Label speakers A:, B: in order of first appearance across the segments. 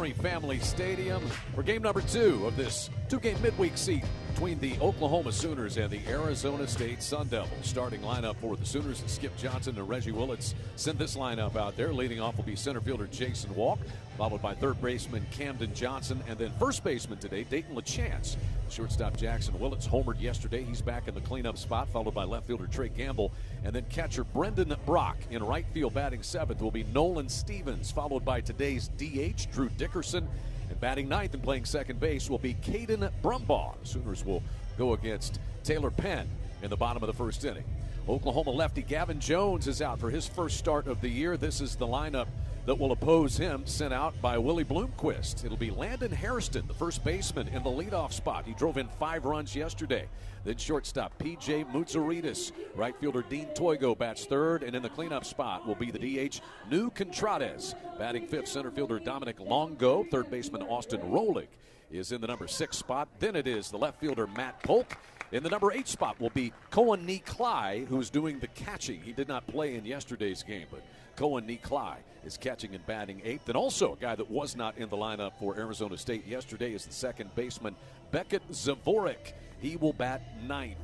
A: Camry Family Stadium for game number 2 of this two-game midweek seat between the Oklahoma Sooners and the Arizona State Sun Devils. Starting lineup for the Sooners is Skip Johnson and Reggie Willits. Send this lineup out there. Leading off will be center fielder Jason Walk, followed by third baseman Camden Johnson, and then first baseman today, Dayton LaChance. Shortstop Jackson Willits homered yesterday. He's back in the cleanup spot, followed by left fielder Trey Gamble. And then catcher Brendan Brock. In right field batting 7th will be Nolan Stevens, followed by today's DH Drew Dickerson. And batting 9th and playing second base will be Caden Brumbaugh. The Sooners will go against Taylor Penn in the bottom of the first inning. Oklahoma lefty Gavin Jones is out for his first start of the year. This is the lineup that will oppose him, sent out by Willie Bloomquist. It'll be Landon Hairston, the first baseman, in the leadoff spot. He drove in 5 runs yesterday. Then shortstop P.J. Mutsaritas. Right fielder Dean Toigo bats third, and in the cleanup spot will be the DH New Contrades. Batting 5th, center fielder Dominic Longo. Third baseman Austin Rolig is in the number 6 spot. Then it is the left fielder Matt Polk. In the number 8 spot will be Cohen Neklai, who's doing the catching. He did not play in yesterday's game, but Cohen Neklai is catching and batting 8th. And also a guy that was not in the lineup for Arizona State yesterday is the second baseman Beckett Zavorik. He will bat 9th.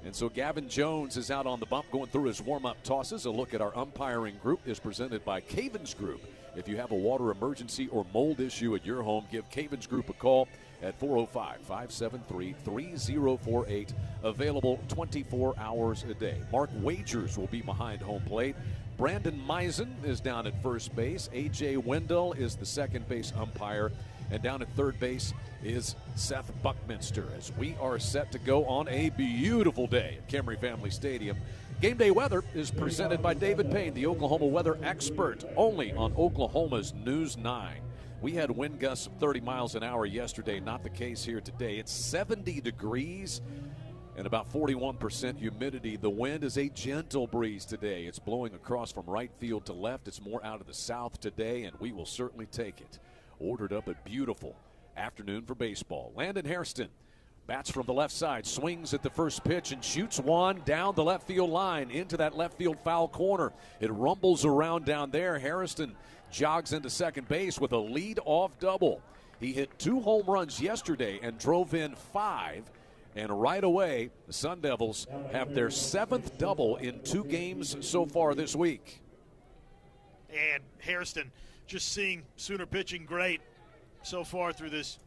A: And so Gavin Jones is out on the bump going through his warm-up tosses. A look at our umpiring group is presented by Cavens Group. If you have a water emergency or mold issue at your home, give Cavens Group a call at 405-573-3048. Available 24 hours a day. Mark Wagers will be behind home plate. Brandon Meisen is down at first base. A.J. Wendell is the second base umpire. And down at third base is Seth Buckminster as we are set to go on a beautiful day at Camry Family Stadium. Game day weather is presented by David Payne, the Oklahoma weather expert, only on Oklahoma's News 9. We had wind gusts of 30 miles an hour yesterday, not the case here today. It's 70 degrees and about 41% humidity. The wind is a gentle breeze today. It's blowing across from right field to left. It's more out of the south today, and we will certainly take it. Ordered up a beautiful afternoon for baseball. Landon Hairston bats from the left side, swings at the first pitch and shoots one down the left field line into that left field foul corner. It rumbles around down there. Hairston jogs into second base with a lead-off double. He hit 2 home runs yesterday and drove in 5. And right away, the Sun Devils have their 7th double in 2 games so far this week.
B: And Hairston just seeing Sooner pitching great so far through this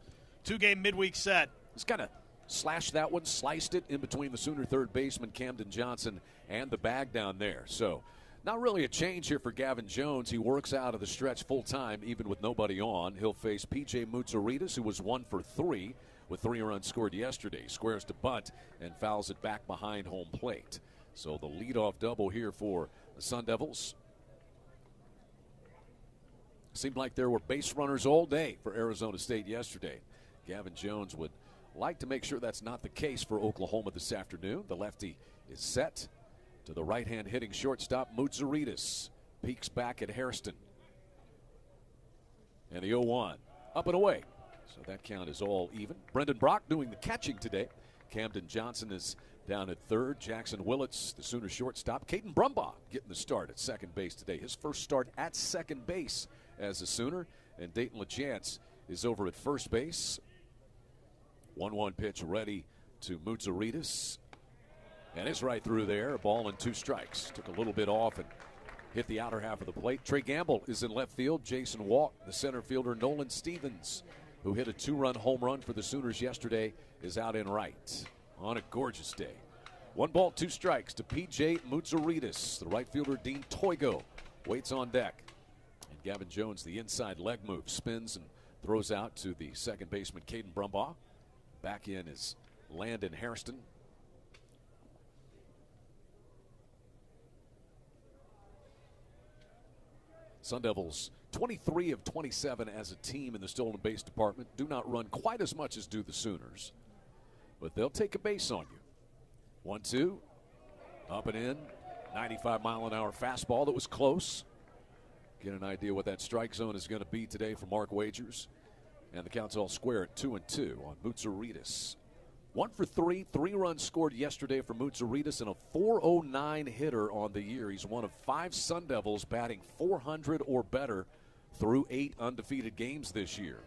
B: 2-game midweek set.
A: He's kind of slashed that one, sliced it in between the Sooner third baseman Camden Johnson and the bag down there. So not really a change here for Gavin Jones. He works out of the stretch full time, even with nobody on. He'll face P.J. Mutsaritas, who was 1 for 3 with 3 runs scored yesterday. Squares to bunt and fouls it back behind home plate. So the leadoff double here for the Sun Devils. Seemed like there were base runners all day for Arizona State yesterday. Gavin Jones would like to make sure that's not the case for Oklahoma this afternoon. The lefty is set to the right-hand hitting shortstop Mutsaritas. Peeks back at Hairston. And the 0-1 up and away. So that count is all even. Brendan Brock doing the catching today. Camden Johnson is down at third. Jackson Willits, the Sooner shortstop. Caden Brumbaugh getting the start at second base today. His first start at second base as a Sooner. And Dayton LaChance is over at first base. 1-1 pitch ready to Mutsaritas. And it's right through there. A ball and 2 strikes. Took a little bit off and hit the outer half of the plate. Trey Gamble is in left field. Jason Walk, the center fielder. Nolan Stevens, who hit a 2-run home run for the Sooners yesterday, is out in right on a gorgeous day. 1 ball, 2 strikes to P.J. Mutsaritas. The right fielder, Dean Toigo, waits on deck. And Gavin Jones, the inside leg move, spins and throws out to the second baseman, Caden Brumbaugh. Back in is Landon Hairston. Sun Devils 23 of 27 as a team in the stolen base department. Do not run quite as much as do the Sooners, but they'll take a base on you. 1-2, up and in. 95-mile-an-hour fastball that was close. Get an idea what that strike zone is going to be today for Mark Wagers. And the count's all square at 2-2 on Mutsaritas. 1 for 3, 3 runs scored yesterday for Mutsaritas and a .409 hitter on the year. He's one of 5 Sun Devils batting .400 or better through 8 undefeated games this year.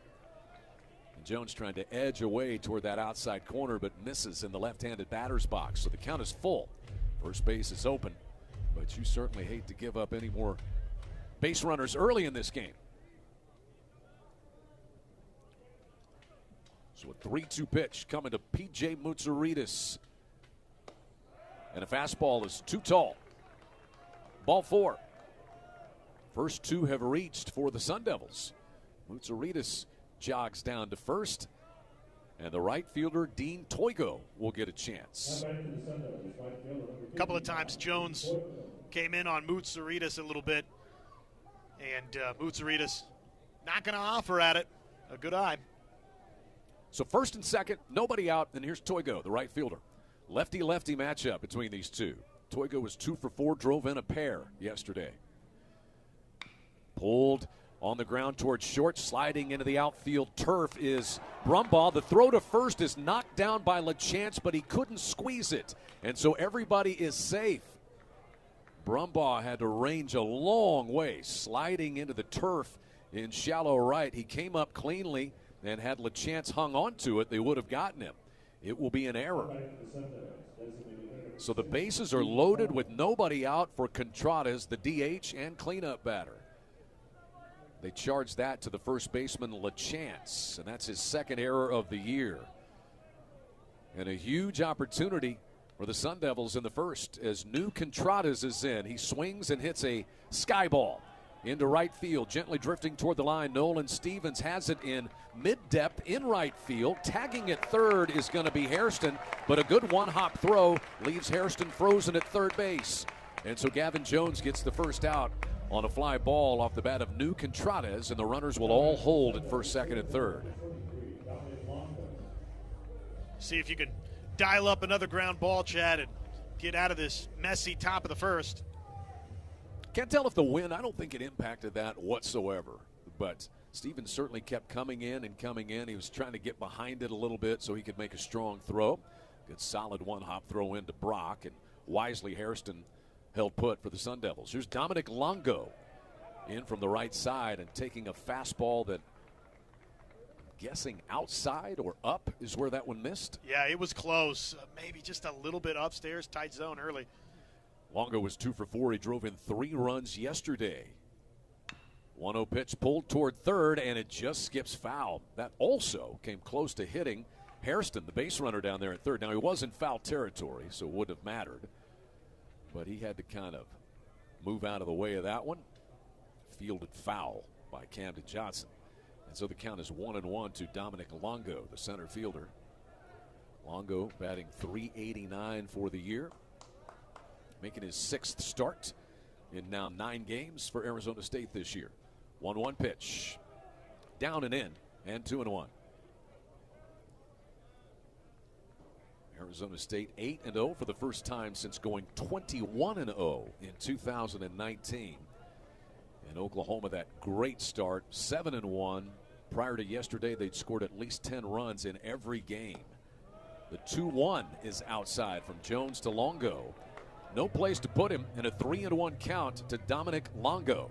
A: And Jones trying to edge away toward that outside corner, but misses in the left-handed batter's box. So the count is full. First base is open, but you certainly hate to give up any more base runners early in this game. So a 3-2 pitch coming to P.J. Mutsouridis. And a fastball is too tall. Ball 4. First 2 have reached for the Sun Devils. Mutsouridis jogs down to first. And the right fielder, Dean Toigo, will get a chance.
B: A couple of times Jones came in on Mutsouridis a little bit. And Mutsouridis not going to offer at it. A good eye.
A: So first and second, nobody out, and here's Toigo, the right fielder. Lefty-lefty matchup between these two. Toigo was 2 for 4, drove in a pair yesterday. Pulled on the ground towards short, sliding into the outfield turf is Brumbaugh. The throw to first is knocked down by LaChance, but he couldn't squeeze it, and so everybody is safe. Brumbaugh had to range a long way, sliding into the turf in shallow right. He came up cleanly, and had LaChance hung on to it, they would have gotten him. It will be an error. So the bases are loaded with nobody out for Contradas, the DH and cleanup batter. They charge that to the first baseman, LaChance, and that's his second error of the year. And a huge opportunity for the Sun Devils in the first as new Contradas is in. He swings and hits a sky ball into right field, gently drifting toward the line. Nolan Stevens has it in mid-depth in right field. Tagging at third is going to be Hairston, but a good one-hop throw leaves Hairston frozen at third base. And so Gavin Jones gets the first out on a fly ball off the bat of new Contradas, and the runners will all hold at first, second, and third.
B: See if you can dial up another ground ball, Chad, and get out of this messy top of the first.
A: Can't tell if the wind, I don't think it impacted that whatsoever. But Stevens certainly kept coming in and coming in. He was trying to get behind it a little bit so he could make a strong throw. Good solid one-hop throw into Brock, and wisely Hairston held put for the Sun Devils. Here's Dominic Longo in from the right side and taking a fastball that I'm guessing outside or up is where that one missed.
B: Yeah, it was close. Maybe just a little bit upstairs, tight zone early.
A: Longo was 2 for 4. He drove in 3 runs yesterday. 1-0 pitch pulled toward third, and it just skips foul. That also came close to hitting Hairston, the base runner down there at third. Now, he was in foul territory, so it wouldn't have mattered. But he had to kind of move out of the way of that one. Fielded foul by Camden Johnson. And so the count is 1-1 to Dominic Longo, the center fielder. Longo batting .389 for the year, making his 6th start in now 9 games for Arizona State this year. 1-1 pitch. Down and in, and 2-1. Arizona State 8-0 for the first time since going 21-0 in 2019. And Oklahoma, that great start, 7-1. Prior to yesterday, they'd scored at least 10 runs in every game. The 2-1 is outside from Jones to Longo. No place to put him, and a 3-1 count to Dominic Longo.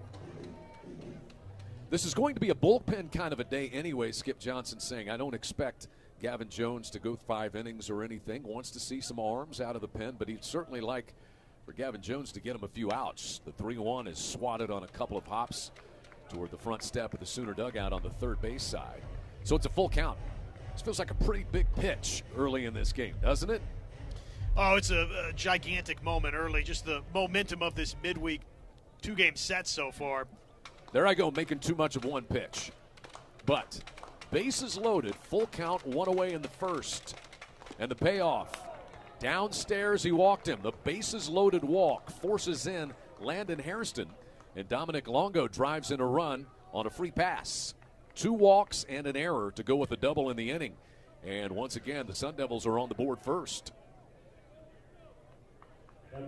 A: This is going to be a bullpen kind of a day anyway, Skip Johnson saying. I don't expect Gavin Jones to go 5 innings or anything. Wants to see some arms out of the pen, but he'd certainly like for Gavin Jones to get him a few outs. The 3-1 is swatted on a couple of hops toward the front step of the Sooner dugout on the third base side. So it's a full count. This feels like a pretty big pitch early in this game, doesn't it?
B: Oh, it's a gigantic moment early. Just the momentum of this midweek 2-game set so far.
A: There I go, making too much of one pitch. But bases loaded, full count, 1 away in the first. And the payoff. Downstairs he walked him. The bases loaded walk forces in Landon Hairston. And Dominic Longo drives in a run on a free pass. 2 walks and an error to go with a double in the inning. And once again, the Sun Devils are on the board first. And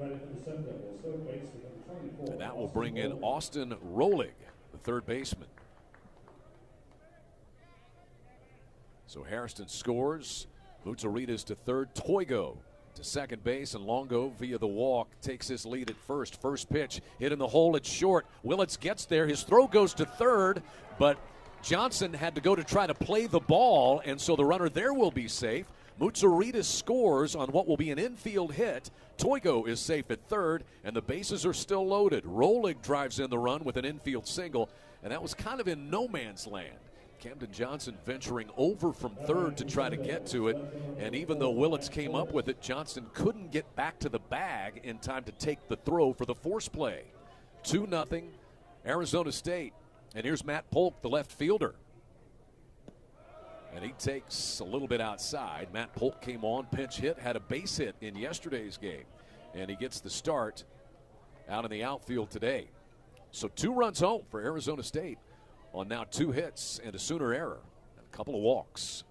A: that will bring in Austin Rolig, the third baseman. So Hairston scores. Mutsouridis to third. Toigo to second base, and Longo via the walk takes his lead at first. First pitch hit in the hole. It's short. Willits gets there. His throw goes to third, but Johnson had to go to try to play the ball, and so the runner there will be safe. Mutsaritas scores on what will be an infield hit. Toigo is safe at third, and the bases are still loaded. Rolig drives in the run with an infield single, and that was kind of in no man's land. Camden Johnson venturing over from third to try to get to it, and even though Willits came up with it, Johnson couldn't get back to the bag in time to take the throw for the force play. 2-0 Arizona State, and here's Matt Polk, the left fielder. And he takes a little bit outside. Matt Polk came on, pinch hit, had a base hit in yesterday's game. And he gets the start out in the outfield today. So 2 runs home for Arizona State on now 2 hits and a Sooner error. And a couple of walks.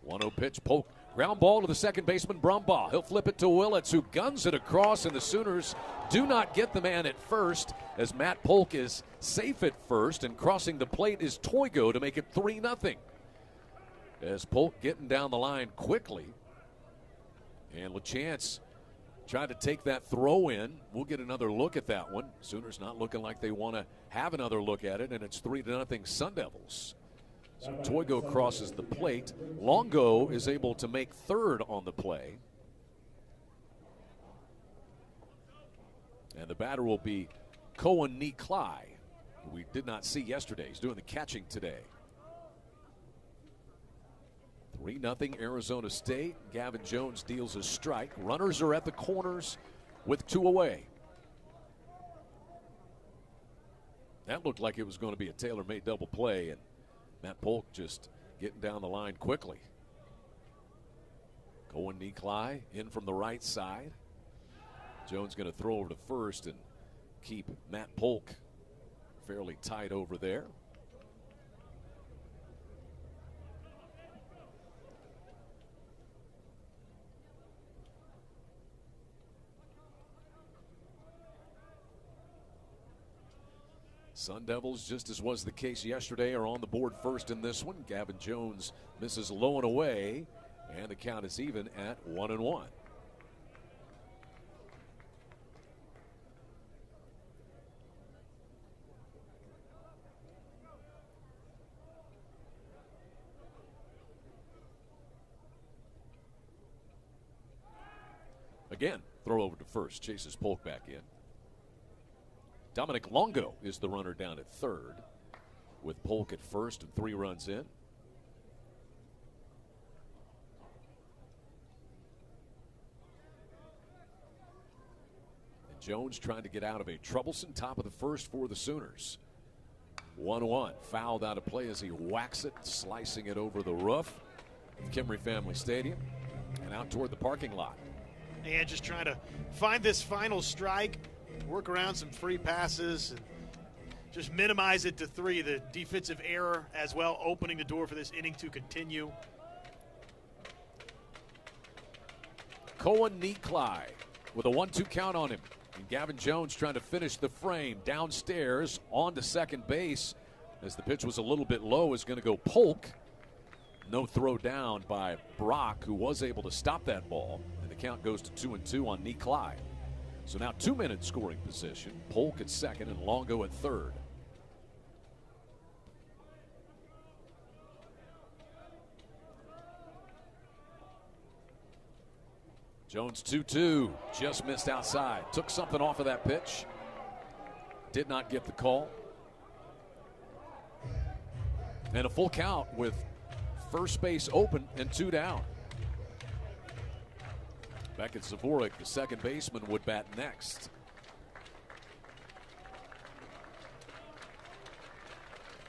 A: 1-0 pitch, Polk. Ground ball to the second baseman, Brumbaugh. He'll flip it to Willits, who guns it across, and the Sooners do not get the man at first, as Matt Polk is safe at first, and crossing the plate is Toigo to make it 3-0. As Polk getting down the line quickly. And LaChance tried to take that throw in. We'll get another look at that one. Sooners not looking like they want to have another look at it, and it's 3-0 Sun Devils. So Toigo crosses the plate. Longo is able to make third on the play. And the batter will be Cohen Niklai, who we did not see yesterday. He's doing the catching today. 3-0 Arizona State. Gavin Jones deals a strike. Runners are at the corners with 2 away. That looked like it was going to be a tailor-made double play, and Matt Polk just getting down the line quickly. Cohen Niklai in from the right side. Jones going to throw over to first and keep Matt Polk fairly tight over there. Sun Devils, just as was the case yesterday, are on the board first in this one. Gavin Jones misses low and away, and the count is even at 1-1. Again, throw over to first, chases Polk back in. Dominic Longo is the runner down at third, with Polk at first and 3 runs in. And Jones trying to get out of a troublesome top of the first for the Sooners. 1-1, fouled out of play as he whacks it, slicing it over the roof of Kimry Family Stadium and out toward the parking lot.
B: And just trying to find this final strike, work around some free passes, and just minimize it to 3. The defensive error as well, opening the door for this inning to continue.
A: Cohen Niklai with a 1-2 count on him. And Gavin Jones trying to finish the frame downstairs on to second base. As the pitch was a little bit low, is going to go Polk. No throw down by Brock, who was able to stop that ball. And the count goes to 2-2 on Niklai. So now 2 men in scoring position. Polk at second and Longo at third. Jones 2-2, just missed outside. Took something off of that pitch. Did not get the call. And a full count with first base open and 2 down. Beckett Zavorik, the second baseman, would bat next.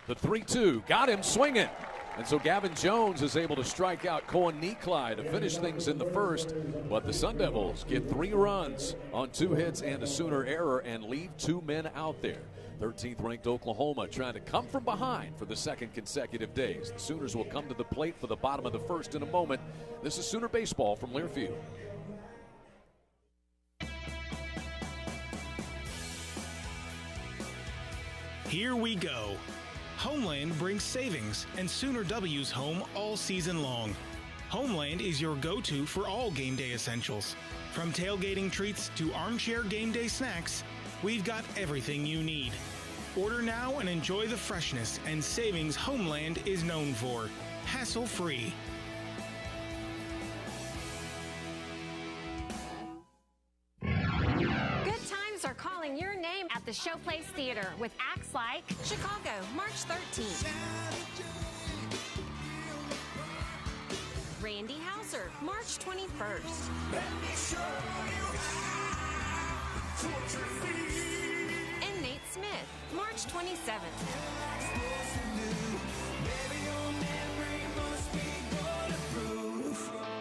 A: The 3-2 got him swinging. And so Gavin Jones is able to strike out Cohen Niklai to finish things in the first. But the Sun Devils get 3 runs on 2 hits and a Sooner error and leave 2 men out there. 13th ranked Oklahoma trying to come from behind for the second consecutive days. The Sooners will come to the plate for the bottom of the first in a moment. This is Sooner Baseball from Learfield.
C: Here we go. Homeland brings savings and Sooner W's home all season long. Homeland is your go-to for all game day essentials. From tailgating treats to armchair game day snacks, we've got everything you need. Order now and enjoy the freshness and savings Homeland is known for. Hassle-free.
D: Good times are calling your name at the Showplace Theater with acts like Chicago, March 13th. Randy Houser, March 21st. And Nate Smith, March 27th.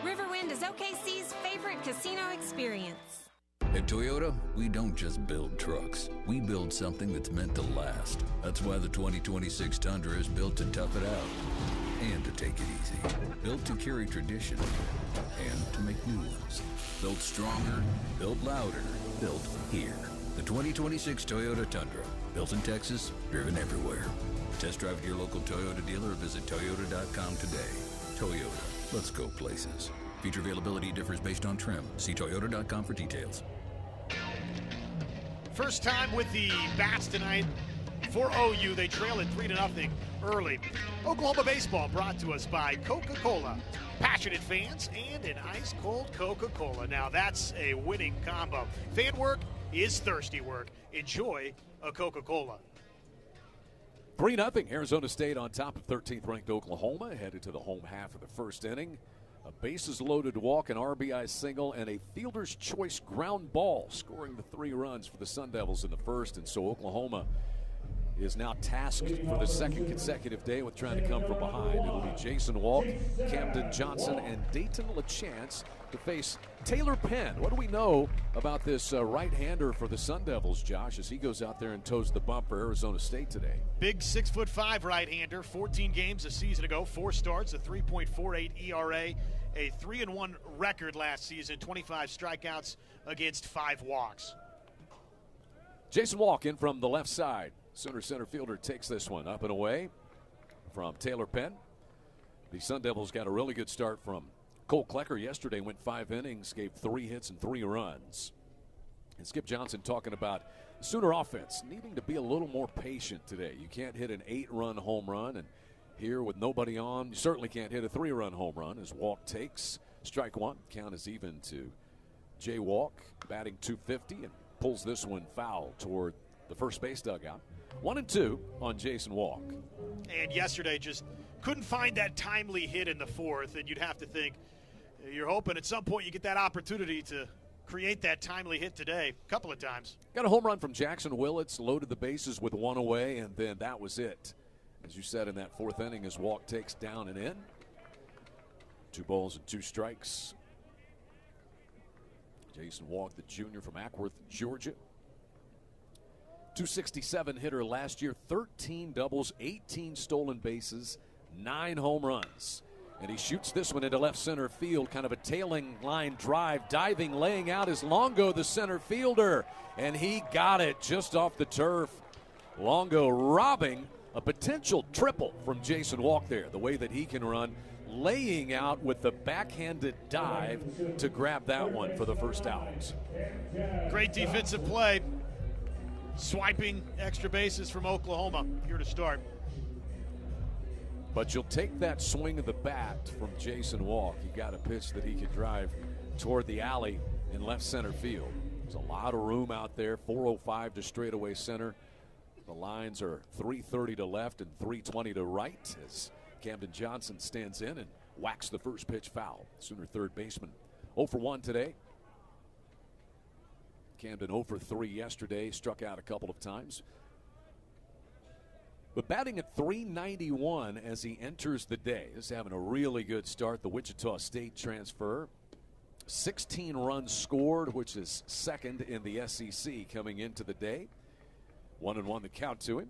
D: Riverwind is OKC's favorite casino experience.
E: At Toyota, we don't just build trucks. We build something that's meant to last. That's why the 2026 Tundra is built to tough it out and to take it easy. Built to carry tradition and to make new ones. Built stronger, built louder, built here. The 2026 Toyota Tundra. Built in Texas, driven everywhere. Test drive at your local Toyota dealer or visit Toyota.com today. Toyota, let's go places. Feature availability differs based on trim. See Toyota.com for details.
B: First time with the bats tonight for OU. They trail it 3-0 early. Oklahoma baseball brought to us by Coca-Cola. Passionate fans and an ice-cold Coca-Cola. Now that's a winning combo. Fan work is thirsty work. Enjoy a Coca-Cola.
A: 3-0, Arizona State on top of 13th ranked Oklahoma, headed to the home half of the first inning. A bases-loaded walk, an RBI single, and a fielder's choice ground ball, scoring the 3 runs for the Sun Devils in the first. And so Oklahoma is now tasked for the second consecutive day with trying to come from behind. It'll be Jason Walk, Camden Johnson, and Dayton LaChance to face Taylor Penn. What do we know about this right-hander for the Sun Devils, Josh, as he goes out there and toes the bump for Arizona State today?
B: Big 6'5" right-hander, 14 games a season ago, 4 starts, a 3.48 ERA, a 3-1 record last season, 25 strikeouts against 5 walks.
A: Jason Walk in from the left side. Sooner center fielder takes this one up and away from Taylor Penn. The Sun Devils got a really good start from Cole Klecker yesterday, went 5 innings, gave 3 hits and 3 runs. And Skip Johnson talking about Sooner offense needing to be a little more patient today. You can't hit an 8-run home run, and here with nobody on, you certainly can't hit a 3-run home run as Walk takes strike one. Count is even to Jay Walk, batting .250, and pulls this one foul toward the first base dugout. 1-2 on Jason Walk.
B: And yesterday just couldn't find that timely hit in the fourth, and you'd have to think you're hoping at some point you get that opportunity to create that timely hit today a couple of times.
A: Got a home run from Jackson Willits, loaded the bases with 1 away, and then that was it. As you said, in that 4th inning, as Walk takes down and in. 2 balls and 2 strikes. Jason Walk, the junior from Ackworth, Georgia. .267 hitter last year, 13 doubles, 18 stolen bases, 9 home runs. And he shoots this one into left center field, kind of a tailing line drive, diving, laying out is Longo, the center fielder. And he got it just off the turf. Longo robbing a potential triple from Jason Walk there, the way that he can run, laying out with the backhanded dive to grab that one for the first out.
B: Great defensive play. Swiping extra bases from Oklahoma here to start.
A: But you'll take that swing of the bat from Jason Walk. He got a pitch that he could drive toward the alley in left center field. There's a lot of room out there. 405 to straightaway center. The lines are 330 to left and 320 to right as Camden Johnson stands in and whacks the first pitch foul. Sooner third baseman 0 for 1 today. Camden 0 for 3 yesterday, struck out a couple of times. But batting at .391 as he enters the day. Is having a really good start. The Wichita State transfer. 16 runs scored, which is second in the SEC coming into the day. 1-1 the count to him.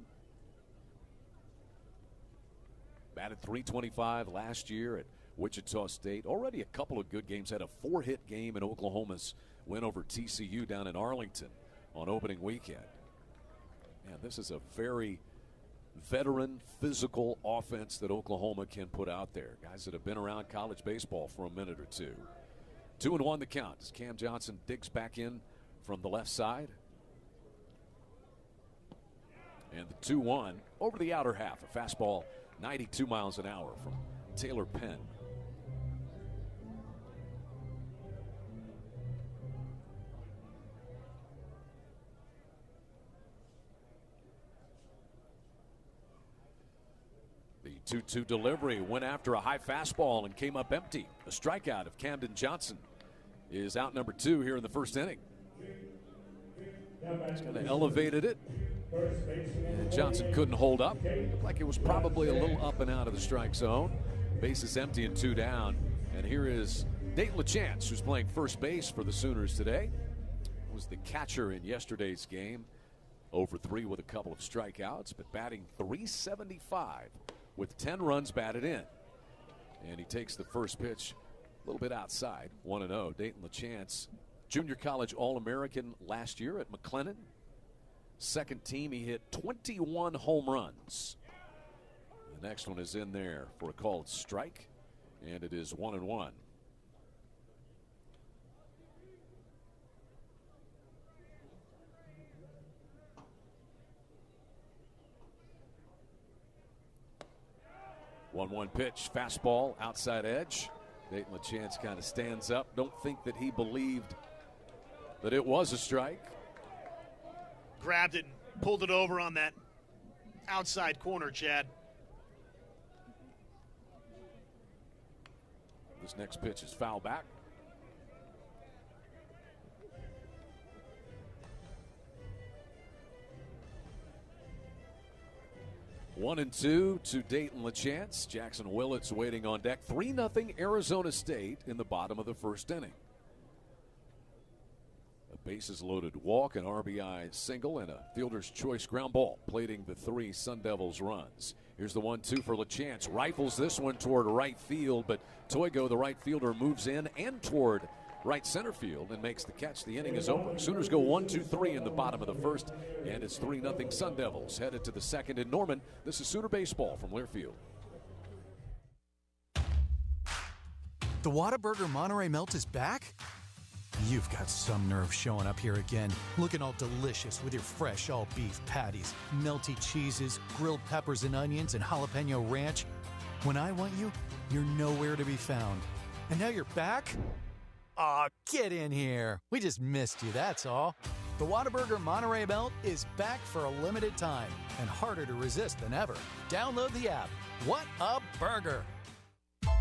A: Batted .325 last year at Wichita State. Already a couple of good games. Had a 4-hit game in Oklahoma's win over TCU down in Arlington on opening weekend. And this is a very veteran, physical offense that Oklahoma can put out there. Guys that have been around college baseball for a minute or two. 2-1 the count as Cam Johnson digs back in from the left side. And the 2-1 over the outer half. A fastball 92 miles an hour from Taylor Penn. The 2-2 delivery went after a high fastball and came up empty. A strikeout of Camden Johnson is out number 2 here in the first inning. He's kind of elevated it. And Johnson couldn't hold up. Looked like it was probably a little up and out of the strike zone. Bases empty and 2 down. And here is Dayton LaChance, who's playing first base for the Sooners today. Was the catcher in yesterday's game. 0-for-3 with a couple of strikeouts, but batting .375 with 10 runs batted in. And he takes the first pitch a little bit outside. 1-0. Dayton LaChance, junior college All-American last year at McLennan. Second team, he hit 21 home runs. The next one is in there for a called strike, and it is 1-1. One pitch, fastball, outside edge. Dayton LaChance kind of stands up. Don't think that he believed that it was a strike.
B: Grabbed it and pulled it over on that outside corner, Chad.
A: This next pitch is foul back. One and 2 to Dayton LaChance. Jackson Willits waiting on deck. 3-0 Arizona State in the bottom of the first inning. A bases loaded walk, an RBI single, and a fielder's choice ground ball, plating the 3 Sun Devils runs. Here's the 1-2 for LaChance. Rifles this one toward right field, but Toigo, the right fielder, moves in and toward right center field and makes the catch. The inning is over. Sooners go 1-2-3 in the bottom of the first, and it's 3-0 Sun Devils headed to the second in Norman. This is Sooner Baseball from Learfield.
F: The Whataburger Monterey Melt is back? You've got some nerve showing up here again, looking all delicious with your fresh all-beef patties, melty cheeses, grilled peppers and onions, and jalapeno ranch. When I want you, you're nowhere to be found. And now you're back? Aw, get in here. We just missed you, that's all. The Whataburger Monterey Melt is back for a limited time and harder to resist than ever. Download the app. What a burger!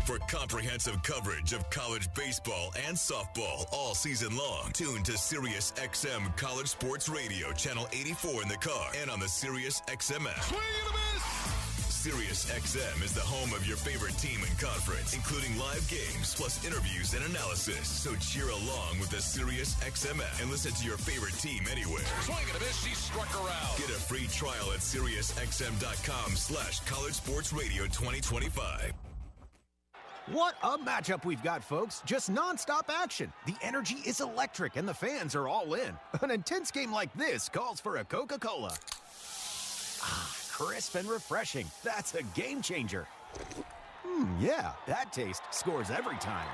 G: For comprehensive coverage of college baseball and softball all season long, tune to Sirius XM College Sports Radio, channel 84 in the car and on the Sirius XM app. Swing and a miss! Sirius XM is the home of your favorite team and conference, including live games, plus interviews and analysis. So cheer along with the Sirius XM app and listen to your favorite team anywhere.
A: Swing and a miss, she struck her out.
G: Get a free trial at SiriusXM.com/College Sports Radio 2025.
H: What a matchup we've got, folks. Just nonstop action. The energy is electric and the fans are all in. An intense game like this calls for a Coca-Cola. Ah, crisp and refreshing. That's a game changer. Yeah, that taste scores every time.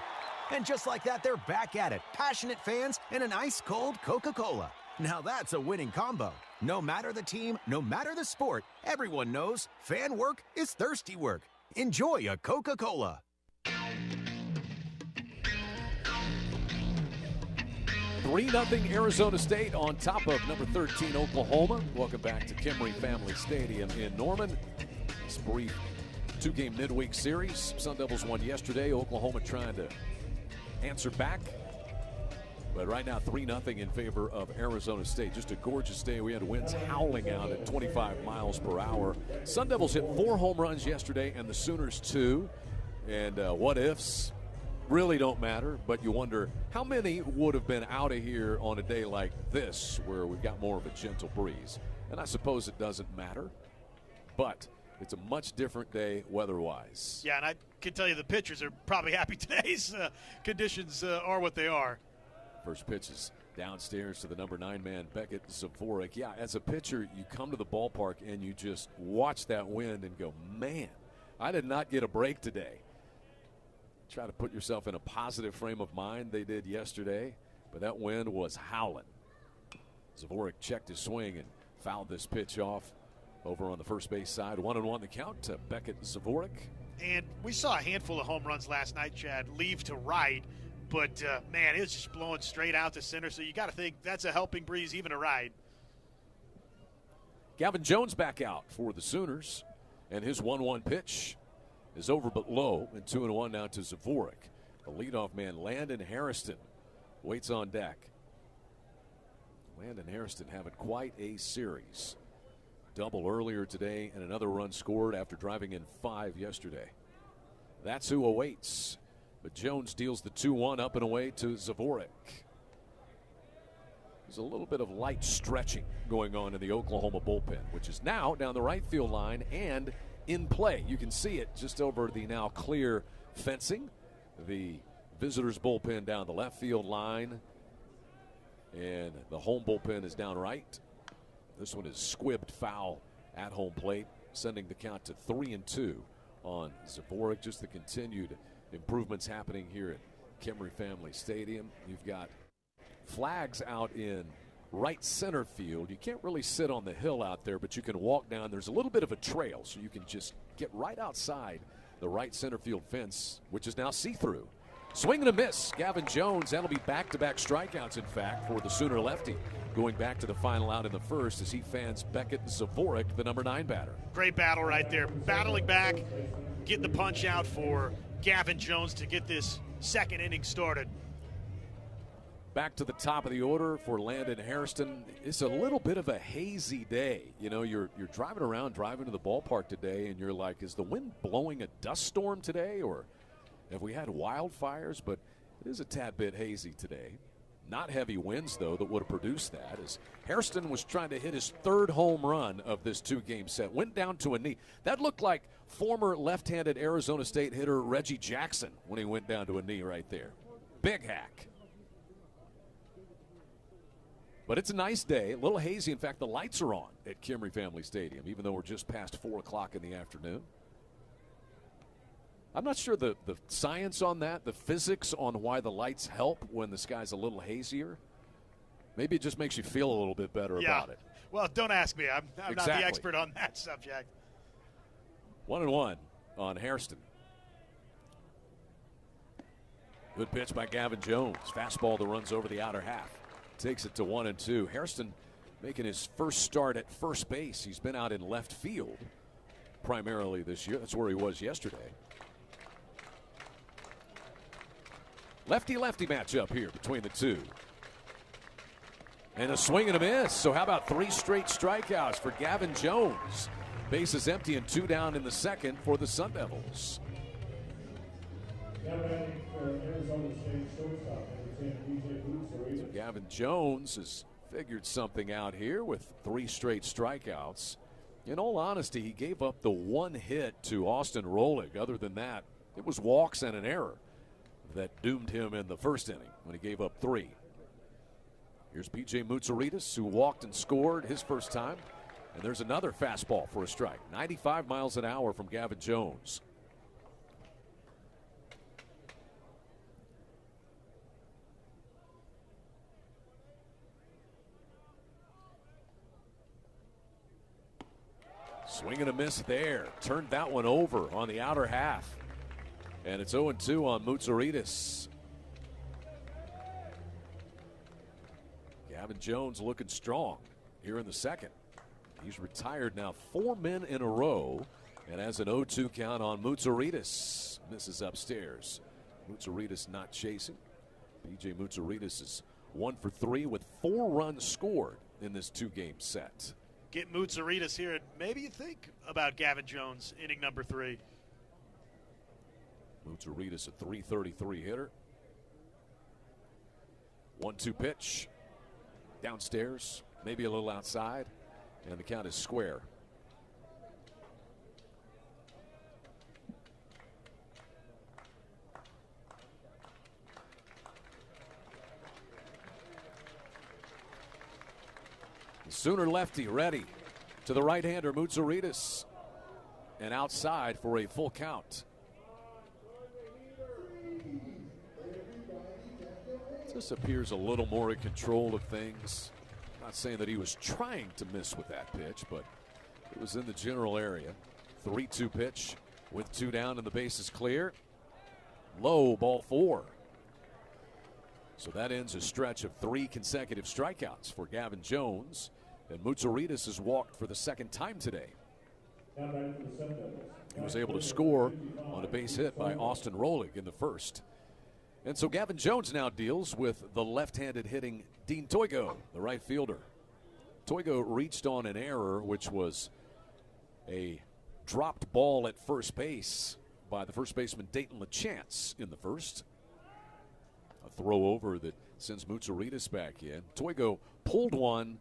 H: And just like that, they're back at it. Passionate fans and an ice-cold Coca-Cola. Now that's a winning combo. No matter the team, no matter the sport, everyone knows fan work is thirsty work. Enjoy a Coca-Cola.
A: 3-0 Arizona State on top of number 13 Oklahoma. Welcome back to Kimry Family Stadium in Norman. This brief 2-game midweek series. Sun Devils won yesterday. Oklahoma trying to answer back. But right now 3-0 in favor of Arizona State. Just a gorgeous day. We had winds howling out at 25 miles per hour. Sun Devils hit 4 home runs yesterday and the Sooners 2. And what ifs really don't matter, but you wonder how many would have been out of here on a day like this where we've got more of a gentle breeze. And I suppose it doesn't matter, but it's a much different day weather-wise.
B: Yeah, and I can tell you the pitchers are probably happy today's conditions are what they are.
A: First pitch is Downstairs to the number 9 man, Beckett Zavorik. Yeah, as a pitcher, you come to the ballpark and you just watch that wind and go, man, I did not get a break today. Try to put yourself in a positive frame of mind. They did yesterday, but that wind was howling. Zavorik checked his swing and fouled this pitch off over on the first base side. 1-1 the count to Beckett Zavorik.
B: And we saw a handful of home runs last night, Chad, leave to right. But, man, it's just blowing straight out to center, so you got to think that's a helping breeze, even a ride.
A: Gavin Jones back out for the Sooners, and his 1-1 pitch is over but low, and 2-1 now to Zavorik. The leadoff man, Landon Hairston, waits on deck. Landon Hairston having quite a series. Double earlier today, and another run scored after driving in 5 yesterday. That's who awaits. But Jones deals the 2-1 up and away to Zavorik. There's a little bit of light stretching going on in the Oklahoma bullpen, which is now down the right field line and in play. You can see it just over the now clear fencing. The visitors' bullpen down the left field line, and the home bullpen is down right. This one is squibbed foul at home plate, sending the count to 3-2 on Zavorik. Just the continued improvements happening here at Kimry Family Stadium. You've got flags out in right center field. You can't really sit on the hill out there, but you can walk down. There's a little bit of a trail, so you can just get right outside the right center field fence, which is now see-through. Swing and a miss. Gavin Jones, that'll be back-to-back strikeouts, in fact, for the Sooner lefty, going back to the final out in the first as he fans Beckett Zavorik, the number 9 batter.
B: Great battle right there. Battling back, getting the punch out for Gavin Jones to get this second inning started.
A: Back to the top of the order for Landon Hairston. It's a little bit of a hazy day. You know, you're driving around, driving to the ballpark today, and you're like, is the wind blowing a dust storm today, or have we had wildfires? But it is a tad bit hazy today. Not heavy winds, though, that would have produced that, as Hairston was trying to hit his 3rd home run of this 2-game set. Went down to a knee. That looked like former left-handed Arizona State hitter Reggie Jackson when he went down to a knee right there. Big hack. But it's a nice day, a little hazy. In fact, the lights are on at Kimry Family Stadium, even though we're just past 4 o'clock in the afternoon. I'm not sure the science on that, the physics on why the lights help when the sky's a little hazier. Maybe it just makes you feel a little bit better about it.
B: Well, don't ask me. I'm
A: Exactly.
B: not the expert on that subject.
A: 1-1 on Hairston. Good pitch by Gavin Jones. Fastball that runs over the outer half. Takes it to 1-2. Hairston making his first start at first base. He's been out in left field primarily this year. That's where he was yesterday. Lefty-lefty matchup here between the two. And a swing and a miss. So how about 3 straight strikeouts for Gavin Jones? Bases empty and 2 down in the second for the Sun Devils. So Gavin Jones has figured something out here with 3 straight strikeouts. In all honesty, he gave up the 1 hit to Austin Rolig. Other than that, it was walks and an error that doomed him in the first inning when he gave up 3. Here's P.J. Moutsouridis, who walked and scored his first time. And there's another fastball for a strike. 95 miles an hour from Gavin Jones. Swing and a miss there. Turned that one over on the outer half. And it's 0-2 on Moutsouridis. Gavin Jones looking strong here in the second. He's retired now 4 men in a row and has an 0-2 count on Moutsouridis. Misses upstairs. Moutsouridis not chasing. P.J. Moutsouridis is 1 for 3 with 4 runs scored in this 2-game set.
B: Get Moutsouridis here, and maybe you think about Gavin Jones, inning number 3.
A: Moutsouridis, a .333 hitter. 1-2 pitch. Downstairs, maybe a little outside, and the count is square. Sooner lefty ready to the right-hander, Moutsouridis. And outside for a full count. This appears a little more in control of things. Not saying that he was trying to miss with that pitch, but it was in the general area. 3-2 pitch with 2 down and the base is clear. Low, ball 4. So that ends a stretch of 3 consecutive strikeouts for Gavin Jones. And Moutsouridis has walked for the second time today. He was able to score on a base hit by Austin Rolig in the first. And so Gavin Jones now deals with the left-handed hitting Dean Toigo, the right fielder. Toigo reached on an error, which was a dropped ball at first base by the first baseman Dayton LaChance in the first. A throw over that sends Moutsouridis back in. Toigo pulled one,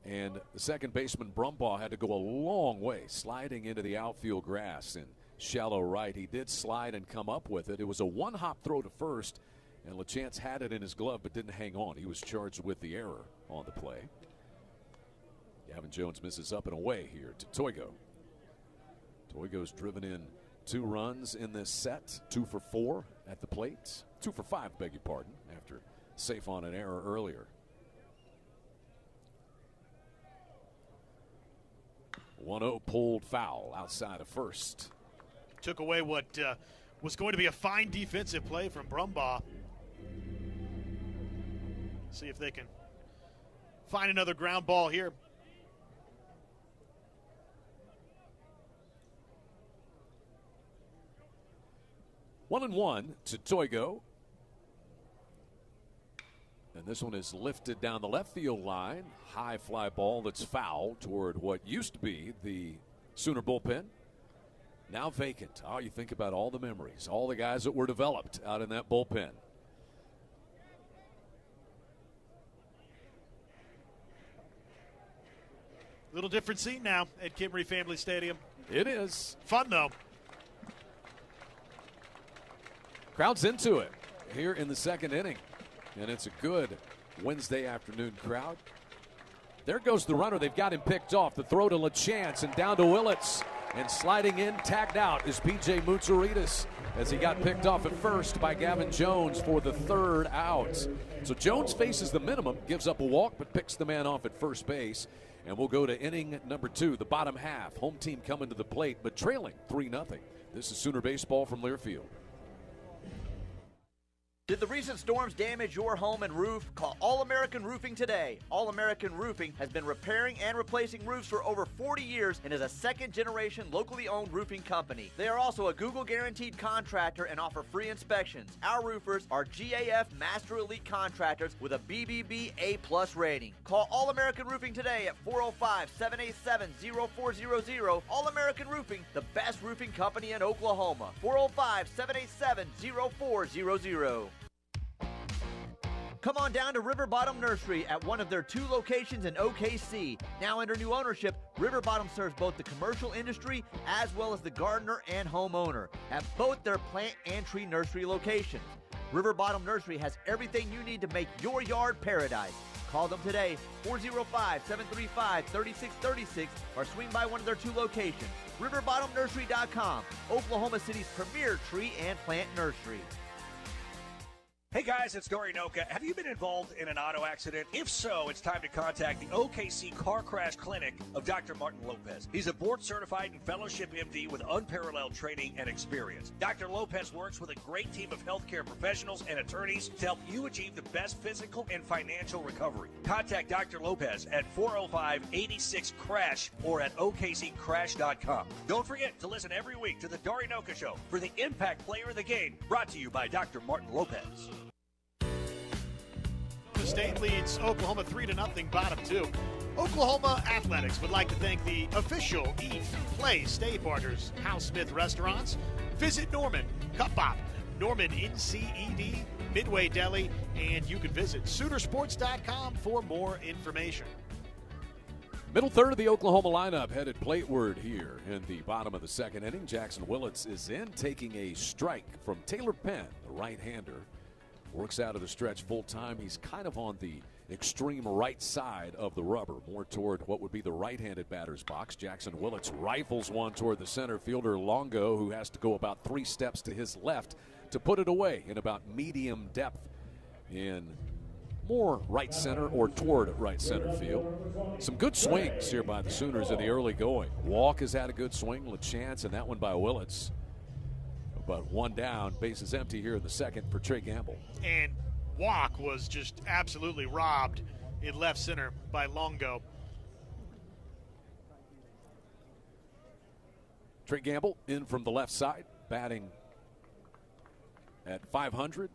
A: and the second baseman Brumbaugh had to go a long way, sliding into the outfield grass in shallow right. He did slide and come up with it. It was a one-hop throw to first, and LaChance had it in his glove but didn't hang on. He was charged with the error on the play. Gavin Jones misses up and away here to Toigo. Toigo's driven in 2 runs in this set, 2 for 4 at the plate. 2 for 5, beg your pardon, after safe on an error earlier. 1-0 pulled foul outside of first.
B: Took away what was going to be a fine defensive play from Brumbaugh. See if they can find another ground ball here.
A: One and one to Toigo. And this one is lifted down the left field line. High fly ball that's foul toward what used to be the Sooner bullpen. Now vacant. Oh, you think about all the memories, all the guys that were developed out in that bullpen.
B: Little different scene now at Kimry Family Stadium.
A: It is.
B: Fun, though.
A: Crowd's into it here in the second inning. And it's a good Wednesday afternoon crowd. There goes the runner. They've got him picked off. The throw to LaChance and down to Willits. And sliding in, tagged out, is P.J. Moutsouridis as he got picked off at first by Gavin Jones for the 3rd out. So Jones faces the minimum, gives up a walk, but picks the man off at first base. And we'll go to inning number 2, the bottom half. Home team coming to the plate, but trailing 3-0. This is Sooner baseball from Learfield.
I: Did the recent storms damage your home and roof? Call All-American Roofing today. All-American Roofing has been repairing and replacing roofs for over 40 years and is a second-generation locally owned roofing company. They are also a Google-guaranteed contractor and offer free inspections. Our roofers are GAF Master Elite contractors with a BBB A+ rating. Call All-American Roofing today at 405-787-0400. All-American Roofing, the best roofing company in Oklahoma. 405-787-0400. Come on down to River Bottom Nursery at one of their 2 locations in OKC. Now under new ownership, River Bottom serves both the commercial industry as well as the gardener and homeowner at both their plant and tree nursery locations. River Bottom Nursery has everything you need to make your yard paradise. Call them today, 405-735-3636, or swing by one of their 2 locations. RiverbottomNursery.com, Oklahoma City's premier tree and plant nursery.
J: Hey guys, it's Dory Noka. Have you been involved in an auto accident? If so, it's time to contact the OKC Car Crash Clinic of Dr. Martin Lopez. He's a board-certified and fellowship MD with unparalleled training and experience. Dr. Lopez works with a great team of healthcare professionals and attorneys to help you achieve the best physical and financial recovery. Contact Dr. Lopez at 405-86-CRASH or at OKCCrash.com. Don't forget to listen every week to the Dory Noka Show for the Impact Player of the Game, brought to you by Dr. Martin Lopez.
B: State leads Oklahoma 3-0, bottom 2. Oklahoma Athletics would like to thank the official Eat, Play, Stay partners, Hal Smith Restaurants. Visit Norman, Cup Bop, Norman NCED, Midway Deli, and you can visit Soonersports.com for more information.
A: Middle third of the Oklahoma lineup headed plateward here in the bottom of the second inning. Jackson Willits is in, taking a strike from Taylor Penn, the right-hander. Works out of the stretch full time. He's kind of on the extreme right side of the rubber, more toward what would be the right-handed batter's box. Jackson Willits rifles one toward the center fielder Longo, who has to go about 3 steps to his left to put it away in about medium depth in more right center or toward right center field. Some good swings here by the Sooners in the early going. Walk has had a good swing, LaChance, and that one by Willits. But one down, bases empty here in the second for Trey Gamble.
B: And Walk was just absolutely robbed in left center by Longo.
A: Trey Gamble in from the left side, batting at .500.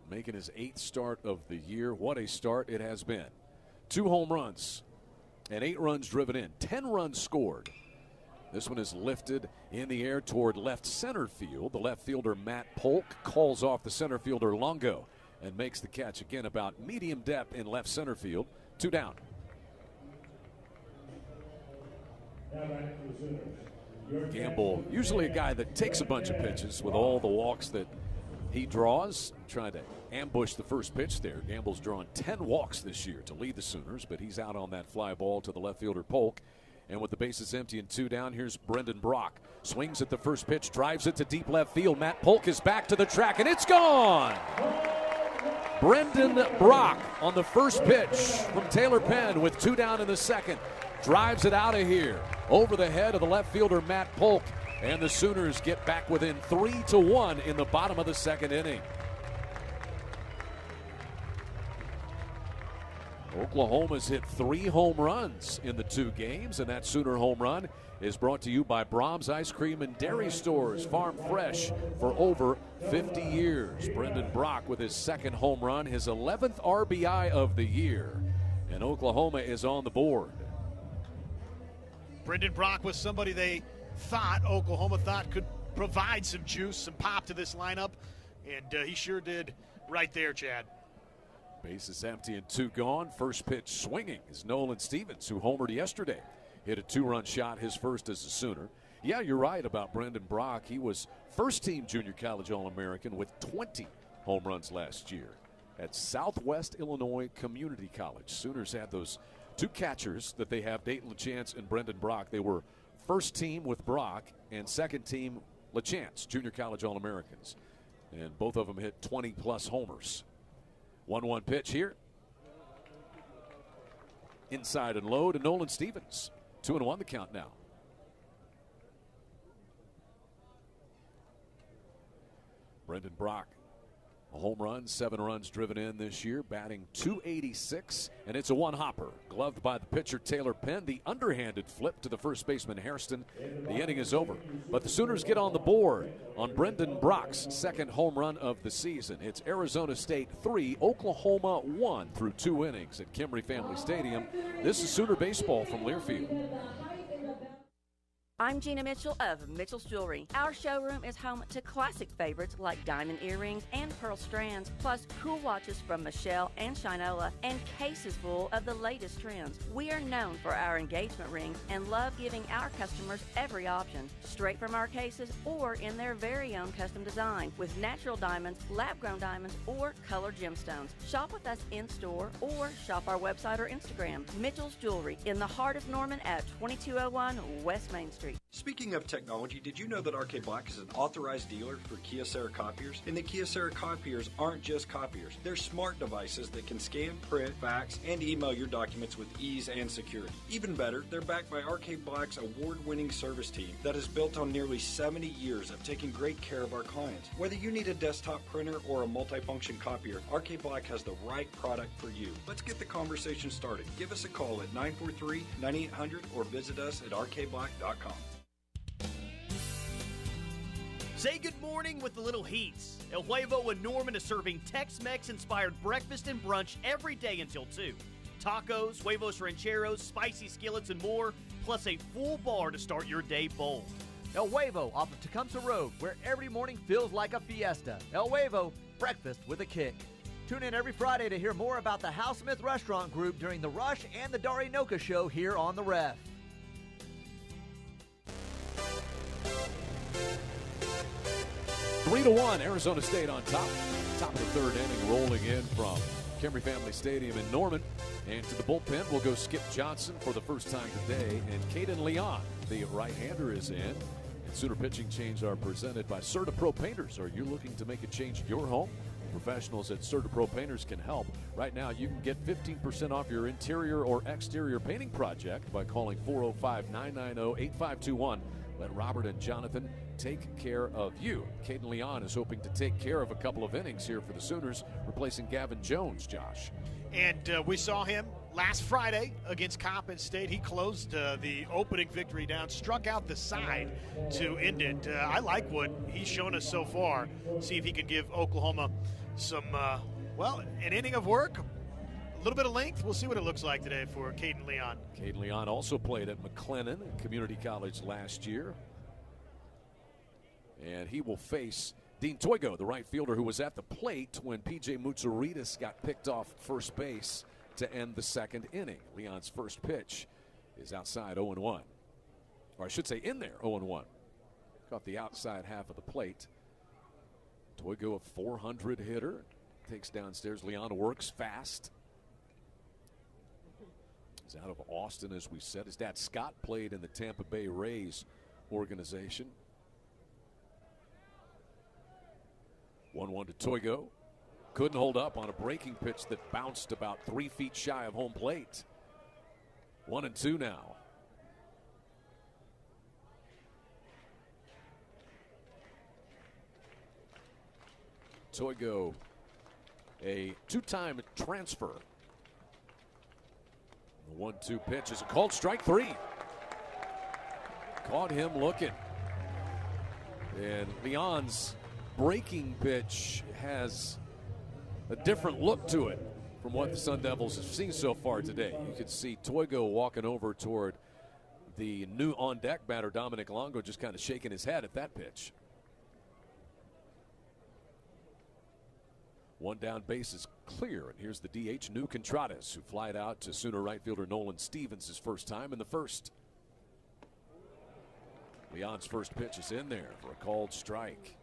A: Making his 8th start of the year. What a start it has been. 2 home runs and 8 runs driven in. 10 runs scored. This one is lifted in the air toward left center field. The left fielder, Matt Polk, calls off the center fielder, Longo, and makes the catch again about medium depth in left center field. 2 down. Gamble, usually a guy that takes a bunch of pitches with all the walks that he draws, trying to ambush the first pitch there. Gamble's drawn 10 walks this year to lead the Sooners, but he's out on that fly ball to the left fielder, Polk. And with the bases empty and 2 down, here's Brendan Brock. Swings at the first pitch, drives it to deep left field. Matt Polk is back to the track, and it's gone! Brendan Brock on the first pitch from Taylor Penn with 2 down in the second. Drives it out of here over the head of the left fielder, Matt Polk. And the Sooners get back within 3-1 in the bottom of the second inning. Oklahoma's hit 3 home runs in the 2 games, and that Sooner home run is brought to you by Brahms Ice Cream and Dairy Stores, farm fresh for over 50 years. Brendan Brock with his 2nd home run, his 11th RBI of the year, and Oklahoma is on the board.
B: Brendan Brock was somebody Oklahoma thought could provide some juice, some pop to this lineup, and he sure did right there, Chad.
A: Bases empty and 2 gone. First pitch swinging is Nolan Stevens, who homered yesterday. Hit a 2-run shot, his first as a Sooner. Yeah, you're right about Brendan Brock. He was first-team junior college All-American with 20 home runs last year at Southwest Illinois Community College. Sooners had those 2 catchers that they have, Dayton LaChance and Brendan Brock. They were first team with Brock and second team LaChance, junior college All-Americans. And both of them hit 20-plus homers. 1-1 pitch here. Inside and low to Nolan Stevens. 2-1 the count now. Brendan Brock, a home run, 7 runs driven in this year, batting .286, and it's a one-hopper. Gloved by the pitcher Taylor Penn. The underhanded flip to the first baseman Hairston. The inning is over, but the Sooners get on the board on Brendan Brock's 2nd home run of the season. It's Arizona State 3, Oklahoma 1 through 2 innings at Kimry Family Stadium. This is Sooner baseball from Learfield.
K: I'm Gina Mitchell of Mitchell's Jewelry. Our showroom is home to classic favorites like diamond earrings and pearl strands, plus cool watches from Michelle and Shinola, and cases full of the latest trends. We are known for our engagement rings and love giving our customers every option, straight from our cases or in their very own custom design, with natural diamonds, lab-grown diamonds, or colored gemstones. Shop with us in-store or shop our website or Instagram. Mitchell's Jewelry in the heart of Norman at 2201 West Main Street.
L: Speaking of technology, did you know that RK Black is an authorized dealer for Kyocera copiers? And the Kyocera copiers aren't just copiers. They're smart devices that can scan, print, fax, and email your documents with ease and security. Even better, they're backed by RK Black's award-winning service team that is built on nearly 70 years of taking great care of our clients. Whether you need a desktop printer or a multifunction copier, RK Black has the right product for you. Let's get the conversation started. Give us a call at 943-9800 or visit us at rkblack.com.
M: Say good morning with the Little Heats. El Huevo in Norman is serving Tex-Mex inspired breakfast and brunch every day until 2. Tacos, huevos rancheros, spicy skillets, and more, plus a full bar to start your day bold.
I: El Huevo off of Tecumseh Road, where every morning feels like a fiesta. El Huevo, breakfast with a kick. Tune in every Friday to hear more about the Hal Smith Restaurant Group during the Rush and the Dari Noka Show here on The Ref.
A: 3-1, Arizona State on top. Top of the third inning, rolling in from Camry Family Stadium in Norman. And to the bullpen will go Skip Johnson for the first time today. And Caden Leon, the right-hander, is in. And Sooner pitching change are presented by CertaPro Painters. Are you looking to make a change in your home? Professionals at CertaPro Painters can help. Right now, you can get 15% off your interior or exterior painting project by calling 405-990-8521. Let Robert and Jonathan take care of you. Caden Leon is hoping to take care of a couple of innings here for the Sooners, replacing Gavin Jones, Josh.
B: And we saw him last Friday against Coppin State. He closed the opening victory down, struck out the side to end it. I like what he's shown us so far. See if he can give Oklahoma some, an inning of work, a little bit of length. We'll see what it looks like today for Caden Leon.
A: Caden Leon also played at McLennan Community College last year. And he will face Dean Toigo, the right fielder who was at the plate when P.J. Moutsouridis got picked off first base to end the second inning. Leon's first pitch is outside 0-1. Or I should say in there, 0-1. Caught the outside half of the plate. Toigo, a 400 hitter, takes downstairs. Leon works fast. He's out of Austin, as we said. His dad, Scott, played in the Tampa Bay Rays organization. 1-1 to Toigo. Couldn't hold up on a breaking pitch that bounced about 3 feet shy of home plate. 1-2 now. Toigo, a two-time transfer. The 1-2 pitch is a called strike 3. Caught him looking. And Leon's breaking pitch has a different look to it from what the Sun Devils have seen so far today. You could see Toigo walking over toward the new on-deck batter, Dominic Longo, just kind of shaking his head at that pitch. One down, base is clear, and here's the DH, New Contradas, who flied out to Sooner right fielder Nolan Stevens his first time in the first. Leon's first pitch is in there for a called strike.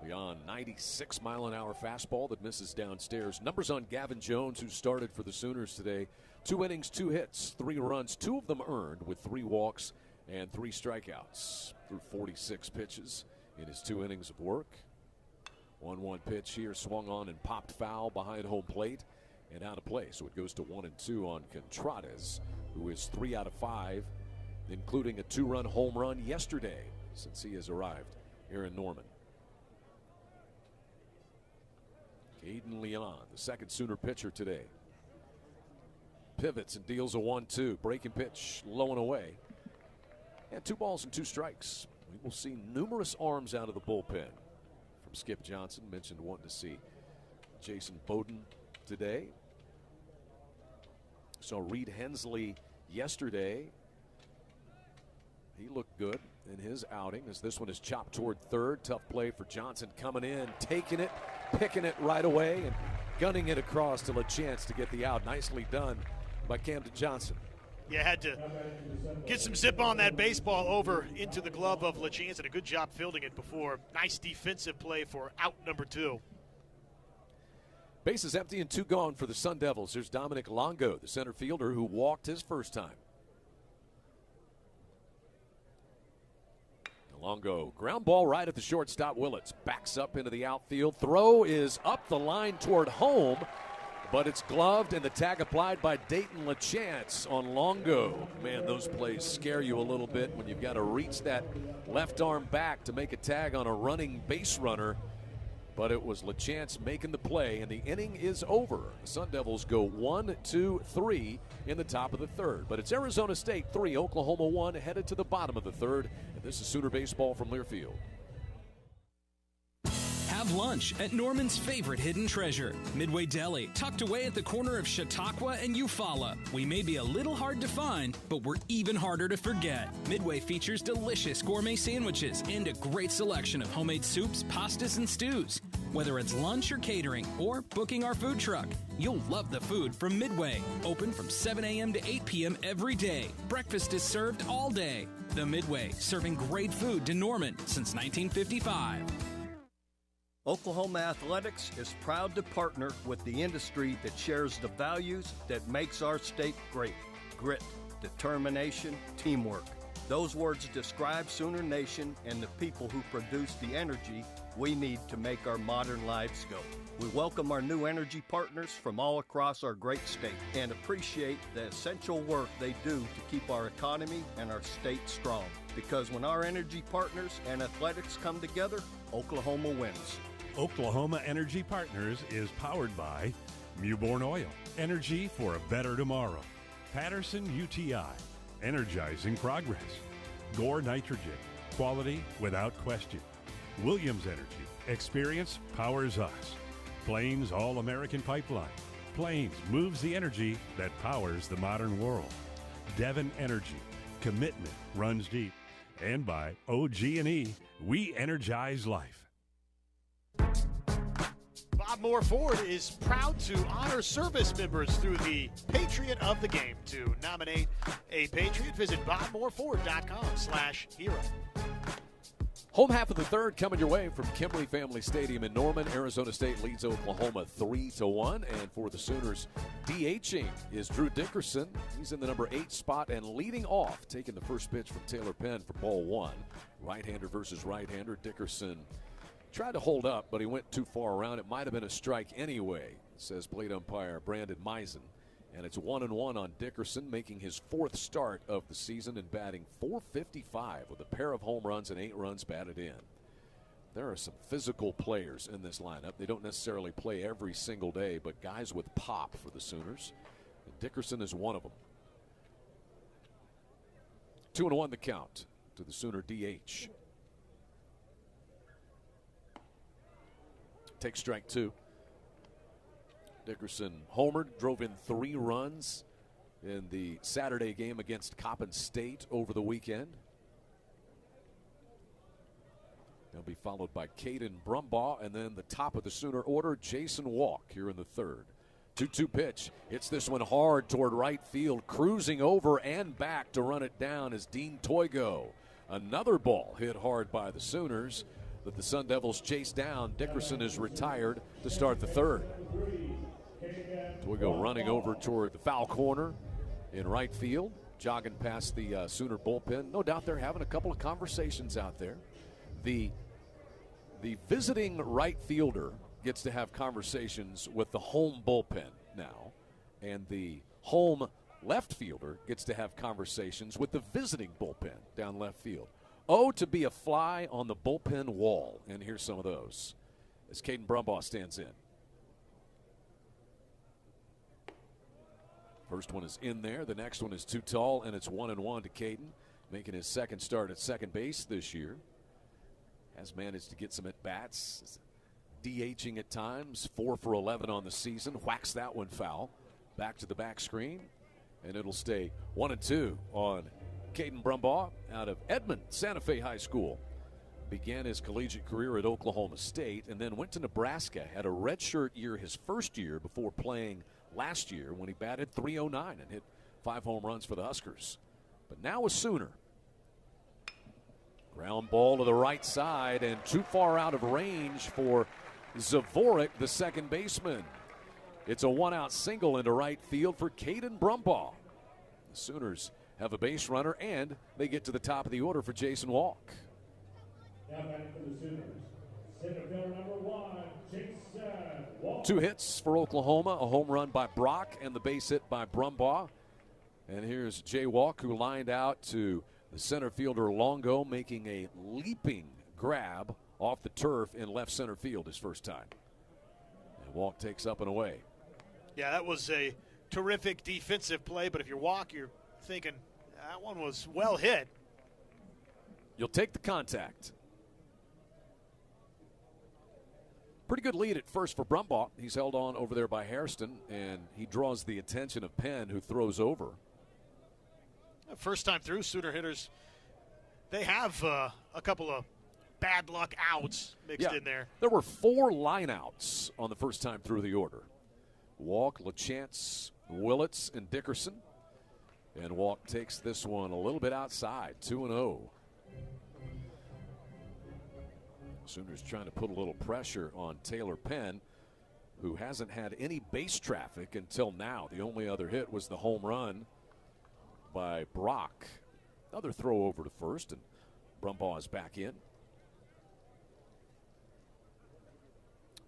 A: Leon, 96-mile-an-hour fastball that misses downstairs. Numbers on Gavin Jones, who started for the Sooners today. 2 innings, 2 hits, 3 runs, 2 of them earned with 3 walks and 3 strikeouts through 46 pitches in his 2 innings of work. 1-1 pitch here, swung on and popped foul behind home plate and out of play. So it goes to 1-2 on Contradas, who is 3 out of 5, including a 2-run home run yesterday since he has arrived here in Norman. Caden Leon, the second Sooner pitcher today. Pivots and deals a 1-2. Breaking pitch, low and away. And 2 balls and 2 strikes. We will see numerous arms out of the bullpen from Skip Johnson. Mentioned wanting to see Jason Bowden today. So Reed Hensley yesterday. He looked good in his outing as this one is chopped toward third. Tough play for Johnson coming in, taking it, picking it right away, and gunning it across to LaChance to get the out. Nicely done by Camden Johnson.
B: Yeah, had to get some zip on that baseball over into the glove of LaChance, and a good job fielding it before. Nice defensive play for out number 2.
A: Base is empty and 2 gone for the Sun Devils. There's Dominic Longo, the center fielder, who walked his first time. Longo, ground ball right at the shortstop. Willits backs up into the outfield. Throw is up the line toward home, but it's gloved and the tag applied by Dayton LaChance on Longo. Man, those plays scare you a little bit when you've got to reach that left arm back to make a tag on a running base runner. But it was LaChance making the play, and the inning is over. The Sun Devils go 1-2-3 in the top of the third. But it's Arizona State 3, Oklahoma 1, headed to the bottom of the third. And this is Sooner baseball from Learfield.
N: Have lunch at Norman's favorite hidden treasure, Midway Deli, tucked away at the corner of Chautauqua and Eufaula. We may be a little hard to find, but we're even harder to forget. Midway features delicious gourmet sandwiches and a great selection of homemade soups, pastas, and stews. Whether it's lunch or catering or booking our food truck, you'll love the food from Midway. Open from 7 a.m. to 8 p.m. every day. Breakfast is served all day. The Midway, serving great food to Norman since 1955.
O: Oklahoma Athletics is proud to partner with the industry that shares the values that makes our state great. Grit, determination, teamwork. Those words describe Sooner Nation and the people who produce the energy we need to make our modern lives go. We welcome our new energy partners from all across our great state and appreciate the essential work they do to keep our economy and our state strong. Because when our energy partners and athletics come together, Oklahoma wins.
P: Oklahoma Energy Partners is powered by Mewborn Oil, energy for a better tomorrow. Patterson UTI, energizing progress. Gore Nitrogen, quality without question. Williams Energy, experience powers us. Plains All-American Pipeline. Plains moves the energy that powers the modern world. Devon Energy, commitment runs deep. And by OG&E, we energize life.
B: Bob Moore Ford is proud to honor service members through the Patriot of the Game. To nominate a Patriot, visit bobmooreford.com/hero.
A: Home half of the third coming your way from Kimley Family Stadium in Norman. Arizona State leads Oklahoma 3-1. And for the Sooners, DHing is Drew Dickerson. He's in the number 8 spot and leading off, taking the first pitch from Taylor Penn for ball 1. Right-hander versus right-hander. Dickerson tried to hold up, but he went too far around. It might have been a strike anyway, says plate umpire Brandon Meisen. And it's 1-1 on Dickerson, making his 4th start of the season and batting .455 with a pair of home runs and 8 runs batted in. There are some physical players in this lineup. They don't necessarily play every single day, but guys with pop for the Sooners. And Dickerson is one of them. 2-1 the count to the Sooner DH. Take strike 2. Dickerson homered, drove in 3 runs in the Saturday game against Coppin State over the weekend. He'll be followed by Caden Brumbaugh, and then the top of the Sooner order, Jason Walk, here in the third. 2-2 pitch. Hits this one hard toward right field, cruising over and back to run it down is Dean Toigo. Another ball hit hard by the Sooners that the Sun Devils chase down. Dickerson is retired to start the third. Toigo running over toward the foul corner in right field, jogging past the Sooner bullpen. No doubt they're having a couple of conversations out there. The visiting right fielder gets to have conversations with the home bullpen now, and the home left fielder gets to have conversations with the visiting bullpen down left field. Oh, to be a fly on the bullpen wall. And here's some of those as Caden Brumbaugh stands in. First one is in there. The next one is too tall, and it's 1-1 to Caden, making his second start at second base this year. Has managed to get some at-bats, DHing at times, 4 for 11 on the season. Whacks that one foul. Back to the back screen, and it'll stay 1-2 on Caden Brumbaugh out of Edmond Santa Fe High School. Began his collegiate career at Oklahoma State and then went to Nebraska. Had a redshirt year his first year before playing last year when he batted .309 and hit 5 home runs for the Huskers. But now a Sooner. Ground ball to the right side and too far out of range for Zavorik, the second baseman. It's a 1-out single into right field for Caden Brumbaugh. The Sooners have a base runner, and they get to the top of the order for Jason Walk.
Q: Now back for the Sooners. Center fielder number 1, Jason Walk.
A: 2 hits for Oklahoma, a home run by Brock and the base hit by Brumbaugh. And here's Jay Walk, who lined out to the center fielder Longo, making a leaping grab off the turf in left center field his first time. And Walk takes up and away.
B: Yeah, that was a terrific defensive play, but if you're Walk, you're thinking that one was well hit.
A: You'll take the contact. Pretty good lead at first for Brumbaugh. He's held on over there by Hairston, and he draws the attention of Penn, who throws over.
B: First time through, Sooner hitters, they have a couple of bad luck outs mixed in there.
A: There were 4 lineouts on the first time through the order. Walk, LaChance, Willits, and Dickerson. And Walk takes this one a little bit outside, 2-0. Sooners trying to put a little pressure on Taylor Penn, who hasn't had any base traffic until now. The only other hit was the home run by Brock. Another throw over to first, and Brumbaugh is back in.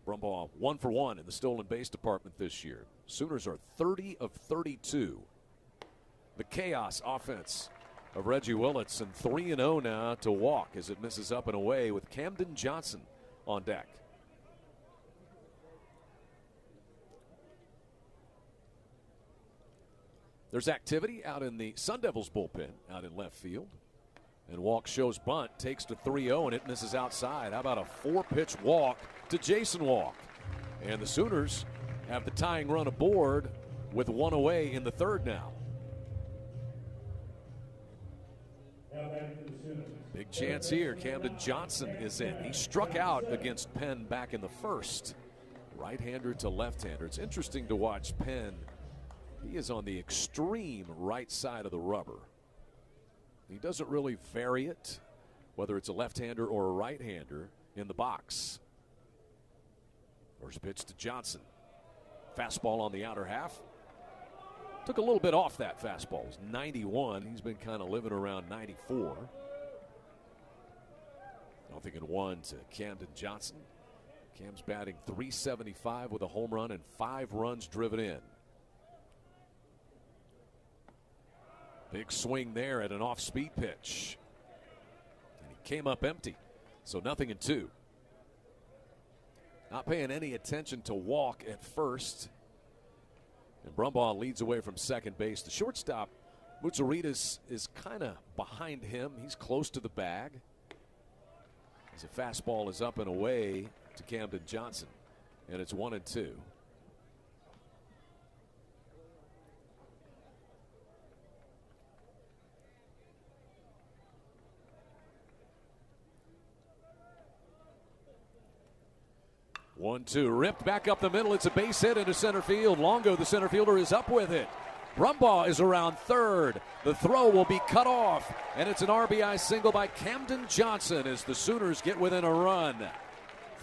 A: Brumbaugh 1 for 1 in the stolen base department this year. Sooners are 30 of 32. The chaos offense of Reggie Willits, and 3-0 now to Walk as it misses up and away with Camden Johnson on deck. There's activity out in the Sun Devils bullpen out in left field. And Walk shows bunt, takes to 3-0, and it misses outside. How about a 4-pitch walk to Jason Walk? And the Sooners have the tying run aboard with 1 away in the third now. Big chance here. Camden Johnson is in. He struck out against Penn back in the first. Right-hander to left-hander. It's interesting to watch Penn. He is on the extreme right side of the rubber. He doesn't really vary it, whether it's a left-hander or a right-hander in the box. First pitch to Johnson. Fastball on the outer half. Took a little bit off that fastball. It's 91. He's been kind of living around 94. I think in 1 to Camden Johnson. Cam's batting .375 with a home run and 5 runs driven in. Big swing there at an off-speed pitch. And he came up empty. So nothing in 2. Not paying any attention to Walk at first. And Brumbaugh leads away from second base. The shortstop, Mutsaritas, is kind of behind him. He's close to the bag. As a fastball is up and away to Camden Johnson. And it's 1-2. One-two, ripped back up the middle. It's a base hit into center field. Longo, the center fielder, is up with it. Brumbaugh is around third. The throw will be cut off, and it's an RBI single by Camden Johnson as the Sooners get within a run.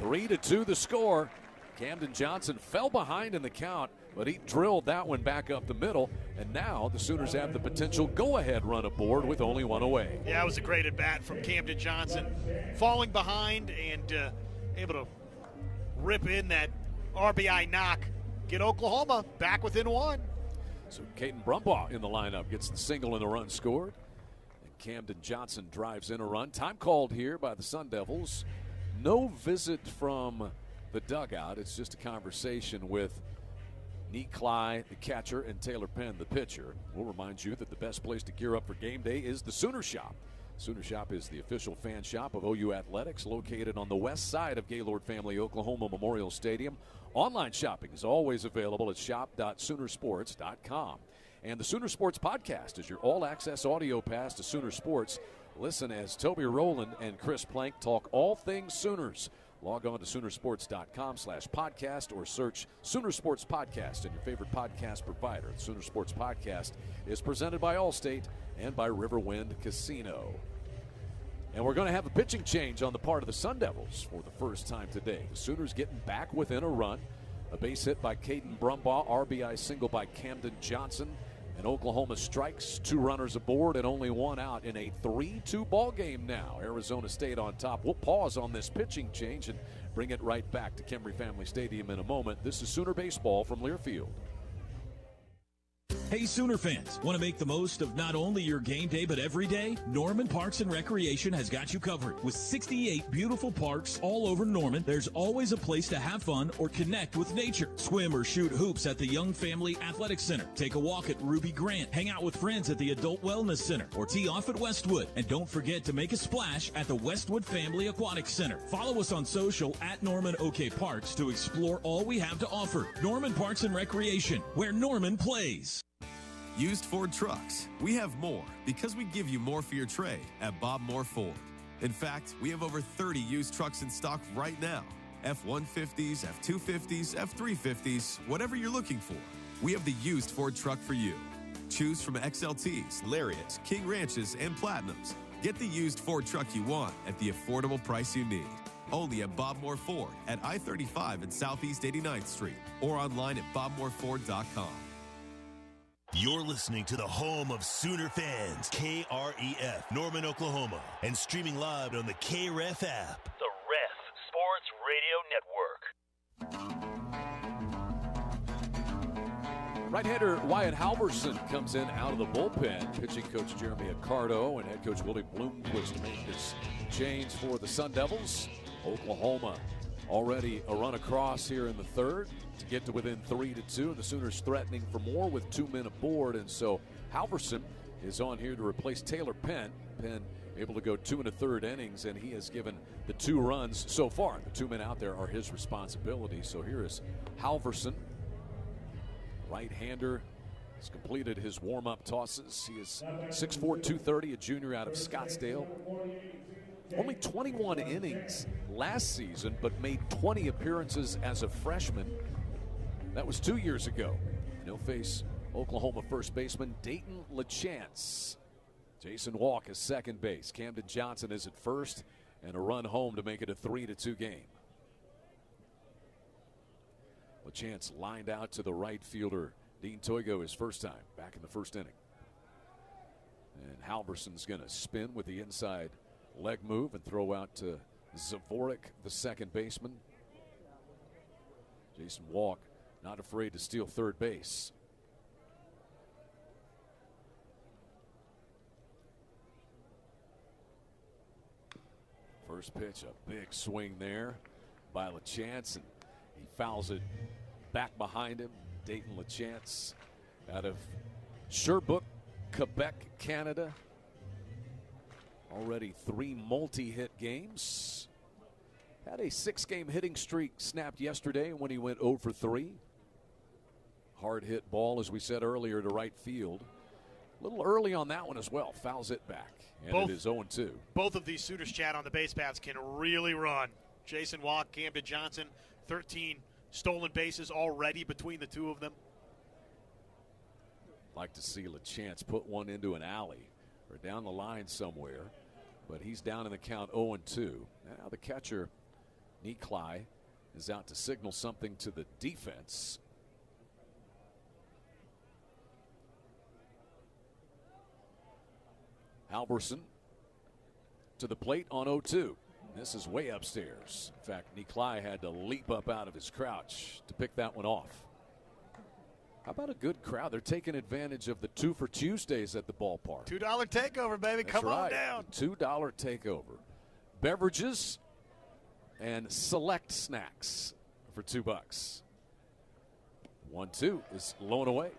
A: 3-2 the score. Camden Johnson fell behind in the count, but he drilled that one back up the middle, and now the Sooners have the potential go-ahead run aboard with only 1 away.
B: Yeah, it was a great at-bat from Camden Johnson. Falling behind and able to rip in that RBI knock. Get Oklahoma back within 1.
A: So Caden Brumbaugh in the lineup gets the single and the run scored. And Camden Johnson drives in a run. Time called here by the Sun Devils. No visit from the dugout. It's just a conversation with Neat Cly, the catcher, and Taylor Penn, the pitcher. We'll remind you that the best place to gear up for game day is the Sooner Shop. Sooner Shop is the official fan shop of OU Athletics, located on the west side of Gaylord Family Oklahoma Memorial Stadium. Online shopping is always available at shop.soonersports.com. And the Sooner Sports Podcast is your all-access audio pass to Sooner Sports. Listen as Toby Rowland and Chris Plank talk all things Sooners. Log on to Soonersports.com/podcast or search Sooner Sports Podcast in your favorite podcast provider. The Sooner Sports Podcast is presented by Allstate and by Riverwind Casino. And we're going to have a pitching change on the part of the Sun Devils for the first time today. The Sooners getting back within a run. A base hit by Caden Brumbaugh, RBI single by Camden Johnson. And Oklahoma strikes, 2 runners aboard and only 1 out in a 3-2 ball game now. Arizona State on top. We'll pause on this pitching change and bring it right back to Kemry Family Stadium in a moment. This is Sooner Baseball from Learfield.
R: Hey, Sooner fans, want to make the most of not only your game day, but every day? Norman Parks and Recreation has got you covered. With 68 beautiful parks all over Norman, there's always a place to have fun or connect with nature. Swim or shoot hoops at the Young Family Athletic Center. Take a walk at Ruby Grant. Hang out with friends at the Adult Wellness Center. Or tee off at Westwood. And don't forget to make a splash at the Westwood Family Aquatic Center. Follow us on social at Norman OK Parks to explore all we have to offer. Norman Parks and Recreation, where Norman plays.
S: Used Ford trucks. We have more because we give you more for your trade at Bob Moore Ford. In fact, we have over 30 used trucks in stock right now. F-150s, F-250s, F-350s, whatever you're looking for. We have the used Ford truck for you. Choose from XLTs, Lariats, King Ranches, and Platinums. Get the used Ford truck you want at the affordable price you need. Only at Bob Moore Ford at I-35 and Southeast 89th Street or online at bobmooreford.com.
T: You're listening to the home of Sooner fans, KREF, Norman, Oklahoma, and streaming live on the KREF app.
U: The Ref Sports Radio Network.
A: Right-hander Wyatt Halverson comes in out of the bullpen. Pitching coach Jeremy Accardo and head coach Willie Bloomquist make this change for the Sun Devils. Oklahoma already a run across here in the third to get to within 3-2. The Sooners threatening for more with 2 men aboard, and so Halverson is on here to replace Taylor Penn. Penn able to go 2 1/3 innings, and he has given the 2 runs so far. The 2 men out there are his responsibility. So here is Halverson, right-hander. He's completed his warm-up tosses. He is 6'4", 230, a junior out of Scottsdale. Only 21 innings last season, but made 20 appearances as a freshman. That was 2 years ago. And he'll face Oklahoma first baseman Dayton LaChance. Jason Walk is second base. Camden Johnson is at first, and a run home to make it a 3-2 game. LaChance lined out to the right fielder Dean Toigo his first time back in the first inning. And Halverson's going to spin with the inside leg move and throw out to Zavorik, the second baseman. Jason Walk not afraid to steal third base. First pitch, a big swing there by LaChance, and he fouls it back behind him. Dayton LaChance out of Sherbrooke, Quebec, Canada. Already 3 multi-hit games. Had a 6-game hitting streak snapped yesterday when he went 0 for 3. Hard hit ball, as we said earlier, to right field. A little early on that one as well. Fouls it back, and it is 0-2.
B: Both of these Sooners, Chad, on the base paths can really run. Jason Walk, Camden Johnson, 13 stolen bases already between the two of them.
A: Like to see LaChance put one into an alley or down the line somewhere, but he's down in the count 0-2. Now the catcher, Niklai, is out to signal something to the defense. Halverson to the plate on 0-2. This is way upstairs. In fact, Niklai had to leap up out of his crouch to pick that one off. How about a good crowd? They're taking advantage of the 2 for Tuesdays at the ballpark.
B: $2 takeover, baby.
A: That's
B: Come
A: right.
B: on down.
A: The $2 takeover. Beverages and select snacks for $2. 1-2 is blown away.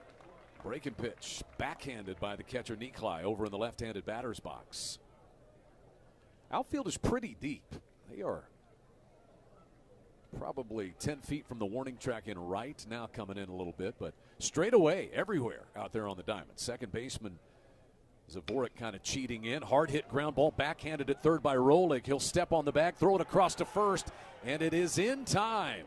A: Breaking pitch, backhanded by the catcher Niklai over in the left-handed batter's box. Outfield is pretty deep. They are probably 10 feet from the warning track in right, now coming in a little bit, but straight away everywhere out there on the diamond. Second baseman Zavorik kind of cheating in. Hard hit ground ball, backhanded at third by Rolig. He'll step on the bag, throw it across to first, and it is in time.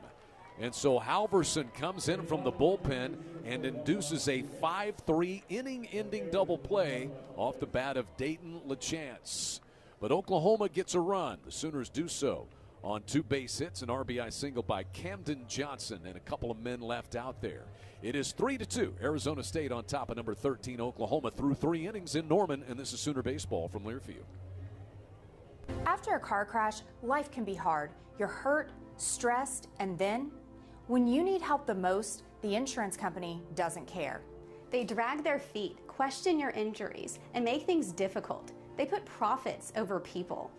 A: And so Halverson comes in from the bullpen and induces a 5-3 inning-ending double play off the bat of Dayton LaChance. But Oklahoma gets a run. The Sooners do so on 2 base hits, an RBI single by Camden Johnson, and a couple of men left out there. It is 3-2. Arizona State on top of number 13 Oklahoma through 3 innings in Norman, and this is Sooner Baseball from Learfield.
V: After a car crash, life can be hard. You're hurt, stressed, and then when you need help the most, the insurance company doesn't care.
W: They drag their feet, question your injuries, and make things difficult. They put profits over people.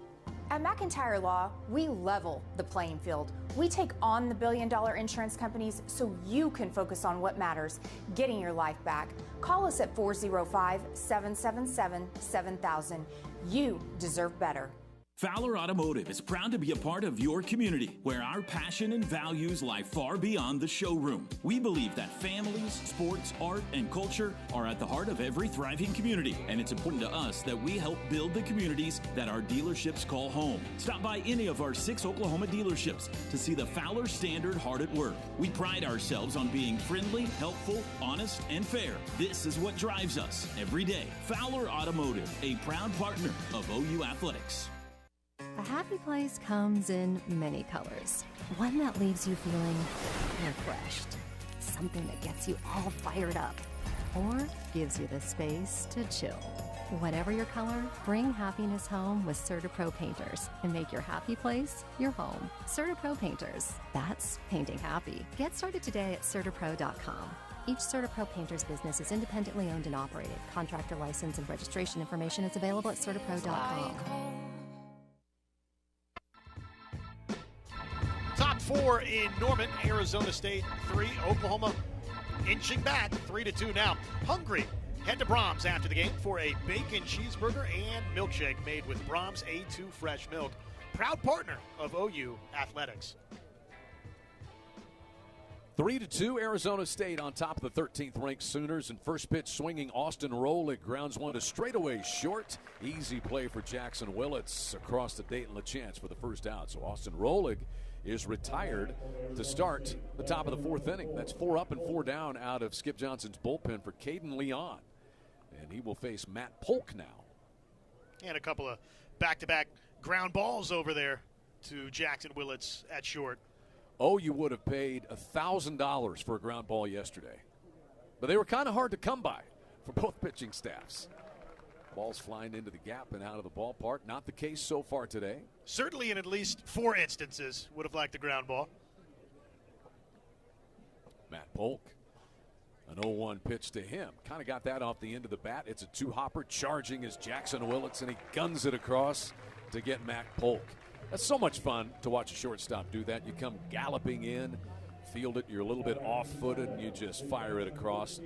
V: At McIntyre Law, we level the playing field. We take on the billion-dollar insurance companies so you can focus on what matters, getting your life back. Call us at 405-777-7000. You deserve better.
R: Fowler Automotive is proud to be a part of your community, where our passion and values lie far beyond the showroom. We believe that families, sports, art, and culture are at the heart of every thriving community, and it's important to us that we help build the communities that our dealerships call home. Stop by any of our 6 Oklahoma dealerships to see the Fowler Standard hard at work. We pride ourselves on being friendly, helpful, honest, and fair. This is what drives us every day. Fowler Automotive, a proud partner of OU Athletics.
C: A happy place comes in many colors. One that leaves you feeling refreshed. Something that gets you all fired up. Or gives you the space to chill. Whatever your color, bring happiness home with CertaPro Painters and make your happy place your home. CertaPro Painters. That's painting happy. Get started today at CertaPro.com. Each CertaPro Painters business is independently owned and operated. Contractor license and registration information is available at CertaPro.com.
B: Top 4 in Norman, Arizona State 3, Oklahoma inching back 3-2 now. Hungry head to Brahms after the game for a bacon cheeseburger and milkshake made with Brahms A2 fresh milk. Proud partner of OU Athletics.
A: 3-2, Arizona State on top of the 13th ranked Sooners, and first pitch swinging Austin Rolick grounds one to straightaway short. Easy play for Jackson Willits across the Dayton LaChance for the first out. So Austin Rolick is retired to start the top of the 4th inning. That's 4 up and 4 down out of Skip Johnson's bullpen for Caden Leon. And he will face Matt Polk now.
B: And a couple of back-to-back ground balls over there to Jackson Willits at short.
A: Oh, you would have paid $1,000 for a ground ball yesterday. But they were kind of hard to come by for both pitching staffs. Balls flying into the gap and out of the ballpark. Not the case so far today.
B: Certainly in at least 4 instances would have liked the ground ball.
A: Matt Polk, an 0-1 pitch to him. Kind of got that off the end of the bat. It's a 2-hopper. Charging is Jackson Willits, and he guns it across to get Matt Polk. That's so much fun to watch a shortstop do that. You come galloping in, field it, you're a little bit off-footed, and you just fire it across.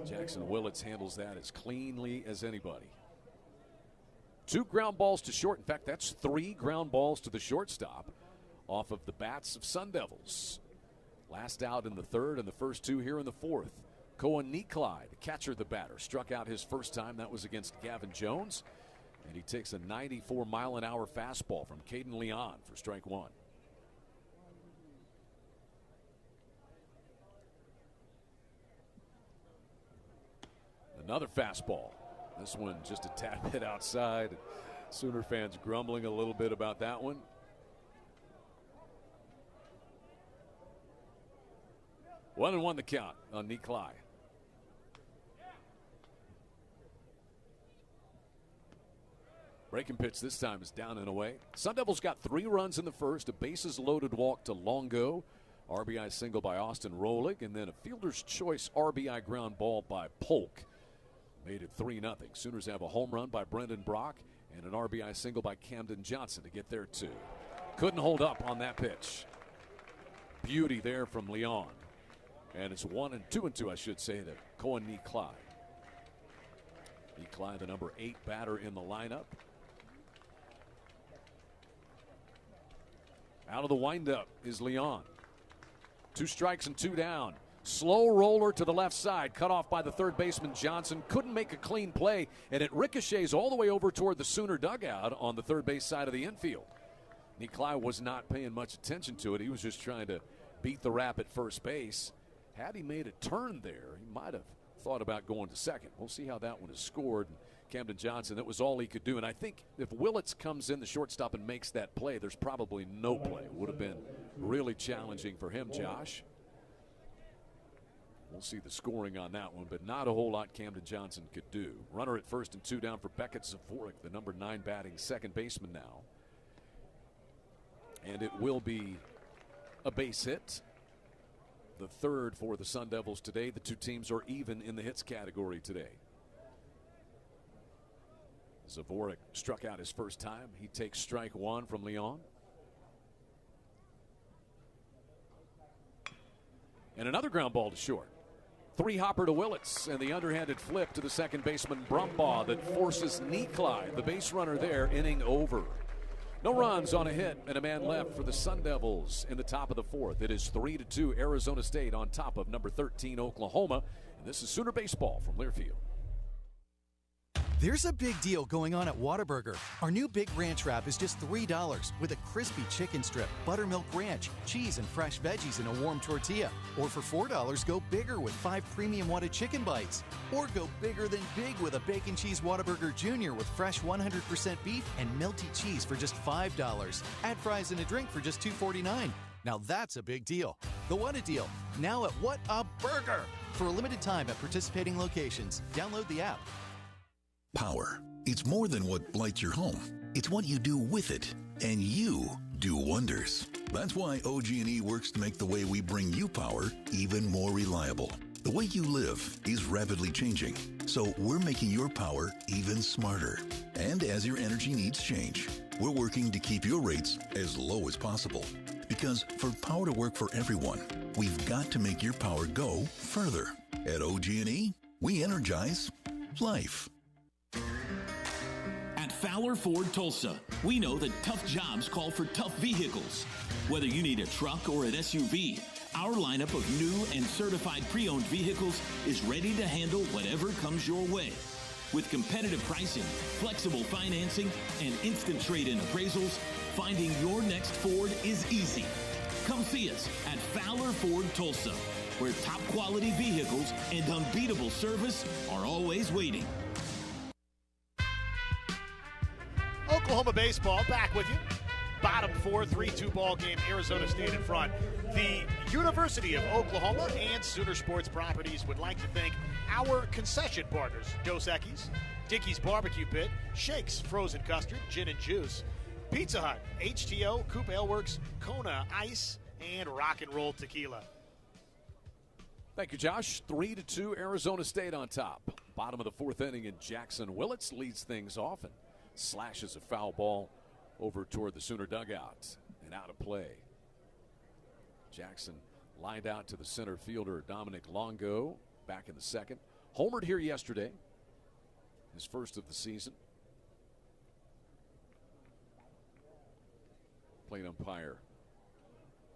A: Jackson Willits handles that as cleanly as anybody. 2 ground balls to short. In fact, that's 3 ground balls to the shortstop off of the bats of Sun Devils. Last out in the 3rd and the first 2 here in the 4th. Cohen Nikolai, the catcher, the batter, struck out his first time. That was against Gavin Jones. And he takes a 94-mile-an-hour fastball from Caden Leon for strike 1. Another fastball. This one just a tad bit outside. Sooner fans grumbling a little bit about that one. One and one the count on Nikolai. Breaking pitch this time is down and away. Sun Devils got 3 runs in the first, a bases-loaded walk to Longo, RBI single by Austin Rolick, and then a fielder's choice RBI ground ball by Polk. Made it 3-0. Sooners have a home run by Brendan Brock and an RBI single by Camden Johnson to get there 2. Couldn't hold up on that pitch. Beauty there from Leon. And it's 2-2, I should say, to Cohen Nikolai. Nikolai, the number 8 batter in the lineup. Out of the windup is Leon. 2 strikes and 2 down. Slow roller to the left side, cut off by the third baseman Johnson. Couldn't make a clean play, and it ricochets all the way over toward the Sooner dugout on the third base side of the infield. Nikolai was not paying much attention to it. He was just trying to beat the rap at first base. Had he made a turn there, he might have thought about going to second. We'll see how that one is scored. Camden Johnson, that was all he could do. And I think if Willits comes in, the shortstop, and makes that play, there's probably no play. Would have been really challenging for him, Josh. We'll see the scoring on that one, but not a whole lot Camden Johnson could do. Runner at first and 2 down for Beckett Zavorik, the number 9 batting second baseman now. And it will be a base hit. The 3rd for the Sun Devils today. The 2 teams are even in the hits category today. Zavorik struck out his first time. He takes strike 1 from Leon. And another ground ball to short. 3-hopper to Willits, and the underhanded flip to the second baseman Brumbaugh that forces Nikolai, the base runner there, inning over. No runs on a hit and a man left for the Sun Devils in the top of the fourth. It is 3-2 Arizona State on top of number 13 Oklahoma. And this is Sooner Baseball from Learfield.
D: There's a big deal going on at Whataburger. Our new Big Ranch wrap is just $3 with a crispy chicken strip, buttermilk ranch, cheese, and fresh veggies in a warm tortilla. Or for $4, go bigger with 5 premium Whata chicken bites. Or go bigger than big with a Bacon Cheese Whataburger Jr. with fresh 100% beef and melty cheese for just $5. Add fries and a drink for just $2.49. Now that's a big deal. The Whata deal, now at What a Burger. For a limited time at participating locations. Download the app.
E: Power. It's more than what lights your home. It's what you do with it. And you do wonders. That's why OG&E works to make the way we bring you power even more reliable. The way you live is rapidly changing. So we're making your power even smarter. And as your energy needs change, we're working to keep your rates as low as possible. Because for power to work for everyone, we've got to make your power go further. At OG&E, we energize life.
R: At Fowler Ford Tulsa, we know that tough jobs call for tough vehicles. Whether you need a truck or an SUV, our lineup of new and certified pre-owned vehicles is ready to handle whatever comes your way. With competitive pricing, flexible financing, and instant trade-in appraisals, finding your next Ford is easy. Come see us at Fowler Ford Tulsa, where top quality vehicles and unbeatable service are always waiting.
B: Oklahoma baseball back with you. Bottom four, 3-2 ball game. Arizona State in front. The University of Oklahoma and Sooner Sports Properties would like to thank our concession partners: Dos Equis, Dickey's Barbecue Pit, Shakes Frozen Custard, Gin and Juice, Pizza Hut, HTO, Coop Ale Works, Kona Ice, and Rock and Roll Tequila.
A: Thank you, Josh. 3-2 Arizona State on top. Bottom of the fourth inning, and Jackson Willits leads things off and slashes a foul ball over toward the Sooner dugout and out of play. Jackson lined out to the center fielder Dominic Longo back in the second. Homered here yesterday, his first of the season. Plate umpire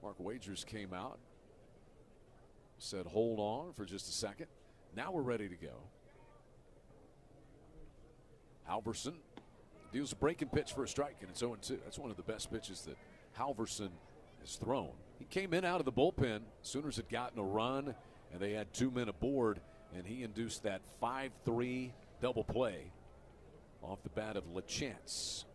A: Mark Wagers came out, said hold on for just a second. Now we're ready to go. Halverson deals a breaking pitch for a strike, and it's 0-2. That's one of the best pitches that Halverson has thrown. He came in out of the bullpen. Sooners had gotten a run, and they had 2 men aboard, and he induced that 5-3 double play off the bat of LaChance.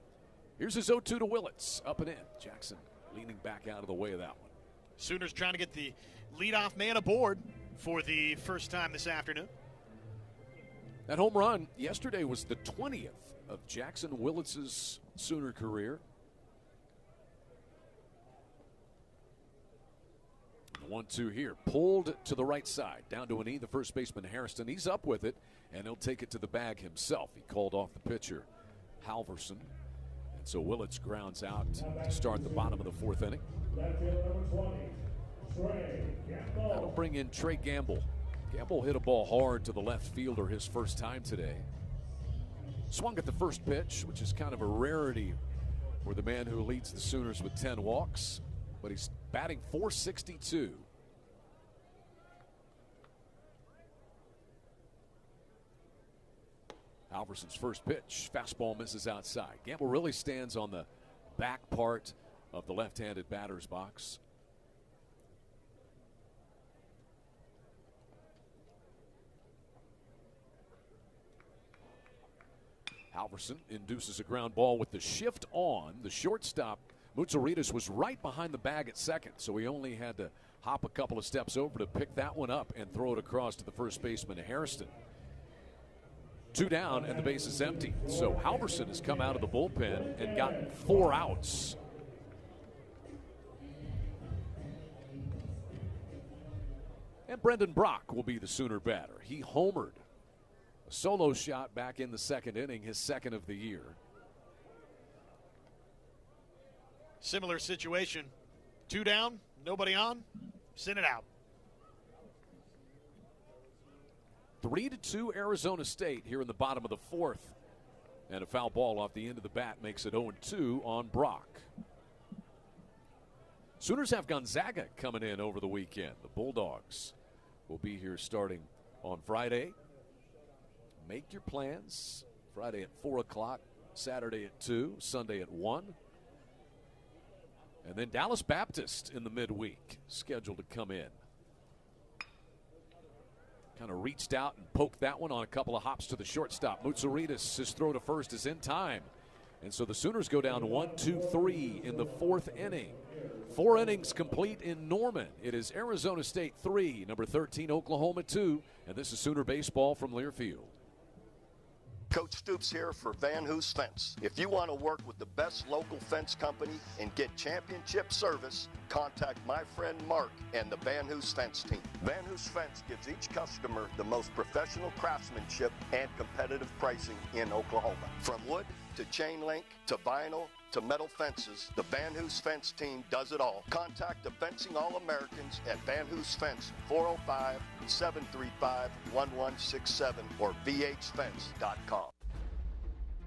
A: Here's his 0-2 to Willits, up and in. Jackson leaning back out of the way of that one.
B: Sooners trying to get the leadoff man aboard for the first time this afternoon.
A: That home run yesterday was the 20th of Jackson Willits' Sooner career. The 1-2 here, pulled to the right side, down to an E, the first baseman Harrison. He's up with it, and he'll take it to the bag himself. He called off the pitcher, Halverson. And so Willits grounds out to start the bottom of the fourth inning. That'll bring in Trey Gamble. Gamble hit a ball hard to the left fielder his first time today. Swung at the first pitch, which is kind of a rarity for the man who leads the Sooners with 10 walks. But he's batting .462. Halverson's first pitch, fastball misses outside. Gamble really stands on the back part of the left-handed batter's box. Halverson induces a ground ball with the shift on. The shortstop, Mutsaritas, was right behind the bag at second, so he only had to hop a couple of steps over to pick that one up and throw it across to the first baseman, Hairston. 2 down, and the base is empty. So Halverson has come out of the bullpen and gotten 4 outs. And Brendan Brock will be the Sooner batter. He homered. A solo shot back in the second inning, his second of the year.
B: Similar situation. 2 down, nobody on, send it out.
A: 3-2 Arizona State here in the bottom of the fourth. And a foul ball off the end of the bat makes it 0-2 on Brock. Sooners have Gonzaga coming in over the weekend. The Bulldogs will be here starting on Friday. Make your plans. Friday at 4 o'clock, Saturday at 2, Sunday at 1. And then Dallas Baptist in the midweek, scheduled to come in. Kind of reached out and poked that one on a couple of hops to the shortstop. Moutsouridis, his throw to first is in time. And so the Sooners go down 1-2-3 in the 4th inning. 4 innings complete in Norman. It is Arizona State 3, number 13 Oklahoma 2, and this is Sooner baseball from Learfield.
F: Coach Stoops here for Van Hoos Fence. If you want to work with the best local fence company and get championship service, contact my friend Mark and the Van Hoos Fence team. Van Hoos Fence gives each customer the most professional craftsmanship and competitive pricing in Oklahoma. From wood to chain link to vinyl to metal fences, the Van Hoos Fence team does it all. Contact the Fencing All-Americans at Van Hoos Fence, 405-735-1167 or vhfence.com.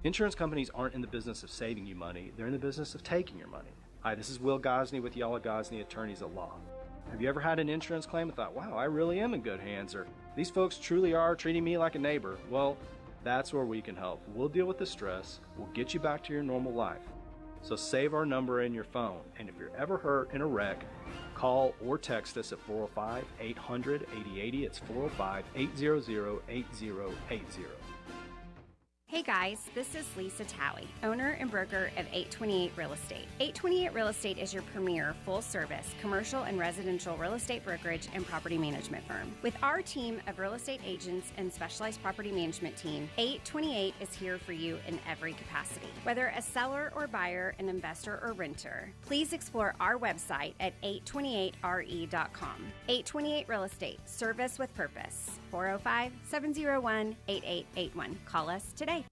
G: Insurance companies aren't in the business of saving you money. They're in the business of taking your money. Hi, this is Will Gosney with Yala Gosney Attorneys at Law. Have you ever had an insurance claim and thought, wow, I really am in good hands, or these folks truly are treating me like a neighbor? Well, that's where we can help. We'll deal with the stress. We'll get you back to your normal life. So save our number in your phone, and if you're ever hurt in a wreck, call or text us at 405-800-8080. It's 405-800-8080.
H: Hey guys, this is Lisa Towie, owner and broker of 828 Real Estate. 828 Real Estate is your premier full-service commercial and residential real estate brokerage and property management firm. With our team of real estate agents and specialized property management team, 828 is here for you in every capacity. Whether a seller or buyer, an investor or renter, please explore our website at 828re.com. 828 Real Estate, service with purpose. 405-701-8881. Call us today.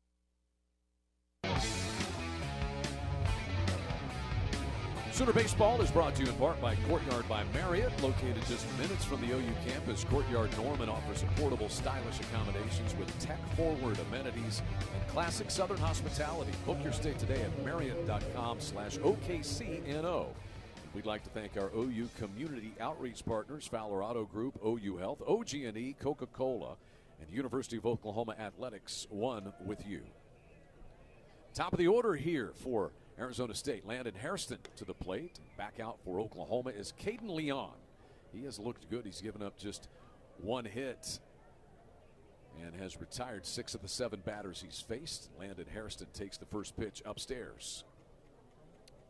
A: Sooner Baseball is brought to you in part by Courtyard by Marriott, located just minutes from the OU campus. Courtyard Norman offers affordable, stylish accommodations with tech-forward amenities and classic Southern hospitality. Book your stay today at Marriott.com/OKCNO. We'd like to thank our OU community outreach partners, Fowler Auto Group, OU Health, OG&E, Coca-Cola, and University of Oklahoma Athletics, one with you. Top of the order here for Arizona State. Landon Hairston to the plate. Back out for Oklahoma is Caden Leon. He has looked good. He's given up just one hit and has retired 6 of the 7 batters he's faced. Landon Hairston takes the first pitch upstairs.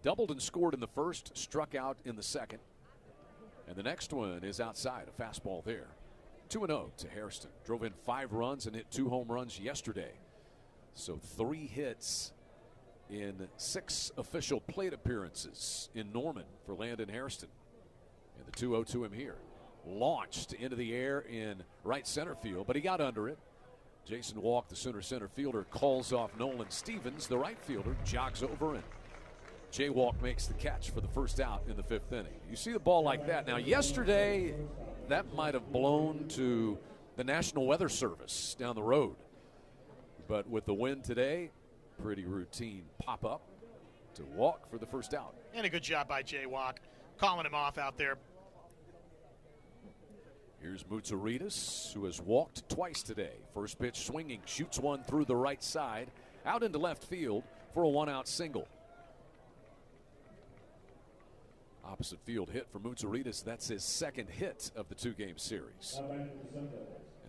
A: Doubled and scored in the first, struck out in the second. And the next one is outside, a fastball there. 2-0 to Hairston. Drove in 5 runs and hit 2 home runs yesterday. So 3 hits in 6 official plate appearances in Norman for Landon Hairston. And the 2-0 to him here. Launched into the air in right center field, but he got under it. Jason Walk, the center fielder, calls off Nolan Stevens. The right fielder jogs over and Jay Walk makes the catch for the first out in the 5th inning. You see the ball like that. Now, yesterday, that might have blown to the National Weather Service down the road. But with the wind today, pretty routine pop-up to Walk for the first out.
B: And a good job by Jay Walk, calling him off out there.
A: Here's Moutsouridis, who has walked twice today. First pitch swinging, shoots one through the right side, out into left field for a 1-out single. Opposite field hit for Moutsouridis. That's his 2nd hit of the 2-game series. And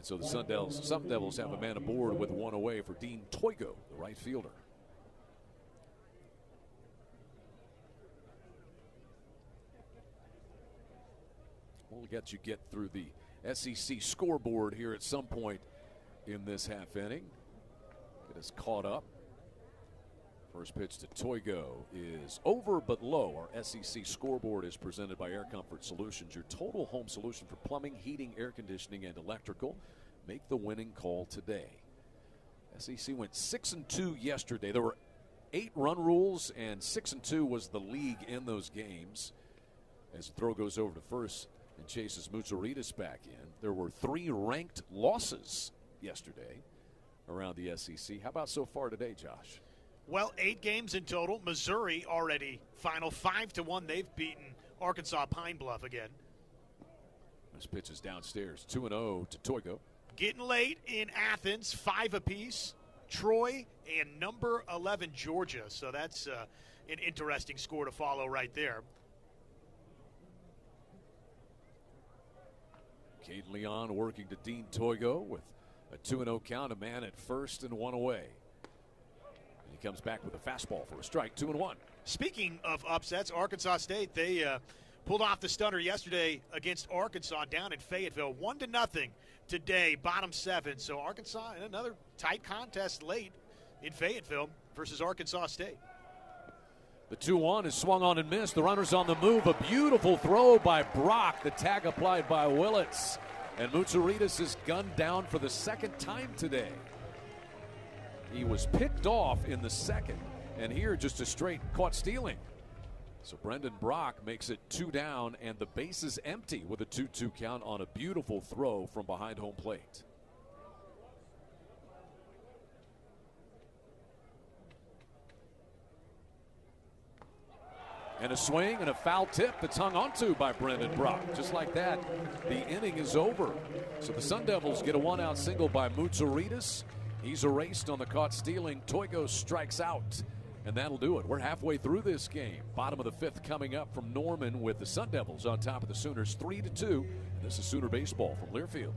A: so the Sun Devils have a man aboard with 1 away for Dean Toigo, the right fielder. We'll get through the SEC scoreboard here at some point in this half inning. Get us caught up. First pitch to Toigo is over but low. Our SEC scoreboard is presented by Air Comfort Solutions, your total home solution for plumbing, heating, air conditioning, and electrical. Make the winning call today. SEC went 6-2 yesterday. There were 8 run rules, and 6-2 was the league in those games. As the throw goes over to first and chases Moutsouridis back in. There were 3 ranked losses yesterday. around the SEC. How about so far today, Josh?
B: Well, 8 games in total. Missouri already final 5-1. They've beaten Arkansas Pine Bluff again.
A: This pitch is downstairs. 2-0 to Toigo.
B: Getting late in Athens, 5 apiece. Troy and number 11 Georgia. So that's an interesting score to follow right there.
A: Cade Leon working to Dean Toigo with a 2-0 count, a man at first and 1 away. And he comes back with a fastball for a strike, 2-1.
B: Speaking of upsets, Arkansas State, they pulled off the stunner yesterday against Arkansas down in Fayetteville, 1-0 today, bottom 7. So Arkansas in another tight contest late in Fayetteville versus Arkansas State.
A: The 2-1 is swung on and missed. The runner's on the move. A beautiful throw by Brock. The tag applied by Willits. And Mutsuritas is gunned down for the second time today. He was picked off in the second. And here just a straight caught stealing. So Brendan Brock makes it 2 down and the base is empty with a 2-2 count on a beautiful throw from behind home plate. And a swing and a foul tip that's hung onto by Brendan Brock. Just like that, the inning is over. So the Sun Devils get a 1-out single by Mutsuritas. He's erased on the caught stealing. Toigo strikes out, and that'll do it. We're halfway through this game. Bottom of the 5th coming up from Norman with the Sun Devils on top of the Sooners 3-2. And this is Sooner Baseball from Learfield.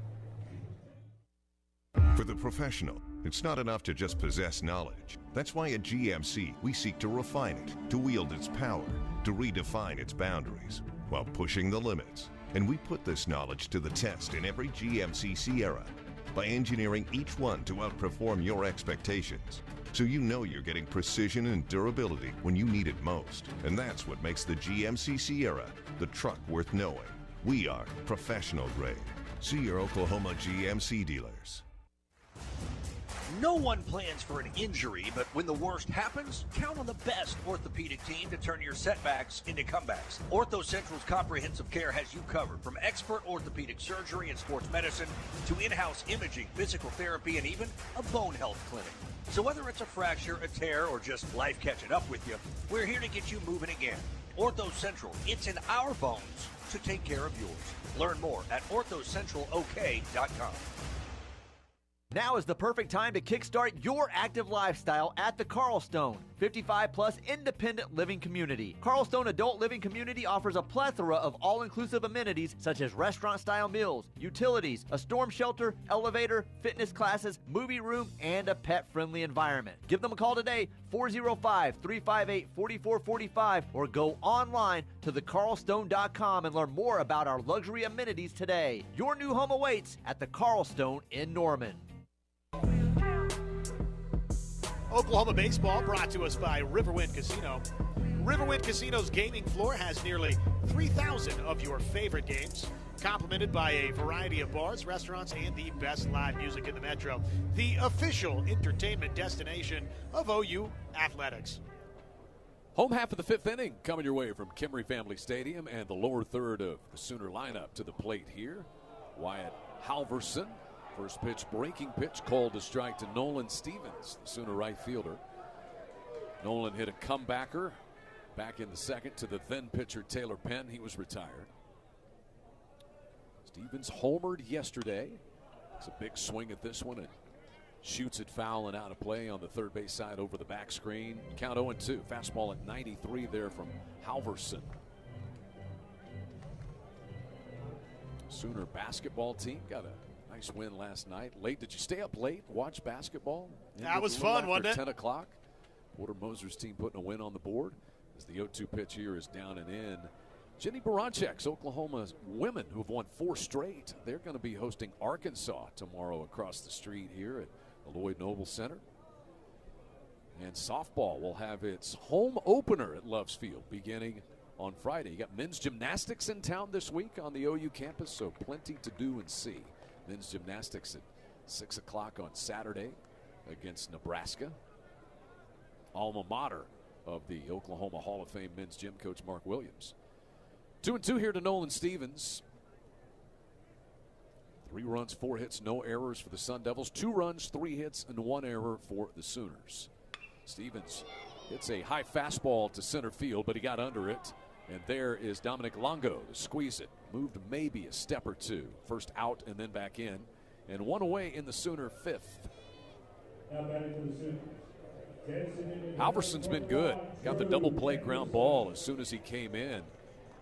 J: For the professional, it's not enough to just possess knowledge. That's why at GMC, we seek to refine it, to wield its power, to redefine its boundaries, while pushing the limits. And we put this knowledge to the test in every GMC Sierra by engineering each one to outperform your expectations. So you know you're getting precision and durability when you need it most. And that's what makes the GMC Sierra the truck worth knowing. We are professional grade. See your Oklahoma GMC dealers.
K: No one plans for an injury, but when the worst happens, count on the best orthopedic team to turn your setbacks into comebacks. Ortho Central's comprehensive care has you covered, from expert orthopedic surgery and sports medicine to in-house imaging, physical therapy, and even a bone health clinic. So whether it's a fracture, a tear, or just life catching up with you, we're here to get you moving again. Ortho Central, it's in our bones to take care of yours. Learn more at orthocentralok.com.
I: Now is the perfect time to kickstart your active lifestyle at the Carlstone 55-plus independent living community. Carlstone Adult Living Community offers a plethora of all-inclusive amenities such as restaurant-style meals, utilities, a storm shelter, elevator, fitness classes, movie room, and a pet-friendly environment. Give them a call today, 405-358-4445, or go online to thecarlstone.com and learn more about our luxury amenities today. Your new home awaits at the Carlstone in Norman.
B: Oklahoma baseball brought to us by Riverwind Casino. Riverwind Casino's gaming floor has nearly 3,000 of your favorite games, complemented by a variety of bars, restaurants, and the best live music in the metro. The official entertainment destination of OU Athletics.
A: Home half of the 5th inning coming your way from Kimry Family Stadium, and the lower third of the Sooner lineup to the plate here. Wyatt Halverson. First pitch, breaking pitch, called to strike to Nolan Stevens, the Sooner right fielder. Nolan hit a comebacker back in the second to the then pitcher Taylor Penn. He was retired. Stevens homered yesterday. It's a big swing at this one and shoots it foul and out of play on the third base side over the back screen. Count 0-2. Fastball at 93 there from Halverson. Sooner basketball team got a nice win last night. Late, did you stay up late, watch basketball?
B: That was fun, wasn't it?
A: 10 o'clock. Porter Moser's team putting a win on the board as the 0-2 pitch here is down and in. Jenny Baranczyk's Oklahoma's women, who have won 4 straight, they're going to be hosting Arkansas tomorrow across the street here at the Lloyd Noble Center. And softball will have its home opener at Loves Field beginning on Friday. You got men's gymnastics in town this week on the OU campus, so plenty to do and see. Men's gymnastics at 6 o'clock on Saturday against Nebraska. Alma mater of the Oklahoma Hall of Fame men's gym coach Mark Williams. 2-2 here to Nolan Stevens. 3 runs, 4 hits, no errors for the Sun Devils. 2 runs, 3 hits, and 1 error for the Sooners. Stevens hits a high fastball to center field, but he got under it. And there is Dominic Longo to squeeze it. Moved maybe a step or two. First out and then back in. And 1 away in the Sooner 5th. Halverson's been good. Got the double play ground ball as soon as he came in.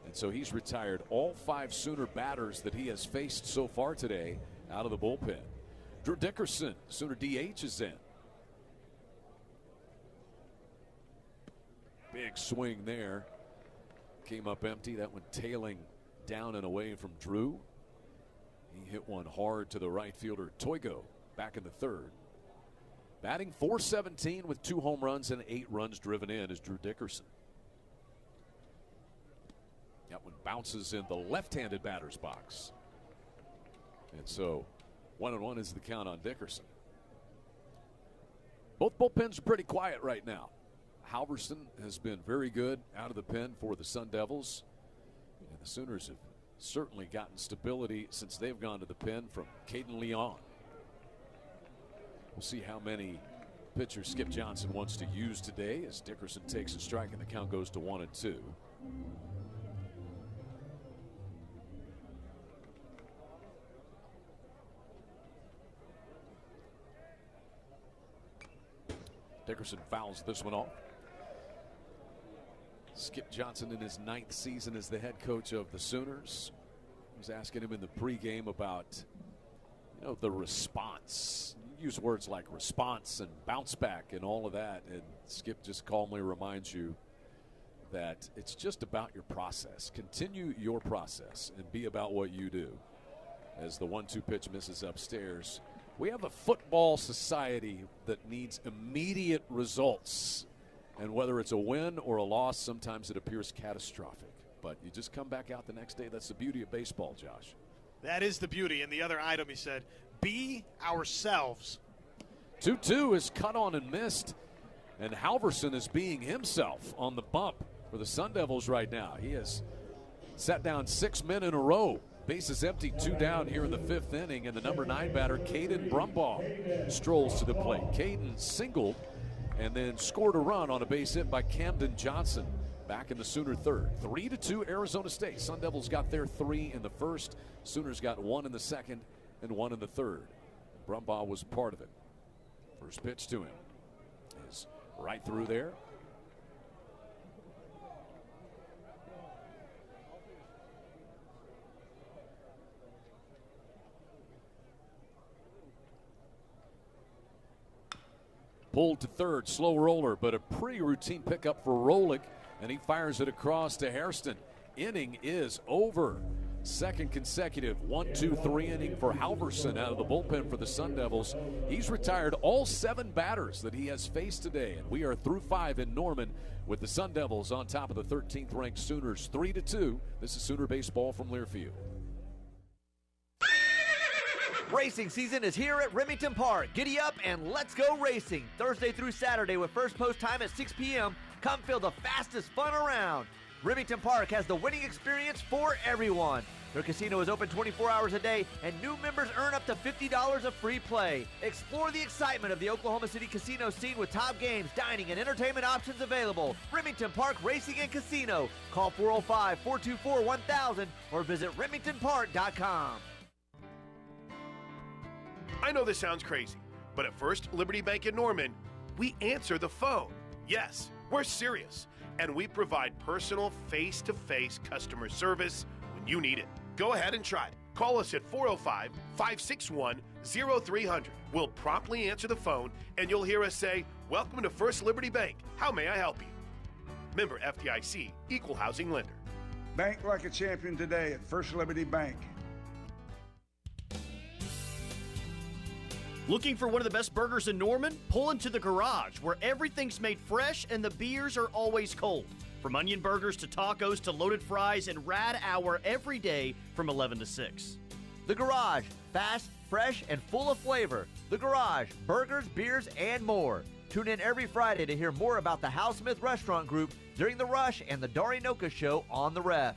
A: And so he's retired all 5 Sooner batters that he has faced so far today out of the bullpen. Drew Dickerson, Sooner DH, is in. Big swing there. Came up empty. That one tailing down and away from Drew. He hit one hard to the right fielder, Toigo, back in the 3rd. Batting .417 with 2 home runs and 8 runs driven in is Drew Dickerson. That one bounces in the left-handed batter's box. And so 1-1 is the count on Dickerson. Both bullpens are pretty quiet right now. Halverson has been very good out of the pen for the Sun Devils. And the Sooners have certainly gotten stability since they've gone to the pen from Caden Leon. We'll see how many pitchers Skip Johnson wants to use today as Dickerson takes a strike and the count goes to 1-2. Dickerson fouls this one off. Skip Johnson in his 9th season as the head coach of the Sooners. I was asking him in the pregame about, the response. You use words like response and bounce back and all of that. And Skip just calmly reminds you that it's just about your process. Continue your process and be about what you do. As the 1-2 pitch misses upstairs. We have a football society that needs immediate results. And whether it's a win or a loss, sometimes it appears catastrophic. But you just come back out the next day. That's the beauty of baseball, Josh.
B: That is the beauty. And the other item he said, be ourselves.
A: 2-2 is cut on and missed. And Halverson is being himself on the bump for the Sun Devils right now. He has sat down 6 men in a row. Bases empty, 2 down here in the 5th inning. And the number 9 batter, Caden Brumbaugh, strolls to the plate. Caden singled and then scored a run on a base hit by Camden Johnson back in the Sooner 3rd. 3-2 Arizona State. Sun Devils got their 3 in the 1st. Sooners got 1 in the 2nd and 1 in the 3rd. Brumbaugh was part of it. First pitch to him is right through there. Pulled to 3rd, slow roller, but a pretty routine pickup for Rolick, and he fires it across to Hairston. Inning is over. 2nd consecutive 1-2-3 inning for Halverson out of the bullpen for the Sun Devils. He's retired all 7 batters that he has faced today, and we are through 5 in Norman with the Sun Devils on top of the 13th ranked Sooners 3-2. This is Sooner baseball from Learfield.
I: Racing season is here at Remington Park. Giddy up and let's go racing. Thursday through Saturday with first post time at 6 p.m. Come feel the fastest fun around. Remington Park has the winning experience for everyone. Their casino is open 24 hours a day and new members earn up to $50 of free play. Explore the excitement of the Oklahoma City casino scene with top games, dining, and entertainment options available. Remington Park Racing and Casino. Call 405-424-1000 or visit remingtonpark.com.
L: I know this sounds crazy, but at First Liberty Bank in Norman, we answer the phone. Yes, we're serious, and we provide personal face-to-face customer service when you need it. Go ahead and try it. Call us at 405-561-0300. We'll promptly answer the phone, and you'll hear us say, "Welcome to First Liberty Bank. How may I help you?" Member FDIC, Equal Housing Lender.
M: Bank like a champion today at First Liberty Bank.
N: Looking for one of the best burgers in Norman? Pull into the Garage, where everything's made fresh and the beers are always cold. From onion burgers to tacos to loaded fries and rad hour every day from 11 to 6.
I: The Garage, fast, fresh, and full of flavor. The Garage, burgers, beers, and more. Tune in every Friday to hear more about the Hal Smith Restaurant Group during The Rush and the Dari Noka Show on The Ref.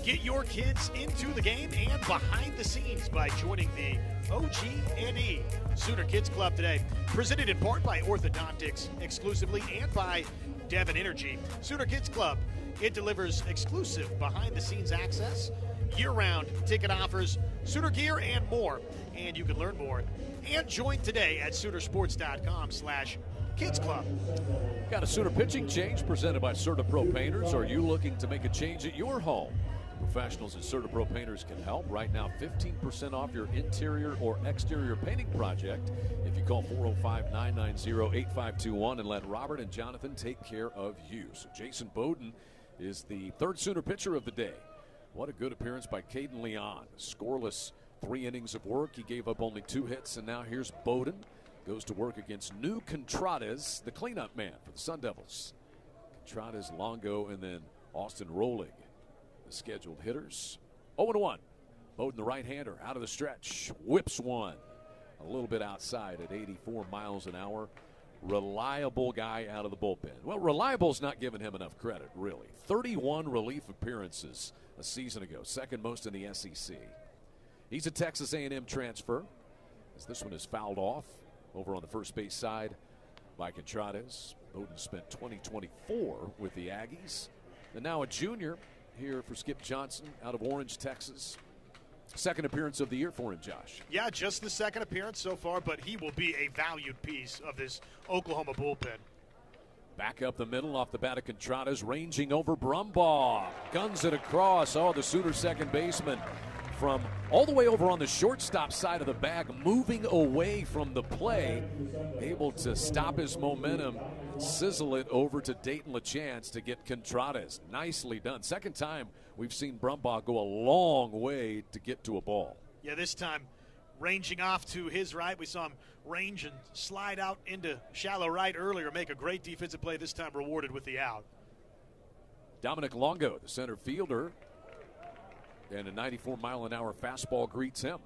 B: Get your kids into the game and behind the scenes by joining the OG&E Sooner Kids Club today. Presented in part by Orthodontics exclusively and by Devon Energy. Sooner Kids Club, it delivers exclusive behind-the-scenes access, year-round ticket offers, Sooner gear, and more. And you can learn more and join today at Soonersports.com/Kids Club.
A: Got a Sooner pitching change presented by CertaPro Painters. Are you looking to make a change at your home? Professionals at CertaPro Painters can help. Right now, 15% off your interior or exterior painting project if you call 405-990-8521 and let Robert and Jonathan take care of you. So Jason Bowden is the third Sooner pitcher of the day. What a good appearance by Caden Leon. Scoreless 3 innings of work. He gave up only 2 hits, and now here's Bowden. Goes to work against New Contrades, the cleanup man for the Sun Devils. Contrades, Longo, and then Austin Rolig, the scheduled hitters. 0-1. Bowden, the right-hander, out of the stretch. Whips one. A little bit outside at 84 miles an hour. Reliable guy out of the bullpen. Well, reliable's not giving him enough credit, really. 31 relief appearances a season ago, second most in the SEC. He's a Texas A&M transfer, as this one is fouled off over on the first base side by Contrades. Bowden spent 2024 with the Aggies. And now a junior here for Skip Johnson out of Orange, Texas. Second appearance of the year for him, Josh.
B: Yeah, just the second appearance so far, but he will be a valued piece of this Oklahoma bullpen.
A: Back up the middle off the bat of Contrades, ranging over Brumbaugh. Guns it across. Oh, the Sooner second baseman from all the way over on the shortstop side of the bag, moving away from the play, able to stop his momentum, sizzle it over to Dayton LaChance to get Contrades. Nicely done. Second time we've seen Brumbaugh go a long way to get to a ball.
B: Yeah, this time ranging off to his right. We saw him range and slide out into shallow right earlier, make a great defensive play, this time rewarded with the out.
A: Dominic Longo, the center fielder, and a 94-mile-an-hour fastball greets him.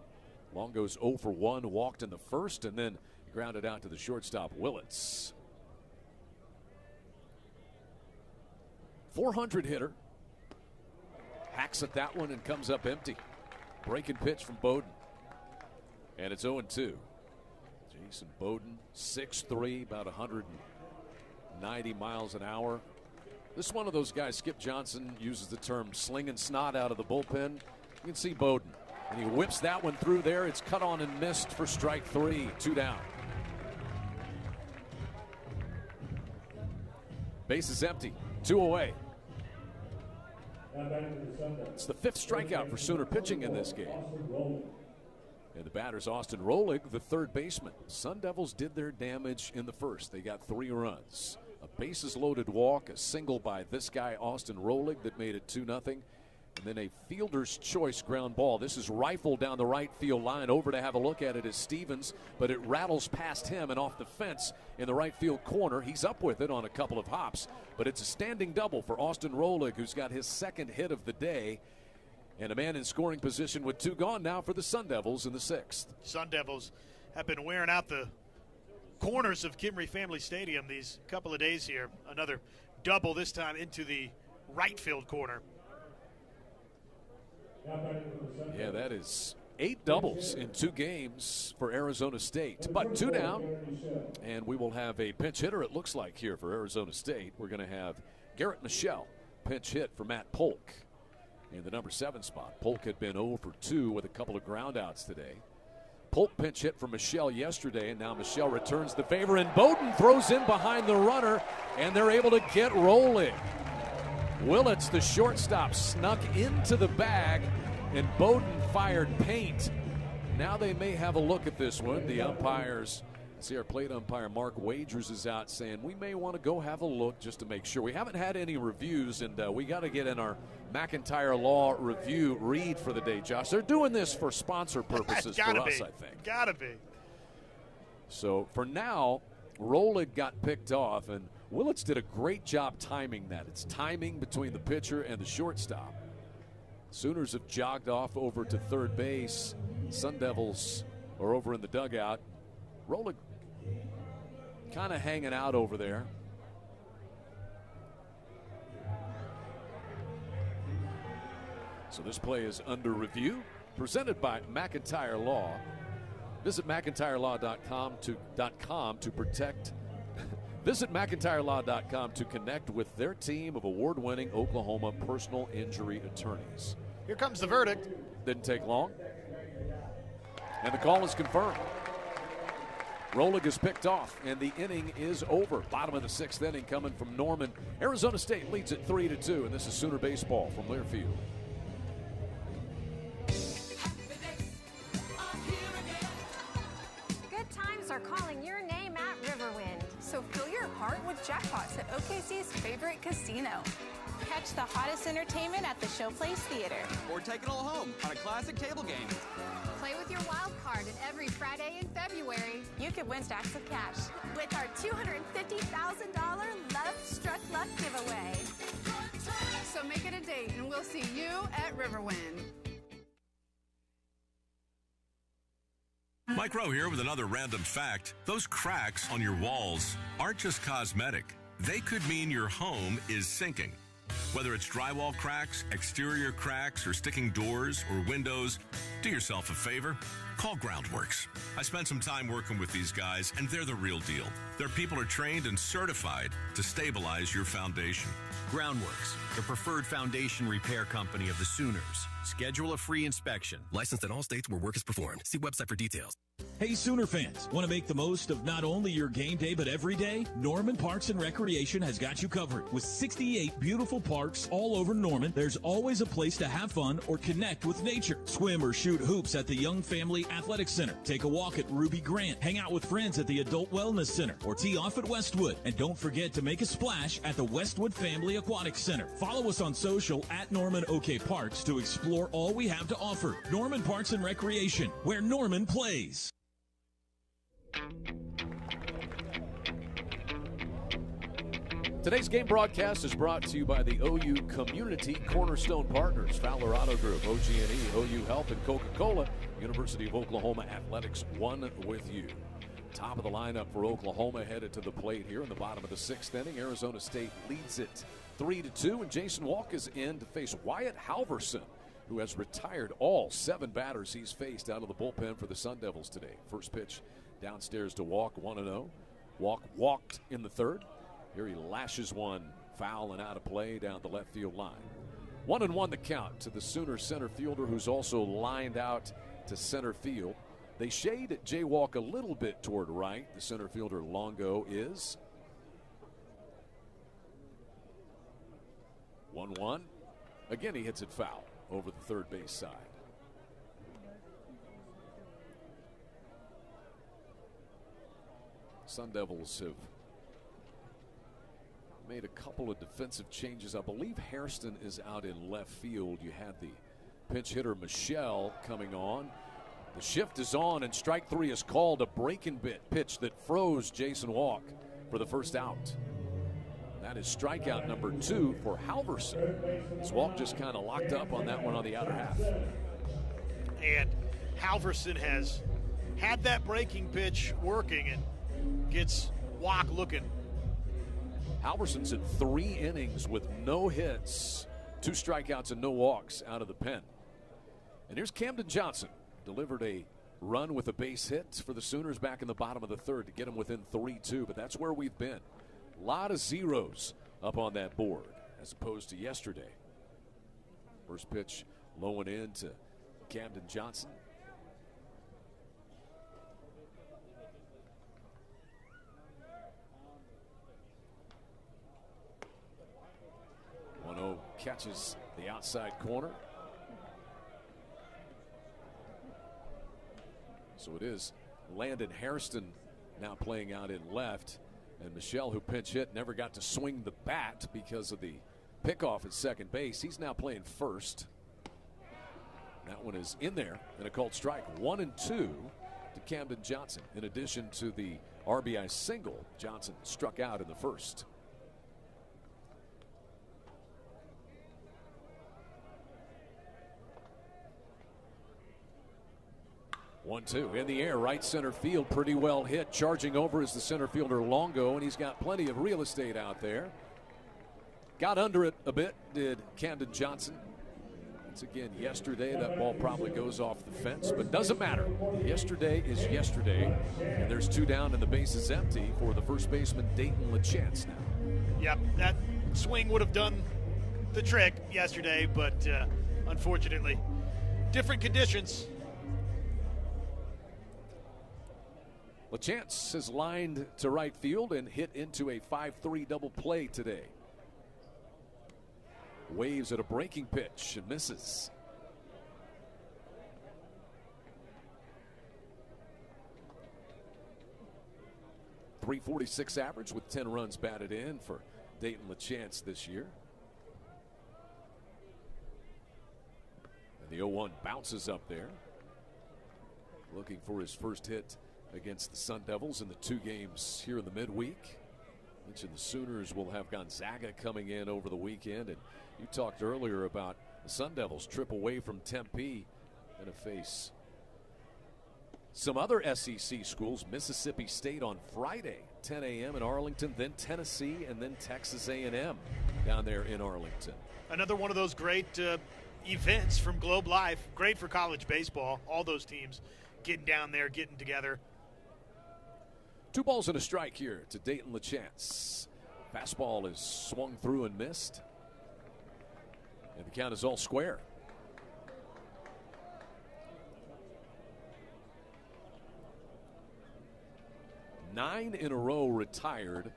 A: Longo's 0 for 1, walked in the first, and then grounded out to the shortstop, Willits. 400 hitter. Hacks at that one and comes up empty. Breaking pitch from Bowden. And it's 0-2. Jason Bowden, 6'3", about 190 miles an hour. This is one of those guys, Skip Johnson uses the term slinging snot out of the bullpen. You can see Bowden. And he whips that one through there. It's cut on and missed for strike 3. 2 down. Base is empty. 2 away. It's the 5th strikeout for Sooner pitching in this game. And the batter's Austin Rolig, the third baseman. Sun Devils did their damage in the first. They got 3 runs. A bases-loaded walk, a single by this guy, Austin Rolig, that made it 2-0. And then a fielder's choice ground ball. This is rifled down the right field line. Over to have a look at it is Stevens, but it rattles past him and off the fence in the right field corner. He's up with it on a couple of hops, but it's a standing double for Austin Rolig, who's got his second hit of the day. And a man in scoring position with 2 gone now for the Sun Devils in the 6th.
B: Sun Devils have been wearing out the corners of Kimry Family Stadium these couple of days here. Another double, this time into the right field corner.
A: Yeah, that is 8 doubles in 2 games for Arizona State. But 2 down, and we will have a pinch hitter, it looks like, here for Arizona State. We're going to have Garrett Michelle pinch hit for Matt Polk in the number 7 spot. Polk had been 0 for 2 with a couple of groundouts today. Polk pinch hit for Michelle yesterday, and now Michelle returns the favor, and Bowden throws in behind the runner, and they're able to get rolling. Willits, the shortstop, snuck into the bag, and Bowden fired paint. Now they may have a look at this one. The umpires, I see our plate umpire Mark Wagers is out saying we may want to go have a look just to make sure. We haven't had any reviews, and we got to get in our McIntyre Law review read for the day, Josh. They're doing this for sponsor purposes for us, I think.
B: Gotta be.
A: So for now, Rolig got picked off, and Willits did a great job timing that. It's timing between the pitcher and the shortstop. Sooners have jogged off over to third base. Sun Devils are over in the dugout. Rolig kind of hanging out over there. So this play is under review, presented by McIntyre Law. Visit McIntyreLaw.com to protect. Visit McIntyreLaw.com to connect with their team of award-winning Oklahoma personal injury attorneys.
B: Here comes the verdict.
A: Didn't take long. And the call is confirmed. Rolig is picked off, and the inning is over. Bottom of the 6th inning coming from Norman. Arizona State leads it 3-2, and this is Sooner baseball from Learfield.
O: Good times are calling your name at Riverwind. So fill your heart with jackpots at OKC's favorite casino. Catch the hottest entertainment at the Showplace Theater.
P: Or take it all home on a classic table game.
O: Play with your wild card, and every Friday in February, you could win stacks of cash with our $250,000 Love Struck Luck giveaway. So make it a date, and we'll see you at Riverwind.
Q: Mike Rowe here with another random fact. Those cracks on your walls aren't just cosmetic. They could mean your home is sinking. Whether it's drywall cracks, exterior cracks, or sticking doors or windows, do yourself a favor. Call Groundworks. I spent some time working with these guys, and they're the real deal. Their people are trained and certified to stabilize your foundation.
X: Groundworks, the preferred foundation repair company of the Sooners. Schedule a free inspection.
Y: Licensed in all states where work is performed. See website for details.
R: Hey, Sooner fans, want to make the most of not only your game day, but every day? Norman Parks and Recreation has got you covered. With 68 beautiful parks all over Norman, there's always a place to have fun or connect with nature. Swim or shoot hoops at the Young Family Athletic Center. Take a walk at Ruby Grant. Hang out with friends at the Adult Wellness Center or tee off at Westwood. And don't forget to make a splash at the Westwood Family Aquatic Center. Follow us on social at Norman OK Parks to explore all we have to offer. Norman Parks and Recreation, where Norman plays.
A: Today's game broadcast is brought to you by the OU Community Cornerstone Partners, Fowler Auto Group, OG&E, OU Health, and Coca-Cola. University of Oklahoma Athletics, one with you. Top of the lineup for Oklahoma headed to the plate here in the bottom of the 6th inning. Arizona State leads it 3-2, and Jason Walk is in to face Wyatt Halverson, who has retired all 7 batters he's faced out of the bullpen for the Sun Devils today. First pitch downstairs to Walk, 1-0. Walk walked in the 3rd. Here he lashes one foul and out of play down the left field line. 1-1 the count to the Sooner center fielder, who's also lined out to center field. They shade Jay Walk a little bit toward right. The center fielder Longo is. 1-1. Again, he hits it foul over the third base side. Sun Devils have made a couple of defensive changes. I believe Hairston is out in left field. You had the pinch hitter Michelle coming on. The shift is on, and strike 3 is called. A breaking pitch that froze Jason Walk for the first out. That is strikeout number 2 for Halverson. As Walk just kind of locked up on that one on the outer half.
B: And Halverson has had that breaking pitch working and gets Walk looking.
A: Halverson's in 3 innings with no hits, 2 strikeouts and no walks out of the pen. And here's Camden Johnson. Delivered a run with a base hit for the Sooners back in the bottom of the 3rd to get them within 3-2, but that's where we've been. A lot of zeros up on that board as opposed to yesterday. First pitch low and in to Camden Johnson. Catches the outside corner. So it is Landon Hairston now playing out in left. And Michelle, who pinch hit, never got to swing the bat because of the pickoff at second base. He's now playing first. That one is in there and a called strike. 1-2 to Camden Johnson. In addition to the RBI single, Johnson struck out in the first. 1-2 in the air, right center field, pretty well hit. Charging over is the center fielder Longo, and he's got plenty of real estate out there. Got under it a bit, did Camden Johnson. Once again, yesterday that ball probably goes off the fence, but doesn't matter. Yesterday is yesterday, and there's 2 down and the base is empty for the first baseman, Dayton LaChance now.
B: Yep, that swing would have done the trick yesterday, but unfortunately, different conditions.
A: LaChance is lined to right field and hit into a 5-3 double play today. Waves at a breaking pitch and misses. .346 average with 10 runs batted in for Dayton LaChance this year. And the 0-1 bounces up there, looking for his first hit against the Sun Devils in the 2 games here in the midweek. Mentioned the Sooners will have Gonzaga coming in over the weekend, and you talked earlier about the Sun Devils trip away from Tempe and to face some other SEC schools. Mississippi State on Friday, 10 a.m. in Arlington, then Tennessee, and then Texas A&M down there in Arlington.
B: Another one of those great events from Globe Life. Great for college baseball. All those teams getting down there, getting together.
A: 2 balls and a strike here to Dayton LaChance. Fastball is swung through and missed. And the count is all square. Nine in a row retired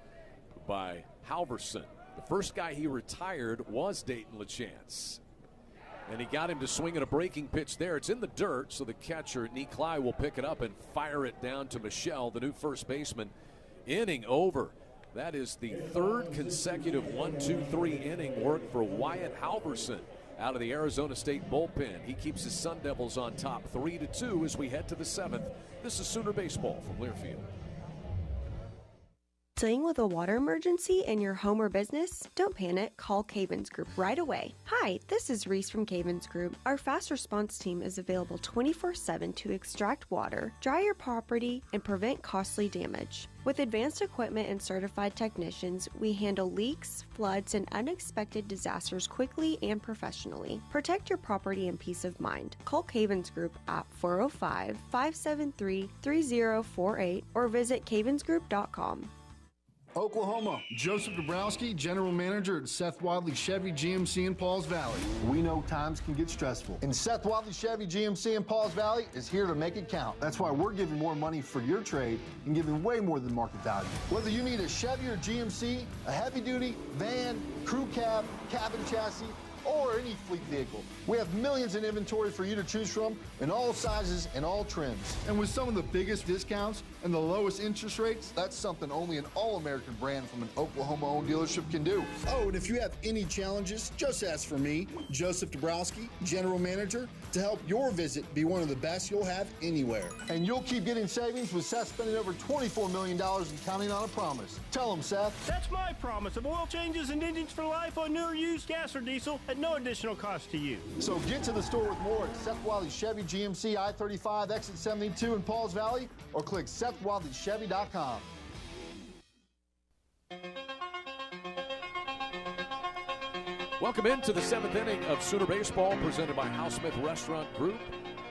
A: by Halverson. The first guy he retired was Dayton LaChance. And he got him to swing at a breaking pitch there. It's in the dirt, so the catcher, Niklai, will pick it up and fire it down to Michelle, the new first baseman. Inning over. That is the 3rd consecutive 1-2-3 inning work for Wyatt Halverson out of the Arizona State bullpen. He keeps his Sun Devils on top 3-2 as we head to the 7th. This is Sooner Baseball from Learfield.
S: Dealing with a water emergency in your home or business? Don't panic. Call Cavens Group right away. Hi, this is Reese from Cavens Group. Our fast response team is available 24/7 to extract water, dry your property, and prevent costly damage. With advanced equipment and certified technicians, we handle leaks, floods, and unexpected disasters quickly and professionally. Protect your property and peace of mind. Call Cavens Group at 405-573-3048 or visit cavensgroup.com.
T: Oklahoma, Joseph Dabrowski, General Manager at Seth Wadley Chevy GMC in Pauls Valley.
U: We know times can get stressful, and Seth Wadley Chevy GMC in Pauls Valley is here to make it count. That's why we're giving more money for your trade and giving way more than market value. Whether you need a Chevy or GMC, a heavy-duty, van, crew cab, cabin chassis, or any fleet vehicle, we have millions in inventory for you to choose from in all sizes and all trims.
T: And with some of the biggest discounts and the lowest interest rates,
U: that's something only an all-American brand from an Oklahoma-owned dealership can do.
T: Oh, and if you have any challenges, just ask for me, Joseph Dabrowski, General Manager, to help your visit be one of the best you'll have anywhere.
U: And you'll keep getting savings with Seth spending over $24 million and counting on a promise. Tell them, Seth.
V: That's my promise of oil changes and engines for life on new or used gas or diesel at no additional cost to you.
U: So get to the store with more at Seth Wadley Chevy GMC I-35 exit 72 in Pauls Valley, or click SethWadleyChevy.com.
A: Welcome into the 7th inning of Sooner Baseball, presented by Hal Smith Restaurant Group.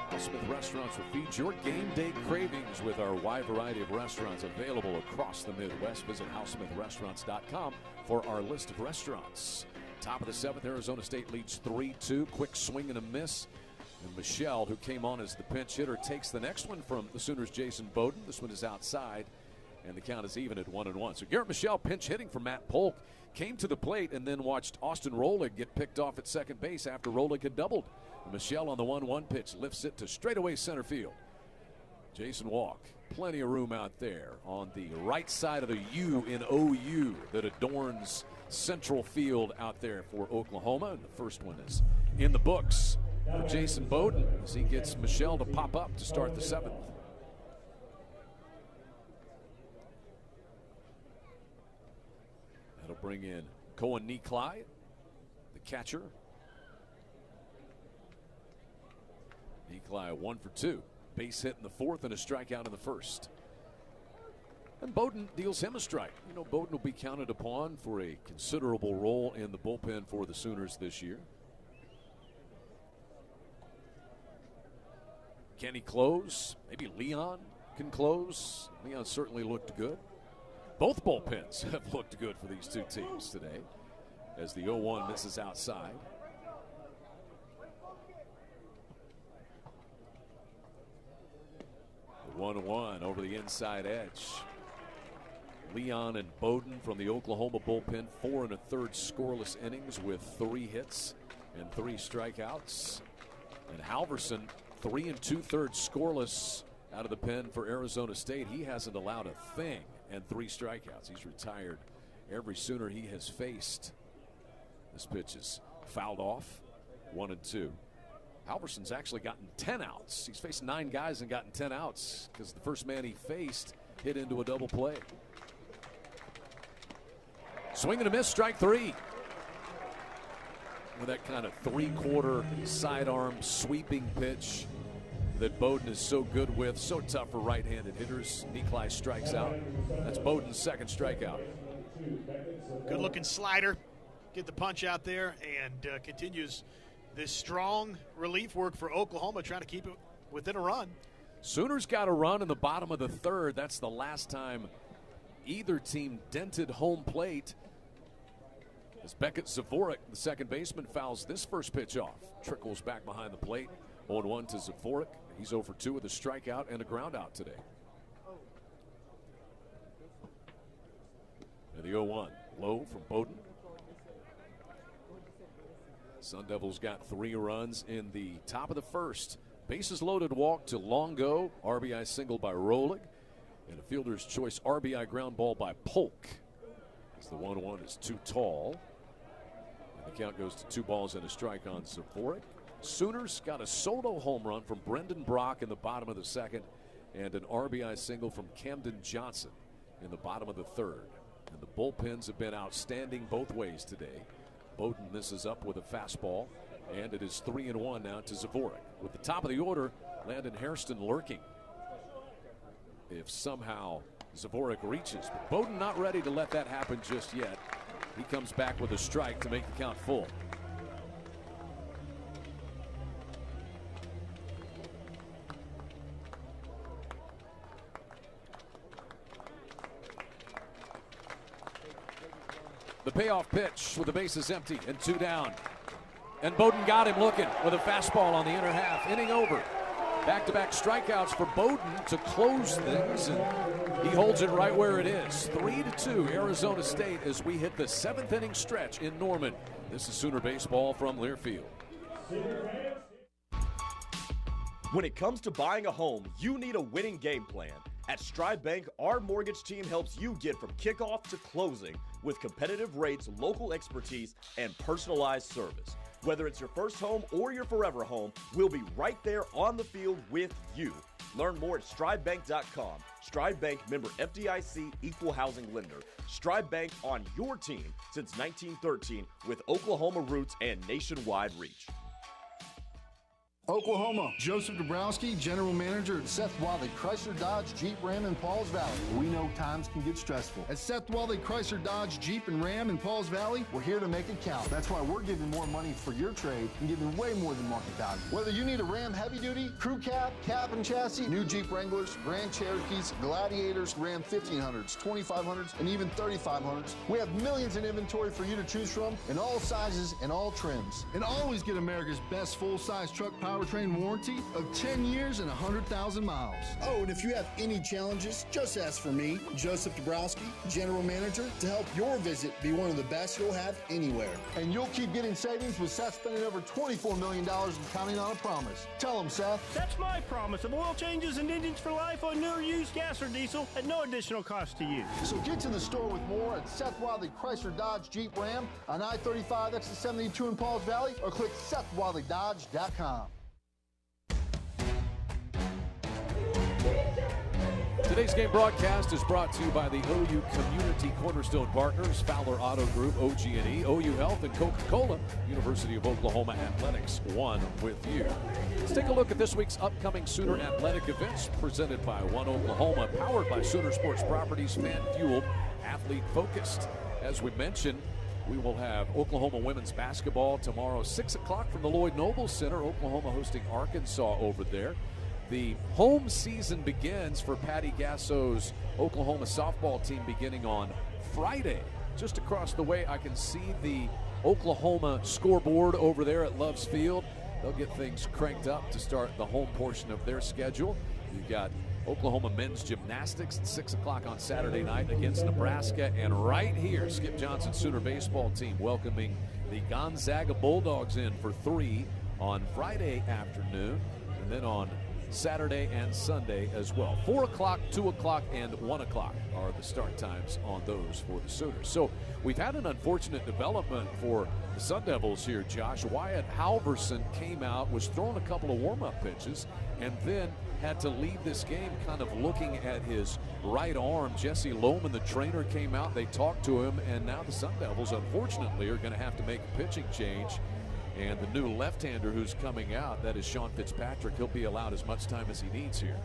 A: Hal Smith Restaurants will feed your game day cravings with our wide variety of restaurants available across the Midwest. Visit HalSmithRestaurants.com for our list of restaurants. Top of the 7th, Arizona State leads 3-2. Quick swing and a miss. And Michelle, who came on as the pinch hitter, takes the next one from the Sooners' Jason Bowden. This one is outside, and the count is even at 1-1. So Garrett Michelle, pinch hitting for Matt Polk, came to the plate and then watched Austin Rolig get picked off at second base after Rolig had doubled. And Michelle on the 1-1 pitch lifts it to straightaway center field. Jason Walk, plenty of room out there on the right side of the U in OU that adorns Central Field out there for Oklahoma. And the first one is in the books for Jason Bowden as he gets Michelle to pop up to start the 7th. That'll bring in Cohen Niklai, the catcher. Niklai 1 for 2. Base hit in the 4th and a strikeout in the 1st. And Bowden deals him a strike. You know, Bowden will be counted upon for a considerable role in the bullpen for the Sooners this year. Can he close? Maybe Leon can close. Leon certainly looked good. Both bullpens have looked good for these two teams today as the 0-1 misses outside. The 1-1 over the inside edge. Leon and Bowden from the Oklahoma bullpen, 4 1/3 scoreless innings with 3 hits and 3 strikeouts. And Halverson, 3 2/3 scoreless out of the pen for Arizona State. He hasn't allowed a thing and 3 strikeouts. He's retired every Sooner he has faced. This pitch is fouled off, 1-2. Halverson's actually gotten 10 outs. He's faced 9 guys and gotten 10 outs because the first man he faced hit into a double play. Swing and a miss, strike 3. With that kind of 3/4 sidearm sweeping pitch that Bowden is so good with, so tough for right-handed hitters. Nicolai strikes out. That's Bowden's second strikeout.
B: Good-looking slider. Get the punch out there and continues this strong relief work for Oklahoma, trying to keep it within a run.
A: Sooners got a run in the bottom of the 3rd. That's the last time either team dented home plate. As Beckett Zavorik, the second baseman, fouls this first pitch off. Trickles back behind the plate. 0-1 to Zavorik. He's 0 for 2 with a strikeout and a ground out today. And the 0-1 low from Bowden. Sun Devils got 3 runs in the top of the 1st. Bases loaded walk to Longo. RBI single by Rolig. And a fielder's choice RBI ground ball by Polk. As the 1-1 is too tall. And the count goes to 2 balls and a strike on Zavorik. Sooners got a solo home run from Brendan Brock in the bottom of the 2nd. And an RBI single from Camden Johnson in the bottom of the 3rd. And the bullpens have been outstanding both ways today. Bowden misses up with a fastball, and it is 3-1 now to Zavorik. With the top of the order, Landon Hairston lurking. If somehow Zavorik reaches. But Bowden not ready to let that happen just yet. He comes back with a strike to make the count full. The payoff pitch with the bases empty and 2 down. And Bowden got him looking with a fastball on the inner half. Inning over. Back-to-back strikeouts for Bowden to close things, and he holds it right where it is. 3-2 Arizona State as we hit the 7th inning stretch in Norman. This is Sooner baseball from Learfield.
C: When it comes to buying a home, you need a winning game plan. At Stride Bank, our mortgage team helps you get from kickoff to closing with competitive rates, local expertise, and personalized service. Whether it's your first home or your forever home, we'll be right there on the field with you. Learn more at stridebank.com. Stride Bank, member FDIC, equal housing lender. Stride Bank on your team since 1913 with Oklahoma roots and nationwide reach.
U: Oklahoma, Joseph Dabrowski, General Manager at Seth Wadley Chrysler Dodge Jeep Ram in Pauls Valley. We know times can get stressful. At Seth Wadley Chrysler Dodge Jeep and Ram in Pauls Valley, we're here to make it count. That's why we're giving more money for your trade and giving way more than market value. Whether you need a Ram Heavy Duty, Crew Cab, Cab and Chassis, new Jeep Wranglers, Grand Cherokees, Gladiators, Ram 1500s, 2500s, and even 3500s, we have millions in inventory for you to choose from in all sizes and all trims. And always get America's best full-size truck powertrain warranty of 10 years and 100,000 miles.
T: Oh, and if you have any challenges, just ask for me, Joseph Dabrowski, General Manager, to help your visit be one of the best you'll have anywhere.
U: And you'll keep getting savings with Seth spending over $24 million and counting on a promise. Tell them, Seth.
V: That's my promise of oil changes and engines for life on new or used gas or diesel at no additional cost to you.
U: So get to the store with more at Seth Wadley Chrysler Dodge Jeep Ram on I-35 exit 72 in Pauls Valley, or click SethWadleyDodge.com.
A: Today's game broadcast is brought to you by the OU Community Cornerstone Partners, Fowler Auto Group, OG&E, OU Health, and Coca-Cola. University of Oklahoma Athletics, one with you. Let's take a look at this week's upcoming Sooner athletic events presented by One Oklahoma, powered by Sooner Sports Properties, fan-fueled, athlete-focused. As we mentioned, we will have Oklahoma women's basketball tomorrow, 6 o'clock from the Lloyd Noble Center. Oklahoma hosting Arkansas over there. The home season begins for Patty Gasso's Oklahoma softball team beginning on Friday. Just across the way, I can see the Oklahoma scoreboard over there at Loves Field. They'll get things cranked up to start the home portion of their schedule. You've got Oklahoma men's gymnastics at 6 o'clock on Saturday night against Nebraska. And right here, Skip Johnson Sooner baseball team welcoming the Gonzaga Bulldogs in for 3 on Friday afternoon. And then on Saturday and Sunday as well. 4 o'clock, 2 o'clock, and 1 o'clock are the start times on those for the Sooners. So we've had an unfortunate development for the Sun Devils here, Josh. Wyatt Halverson came out, was throwing a couple of warm-up pitches, and then had to leave this game kind of looking at his right arm. Jesse Lohman, the trainer, came out. They talked to him, and now the Sun Devils, unfortunately, are going to have to make a pitching change. And the new left-hander who's coming out, that is Sean Fitzpatrick. He'll be allowed as much time as he needs here.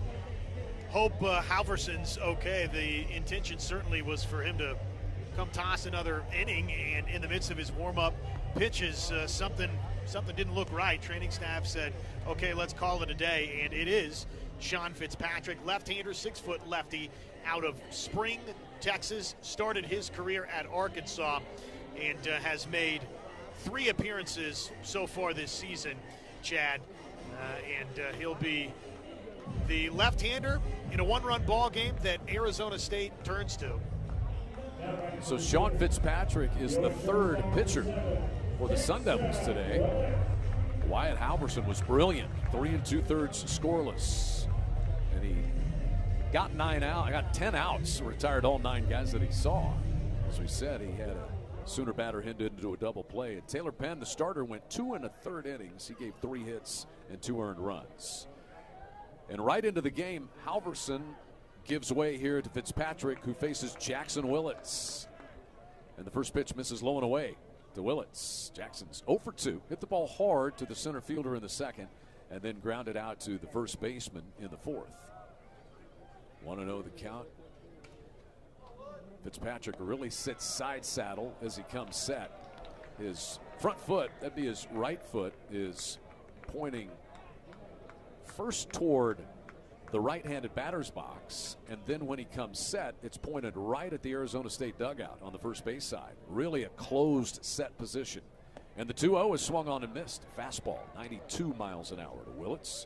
B: Hope Halverson's okay. The intention certainly was for him to come toss another inning, and in the midst of his warm-up pitches, something didn't look right. Training staff said, okay, let's call it a day, and it is Sean Fitzpatrick, left-hander, 6-foot lefty, out of Spring, Texas. Started his career at Arkansas and has made 3 appearances so far this season, Chad, and he'll be the left-hander in a one-run ball game that Arizona State turns to.
A: So Sean Fitzpatrick is the 3rd pitcher for the Sun Devils today. Wyatt Halverson was brilliant, 3 2/3 scoreless, and he got 10 outs, retired all 9 guys that he saw. As we said, he had a Sooner batter hit into a double play. And Taylor Penn, the starter, went 2 1/3 innings. He gave 3 hits and 2 earned runs. And right into the game, Halverson gives way here to Fitzpatrick, who faces Jackson Willits. And the first pitch misses low and away to Willits. Jackson's 0 for 2. Hit the ball hard to the center fielder in the second, and then grounded out to the first baseman in the 4th. 1-0 the count. Fitzpatrick really sits side saddle as he comes set. His front foot, that'd be his right foot, is pointing first toward the right-handed batter's box, and then when he comes set, it's pointed right at the Arizona State dugout on the first base side. Really a closed set position. And the 2-0 is swung on and missed. Fastball, 92 miles an hour to Willits.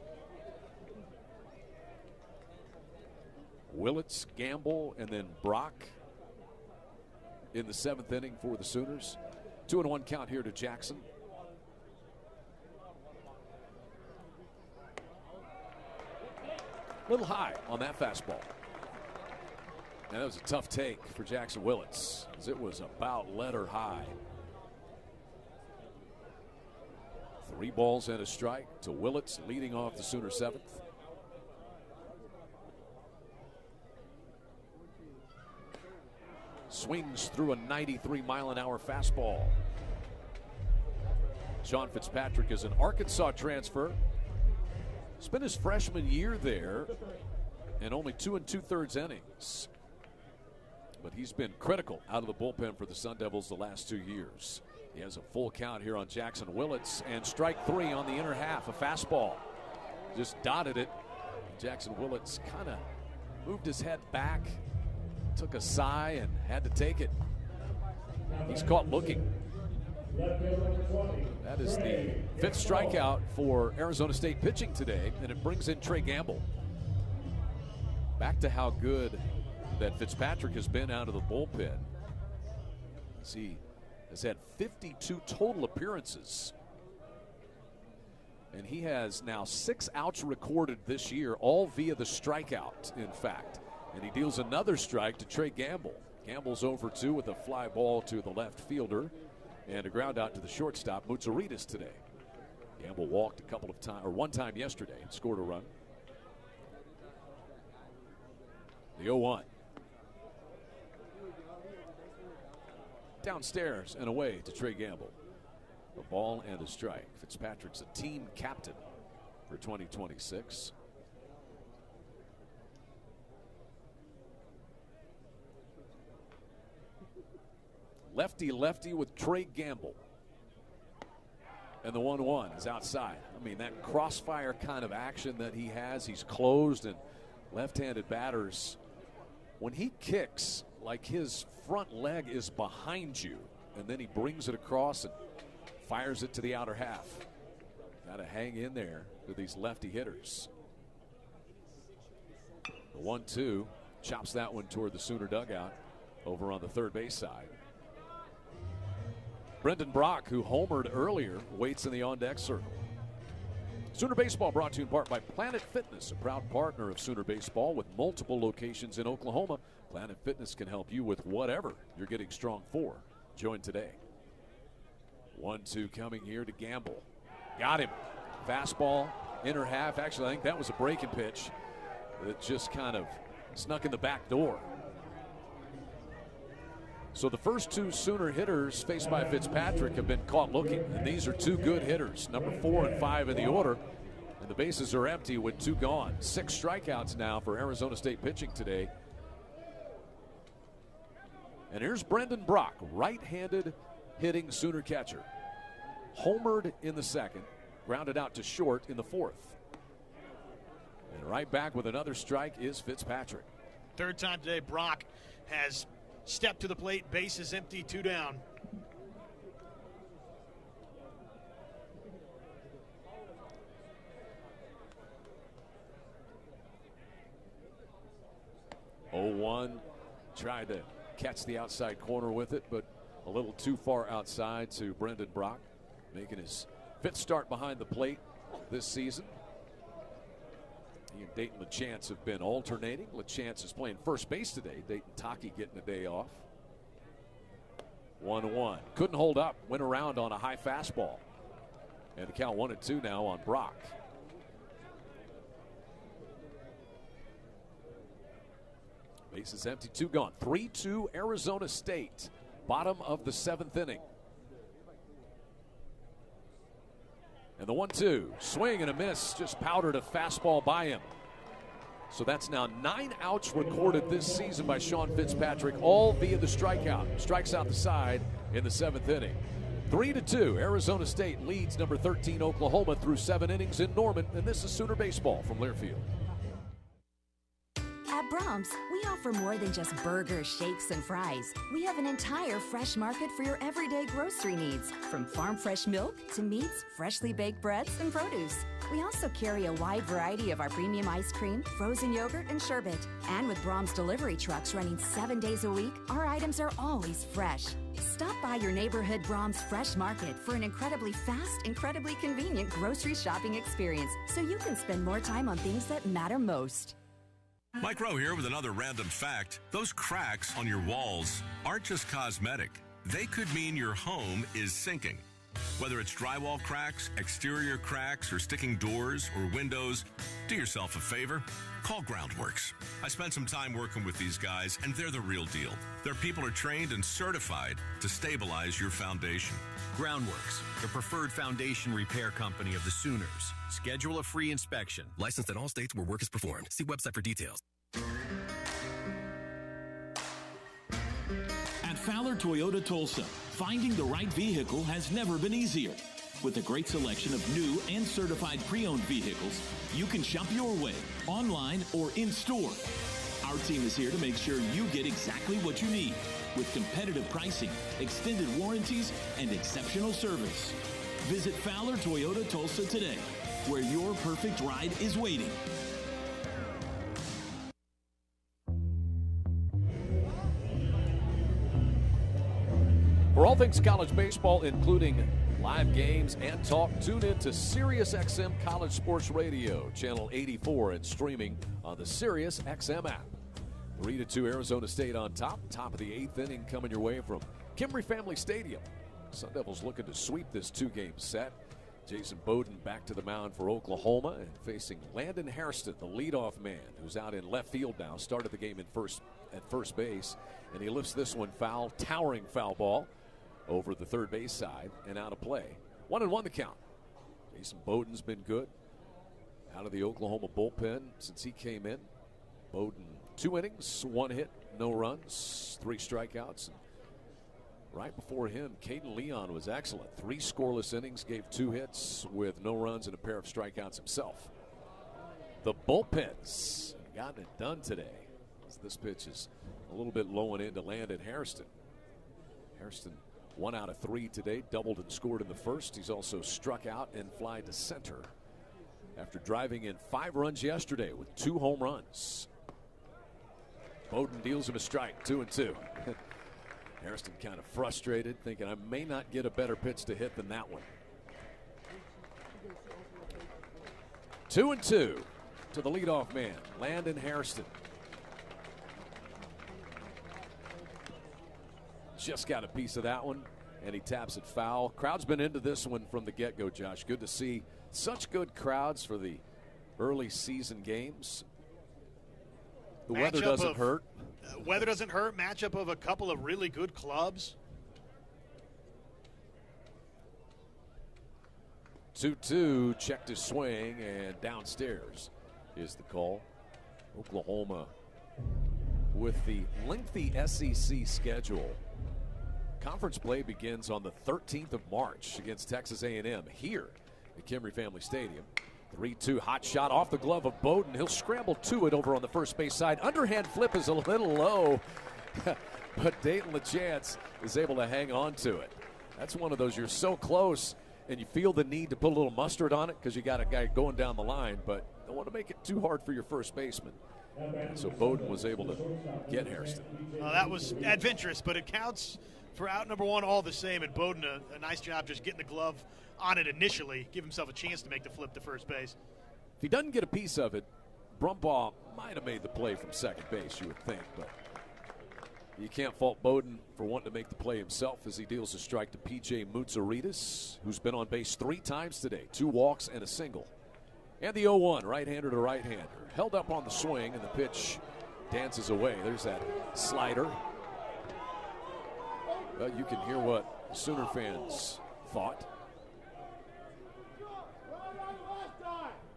A: Willits, Gamble, and then Brock in the 7th inning for the Sooners. 2-1 count here to Jackson. A little high on that fastball. And that was a tough take for Jackson Willits, as it was about letter high. 3 balls and a strike to Willits, leading off the Sooner 7th. Swings through a 93-mile-an-hour fastball. Sean Fitzpatrick is an Arkansas transfer. Spent his freshman year there and only 2 2/3 innings. But he's been critical out of the bullpen for the Sun Devils the last 2 years. He has a full count here on Jackson Willits, and strike 3 on the inner half, a fastball. Just dotted it. Jackson Willits kind of moved his head back, took a sigh, and had to take it. He's caught looking. That is the 5th strikeout for Arizona State pitching today, and it brings in Trey Gamble. Back to how good that Fitzpatrick has been out of the bullpen. He has had 52 total appearances, and he has now 6 outs recorded this year, all via the strikeout, in fact. And he deals another strike to Trey Gamble. Gamble's 0 for 2 with a fly ball to the left fielder and a ground out to the shortstop, Mutsaritas, today. Gamble walked a couple of times, or one time yesterday, and scored a run. The 0-1. Downstairs and away to Trey Gamble. A ball and a strike. Fitzpatrick's a team captain for 2026. Lefty-lefty with Trey Gamble. And the 1-1 is outside. I mean, that crossfire kind of action that he has, he's closed, and left-handed batters, when he kicks, like his front leg is behind you, and then he brings it across and fires it to the outer half. Got to hang in there with these lefty hitters. The 1-2 chops that one toward the Sooner dugout over on the third base side. Brendan Brock, who homered earlier, waits in the on-deck circle. Sooner Baseball brought to you in part by Planet Fitness, a proud partner of Sooner Baseball with multiple locations in Oklahoma. Planet Fitness can help you with whatever you're getting strong for. Join today. 1-2 coming here to Gamble. Got him. Fastball, inner half. Actually, I think that was a breaking pitch that just kind of snuck in the back door. So the first two Sooner hitters faced by Fitzpatrick have been caught looking, and these are two good hitters, number 4 and 5 in the order, and the bases are empty with 2 gone. 6 strikeouts now for Arizona State pitching today. And here's Brendan Brock, right-handed hitting Sooner catcher. Homered in the second, grounded out to short in the fourth. And right back with another strike is Fitzpatrick.
B: Third time today, Brock has stepped to the plate, bases empty, 2 down.
A: Tried to catch the outside corner with it, but a little too far outside to Brendan Brock, making his 5th start behind the plate this season. He and Dayton LaChance have been alternating. LaChance is playing first base today. Dayton Taki getting a day off. 1-1. Couldn't hold up. Went around on a high fastball. And the count 1-2 now on Brock. Bases empty, 2 gone. 3-2 Arizona State. Bottom of the 7th inning. And the 1-2, swing and a miss, just powdered a fastball by him. So that's now 9 outs recorded this season by Sean Fitzpatrick, all via the strikeout. Strikes out the side in the 7th inning. 3-2, Arizona State leads number 13 Oklahoma through 7 innings in Norman, and this is Sooner Baseball from Learfield.
D: At Brahms, we offer more than just burgers, shakes, and fries. We have an entire fresh market for your everyday grocery needs, from farm fresh milk to meats, freshly baked breads, and produce. We also carry a wide variety of our premium ice cream, frozen yogurt, and sherbet. And with Brahms delivery trucks running 7 days a week, our items are always fresh. Stop by your neighborhood Brahms Fresh Market for an incredibly fast, incredibly convenient grocery shopping experience, so you can spend more time on things that matter most.
Q: Mike Rowe here with another random fact. Those cracks on your walls aren't just cosmetic. They could mean your home is sinking. Whether it's drywall cracks, exterior cracks, or sticking doors or windows, do yourself a favor. Call Groundworks. I spent some time working with these guys, and they're the real deal. Their people are trained and certified to stabilize your foundation.
X: Groundworks, the preferred foundation repair company of the Sooners. Schedule a free inspection.
Y: Licensed in all states where work is performed. See website for details.
R: At Fowler Toyota Tulsa, finding the right vehicle has never been easier. With a great selection of new and certified pre-owned vehicles, you can shop your way, online or in-store. Our team is here to make sure you get exactly what you need, with competitive pricing, extended warranties, and exceptional service. Visit Fowler Toyota Tulsa today, where your perfect ride is waiting.
A: For all things college baseball, including live games and talk, tune in to SiriusXM College Sports Radio, channel 84, and streaming on the SiriusXM app. 3-2 Arizona State on top of the 8th inning coming your way from Kimbrey Family Stadium. Sun Devils looking to sweep this 2-game set. Jason Bowden back to the mound for Oklahoma and facing Landon Hairston, the leadoff man, who's out in left field now. Started the game at first base, and he lifts this one foul, towering foul ball over the third base side and out of play. 1-1 the count. Jason Bowden's been good out of the Oklahoma bullpen since he came in. Bowden 2 innings, 1 hit, no runs, 3 strikeouts. Right before him, Caden Leon was excellent. 3 scoreless innings, gave 2 hits with no runs and a pair of strikeouts himself. The bullpens gotten it done today. This pitch is a little bit low and in to Landon Hairston. Hairston 1 out of 3 today, doubled and scored in the first. He's also struck out and fly to center after driving in 5 runs yesterday with 2 home runs. Bowden deals him a strike, 2-2. Hairston kind of frustrated, thinking I may not get a better pitch to hit than that one. 2-2 to the leadoff man, Landon Hairston. Just got a piece of that one, and he taps it foul. Crowd's been into this one from the get-go, Josh. Good to see such good crowds for the early season games. The weather doesn't hurt.
B: Weather doesn't hurt. Matchup of a couple of really good clubs.
A: 2-2, checked his swing, and downstairs is the call. Oklahoma with the lengthy SEC schedule. Conference play begins on the 13th of March against Texas A&M here at Kimry Family Stadium. 3-2 hot shot off the glove of Bowden. He'll scramble to it over on the first base side. Underhand flip is a little low, but Dayton LaChance is able to hang on to it. That's one of those you're so close and you feel the need to put a little mustard on it because you got a guy going down the line, but don't want to make it too hard for your first baseman. And so Bowden was able to get Hairston.
B: That was adventurous, but it counts for out number 1 all the same, and Bowden a nice job just getting the glove on it initially, give himself a chance to make the flip to first base.
A: If he doesn't get a piece of it, Brumbaugh might have made the play from second base, you would think, but you can't fault Bowden for wanting to make the play himself as he deals a strike to P.J. Moutsouridis, who's been on base 3 times today, 2 walks and a single. And the 0-1, right-hander to right-hander. Held up on the swing, and the pitch dances away. There's that slider. Well, you can hear what Sooner fans thought.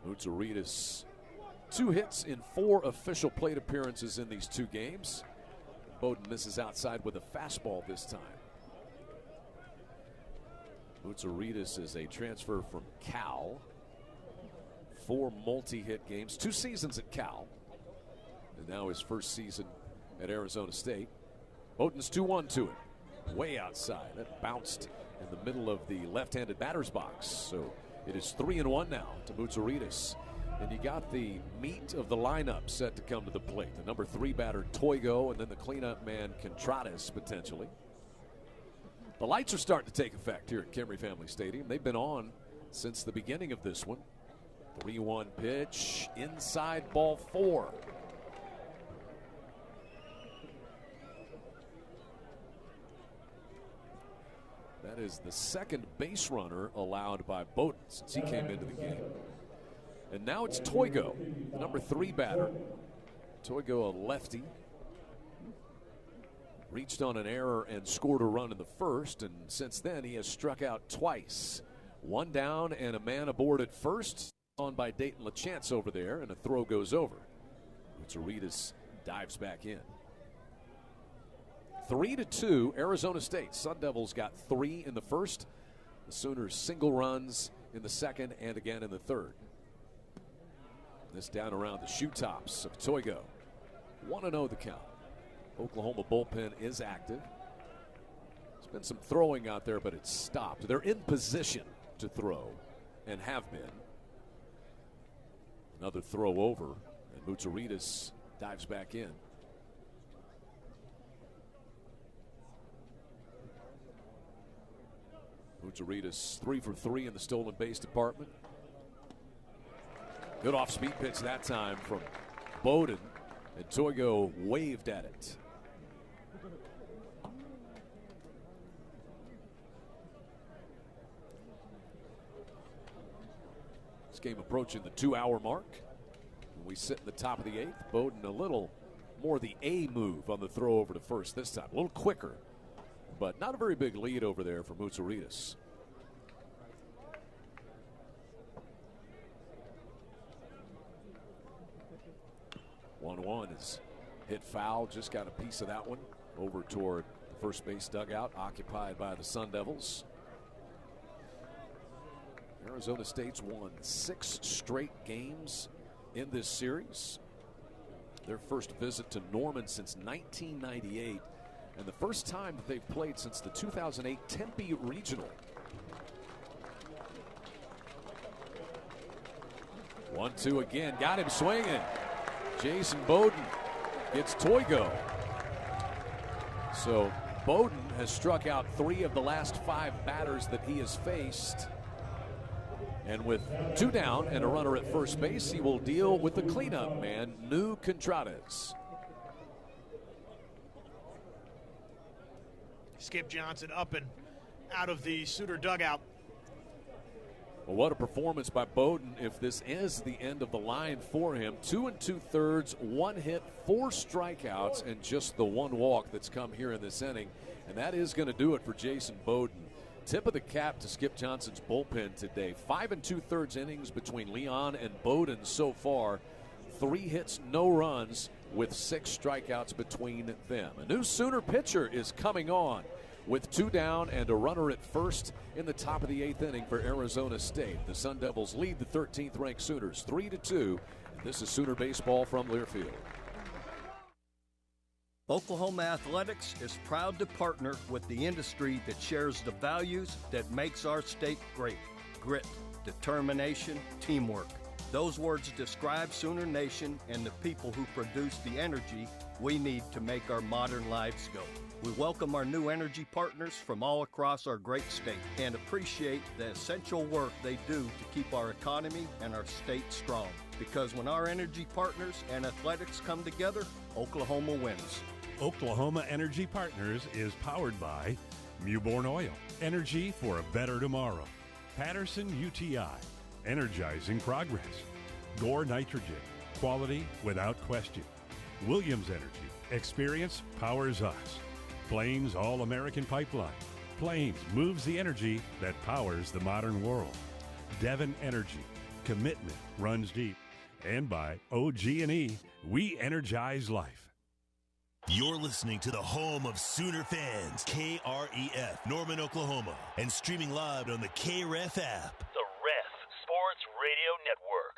A: Moutsouridis, 2 hits in 4 official plate appearances in these 2 games. Bowden misses outside with a fastball this time. Moutsouridis is a transfer from Cal. 4 multi-hit games, 2 seasons at Cal, and now his first season at Arizona State. Bowden's 2-1 to it, way outside. That bounced in the middle of the left-handed batter's box. So it is 3-1 now to Moutsouridis. And you got the meat of the lineup set to come to the plate. The number 3 batter, Toigo, and then the cleanup man, Contreras, potentially. The lights are starting to take effect here at Kimry Family Stadium. They've been on since the beginning of this one. 3-1 pitch, inside, ball 4. That is the second base runner allowed by Bowden since he came into the game. And now it's Toigo, the number 3 batter. Toigo, a lefty. Reached on an error and scored a run in the first, and since then he has struck out twice. 1 down and a man aboard at first. On by Dayton LaChance over there, and a throw goes over. Moutsouridis dives back in. 3-2, Arizona State. Sun Devils got 3 in the first. The Sooners single runs in the second and again in the third. This down around the shoe tops of Toigo. 1-0 the count. Oklahoma bullpen is active. There's been some throwing out there, but it's stopped. They're in position to throw and have been. Another throw over, and Moutsouridis dives back in. Moutsouridis 3 for 3 in the stolen base department. Good off-speed pitch that time from Bowden, and Toigo waved at it. This game approaching the 2-hour mark. We sit in the top of the 8th. Bowden a little more the A move on the throw over to first this time. A little quicker, but not a very big lead over there for Moutsouridis. One is hit foul. Just got a piece of that one over toward the first base dugout occupied by the Sun Devils. Arizona State's won 6 straight games in this series. Their first visit to Norman since 1998, and the first time that they've played since the 2008 Tempe Regional. 1-2 again, got him swinging. Jason Bowden gets Toigo. So Bowden has struck out 3 of the last 5 batters that he has faced. And with 2 down and a runner at first base, he will deal with the cleanup man, Nu Contrades.
B: Skip Johnson up and out of the Sooner dugout.
A: Well, what a performance by Bowden if this is the end of the line for him. 2 2/3, 1 hit, 4 strikeouts, and just the 1 walk that's come here in this inning. And that is going to do it for Jason Bowden. Tip of the cap to Skip Johnson's bullpen today. 5 2/3 innings between Leon and Bowden so far. 3 hits, no runs, with 6 strikeouts between them. A new Sooner pitcher is coming on with 2 down and a runner at first in the top of the 8th inning for Arizona State. The Sun Devils lead the 13th ranked Sooners 3-2. This is Sooner baseball from Learfield.
E: Oklahoma Athletics is proud to partner with the industry that shares the values that makes our state great. Grit, determination, teamwork. Those words describe Sooner Nation and the people who produce the energy we need to make our modern lives go. We welcome our new energy partners from all across our great state and appreciate the essential work they do to keep our economy and our state strong. Because when our energy partners and athletics come together, Oklahoma wins.
F: Oklahoma Energy Partners is powered by Mewborn Oil, energy for a better tomorrow. Patterson UTI, energizing progress. Gore Nitrogen, quality without question. Williams Energy, experience powers us. Plains All-American Pipeline, Plains moves the energy that powers the modern world. Devon Energy, commitment runs deep. And by OG&E, we energize life.
G: You're listening to the home of Sooner fans, KREF, Norman, Oklahoma, and streaming live on the KREF app.
H: The Ref Sports Radio Network.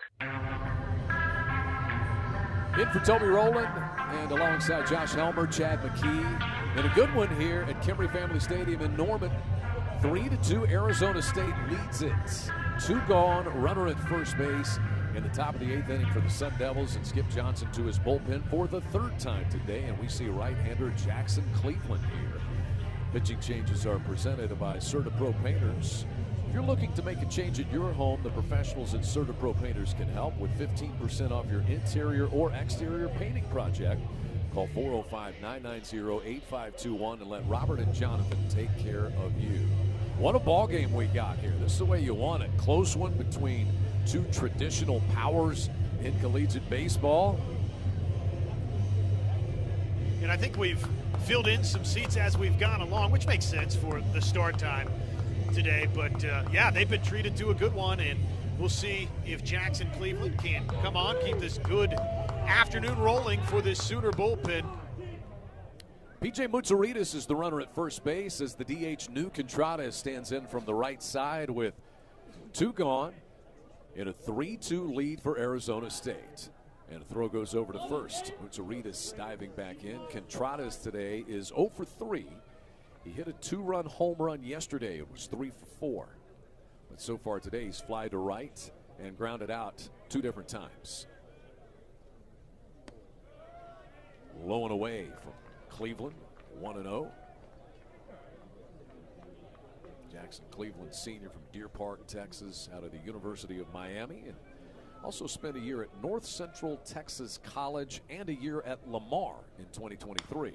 A: In for Toby Rowland, and alongside Josh Helmer, Chad McKee, and a good one here at Kimry Family Stadium in Norman. 3-2, Arizona State leads it. 2 gone, runner at first base. In the top of the 8th inning for the Sun Devils, and Skip Johnson to his bullpen for the 3rd time today, and we see right-hander Jackson Cleveland here. Pitching changes are presented by CertaPro Painters. If you're looking to make a change at your home, the professionals at CertaPro Painters can help with 15% off your interior or exterior painting project. Call 405-990-8521 and let Robert and Jonathan take care of you. What a ball game we got here. This is the way you want it. Close one between 2 traditional powers in collegiate baseball.
B: And I think we've filled in some seats as we've gone along, which makes sense for the start time today. But, yeah, they've been treated to a good one, and we'll see if Jackson Cleveland can come on, keep this good afternoon rolling for this Sooner bullpen.
A: P.J. Mutsaritas is the runner at first base as the DH Nu Contrades stands in from the right side with 2 gone in a 3-2 lead for Arizona State. And a throw goes over to first. Mutsaritas diving back in. Contrades today is 0 for 3. He hit a 2-run home run yesterday. It was 3 for 4. But so far today he's fly to right and grounded out 2 different times. Low and away from Cleveland, 1-0. Jackson Cleveland, senior from Deer Park, Texas, out of the University of Miami, and also spent a year at North Central Texas College and a year at Lamar in 2023.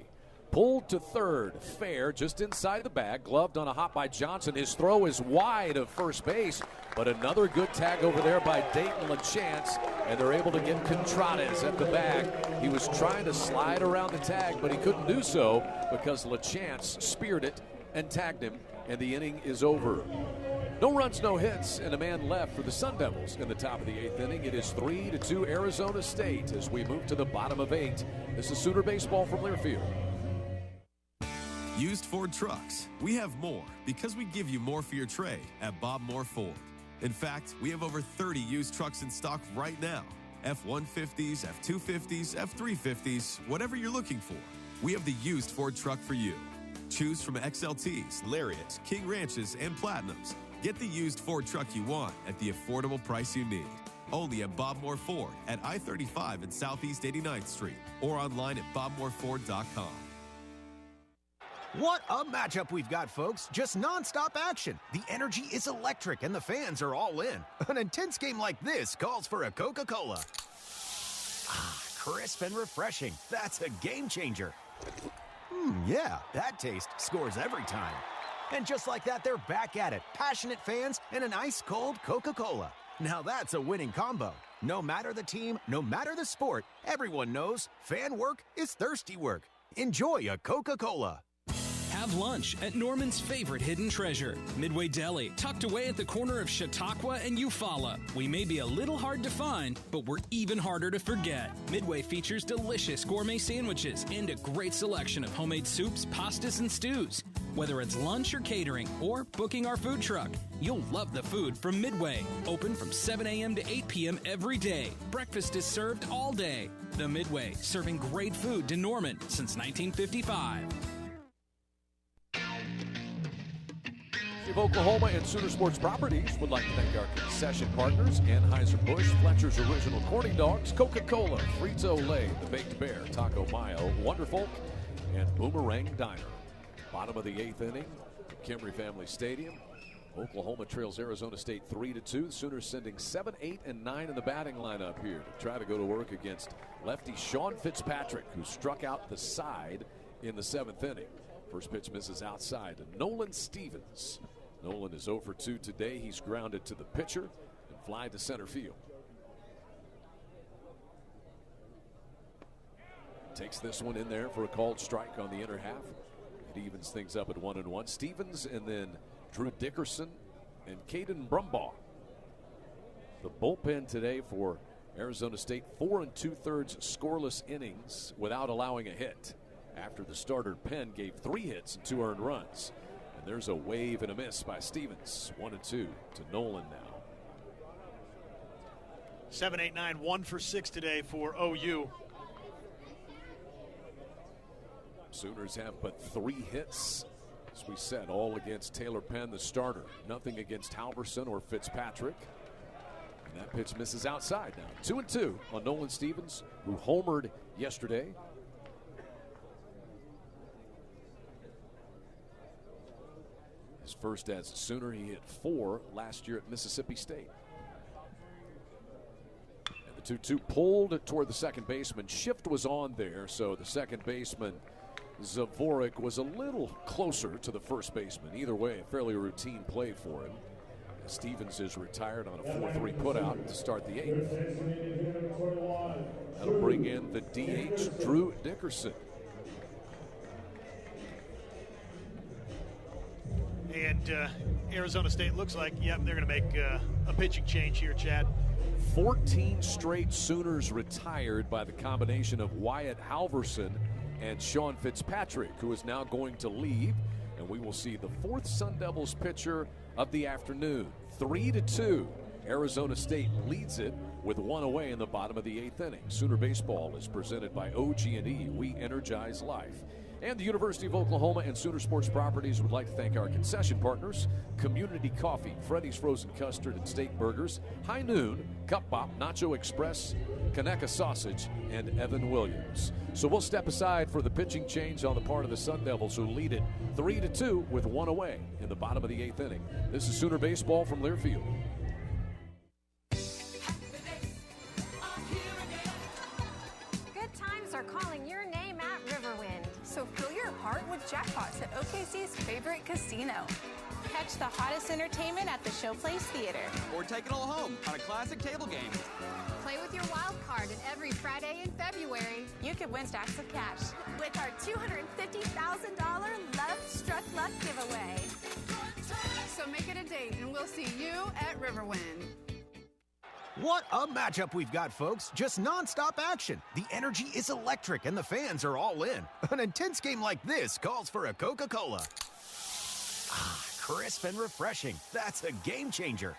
A: Pulled to third, fair, just inside the bag, gloved on a hop by Johnson. His throw is wide of first base, but another good tag over there by Dayton LaChance, and they're able to get Contrades at the bag. He was trying to slide around the tag, but he couldn't do so because LaChance speared it and tagged him, and the inning is over. No runs, no hits, and a man left for the Sun Devils in the top of the 8th inning. It is 3-2 Arizona State as we move to the bottom of 8. This is Sooner Baseball from Learfield.
J: Used Ford trucks. We have more because we give you more for your trade at Bob Moore Ford. In fact, we have over 30 used trucks in stock right now. F-150s, F-250s, F-350s, whatever you're looking for. We have the used Ford truck for you. Choose from XLTs, Lariats, King Ranches, and Platinums. Get the used Ford truck you want at the affordable price you need. Only at Bob Moore Ford at I-35 and Southeast 89th Street or online at bobmooreford.com.
K: What a matchup we've got, folks. Just nonstop action. The energy is electric and the fans are all in. An intense game like this calls for a Coca-Cola. Ah, crisp and refreshing. That's a game changer. Yeah, that taste scores every time. And just like that, they're back at it. Passionate fans and an ice-cold Coca-Cola. Now that's a winning combo. No matter the team, no matter the sport, everyone knows fan work is thirsty work. Enjoy a Coca-Cola.
L: Have lunch at Norman's favorite hidden treasure, Midway Deli, tucked away at the corner of Chautauqua and Eufaula. We may be a little hard to find, but we're even harder to forget. Midway features delicious gourmet sandwiches and a great selection of homemade soups, pastas, and stews. Whether it's lunch or catering or booking our food truck, you'll love the food from Midway. Open from 7 a.m. to 8 p.m. every day. Breakfast is served all day. The Midway, serving great food to Norman since 1955.
A: Of Oklahoma and Sooner Sports Properties would like to thank our concession partners, Anheuser-Busch, Fletcher's Original Corny Dogs, Coca-Cola, Frito-Lay, The Baked Bear, Taco Mayo, Wonderfolk, and Boomerang Diner. Bottom of the 8th inning, Kimry Family Stadium. Oklahoma trails Arizona State 3-2. The Sooners sending 7, 8, and 9 in the batting lineup here to try to go to work against lefty Sean Fitzpatrick, who struck out the side in the 7th inning. First pitch misses outside to Nolan Stevens. Nolan is 0 for 2 today. He's grounded to the pitcher and fly to center field. Takes this one in there for a called strike on the inner half. It evens things up at 1-1. Stevens and then Drew Dickerson and Caden Brumbaugh. The bullpen today for Arizona State, 4 2/3 scoreless innings without allowing a hit. After the starter Penn gave 3 hits and 2 earned runs. And there's a wave and a miss by Stevens. 1-2 to Nolan now.
B: 7, 8, 9, 1 for 6 today for OU.
A: Sooners have but 3 hits, as we said, all against Taylor Penn, the starter. Nothing against Halverson or Fitzpatrick. And that pitch misses outside now. 2-2 on Nolan Stevens, who homered yesterday. His first as a Sooner. He hit 4 last year at Mississippi State. And the 2-2 pulled toward the second baseman. Shift was on there, so the second baseman, Zavorik, was a little closer to the first baseman. Either way, a fairly routine play for him. Stevens is retired on a 4-3 putout to start the 8th. That'll bring in the DH, Drew Dickerson.
B: And Arizona State looks like, yep, they're going to make a pitching change here, Chad.
A: 14 straight Sooners retired by the combination of Wyatt Halverson and Sean Fitzpatrick, who is now going to leave. And we will see the 4th Sun Devils pitcher of the afternoon. 3-2. Arizona State leads it with 1 away in the bottom of the 8th inning. Sooner Baseball is presented by OG&E. We energize life. And the University of Oklahoma and Sooner Sports Properties would like to thank our concession partners, Community Coffee, Freddy's Frozen Custard and Steak Burgers, High Noon, Cup Bop, Nacho Express, Conecuh Sausage, and Evan Williams. So we'll step aside for the pitching change on the part of the Sun Devils, who lead it 3-2 with 1 away in the bottom of the 8th inning. This is Sooner Baseball from Learfield.
O: Good times are calling your name at Riverwind. So fill your heart with jackpots at OKC's favorite casino. Catch the hottest entertainment at the Showplace Theater.
P: Or take it all home on a classic table game.
O: Play with your wild card, and every Friday in February, you could win stacks of cash with our $250,000 Love Struck Luck giveaway. So make it a date, and we'll see you at Riverwind.
K: What a matchup we've got, folks. Just nonstop action. The energy is electric and the fans are all in. An intense game like this calls for a Coca-Cola. Ah, crisp and refreshing. That's a game changer.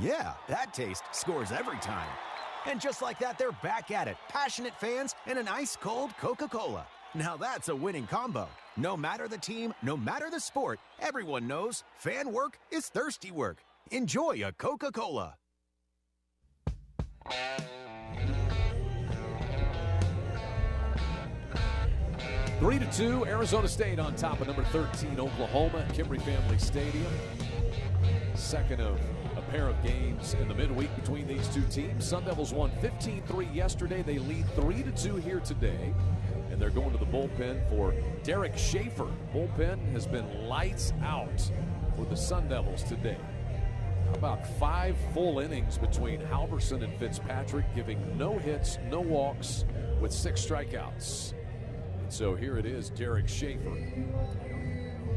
K: Yeah, that taste scores every time. And just like that, they're back at it. Passionate fans and an ice-cold Coca-Cola. Now that's a winning combo. No matter the team, no matter the sport, everyone knows fan work is thirsty work. Enjoy a Coca-Cola.
A: 3-2, Arizona State on top of number 13, Oklahoma at Kimbrey Family Stadium. Second of a pair of games in the midweek between these two teams. Sun Devils won 15-3 yesterday. They lead 3-2 here today. And they're going to the bullpen for Derek Schaefer. Bullpen has been lights out for the Sun Devils today. About 5 full innings between Halverson and Fitzpatrick, giving no hits, no walks, with 6 strikeouts. And so here it is, Derek Schaefer.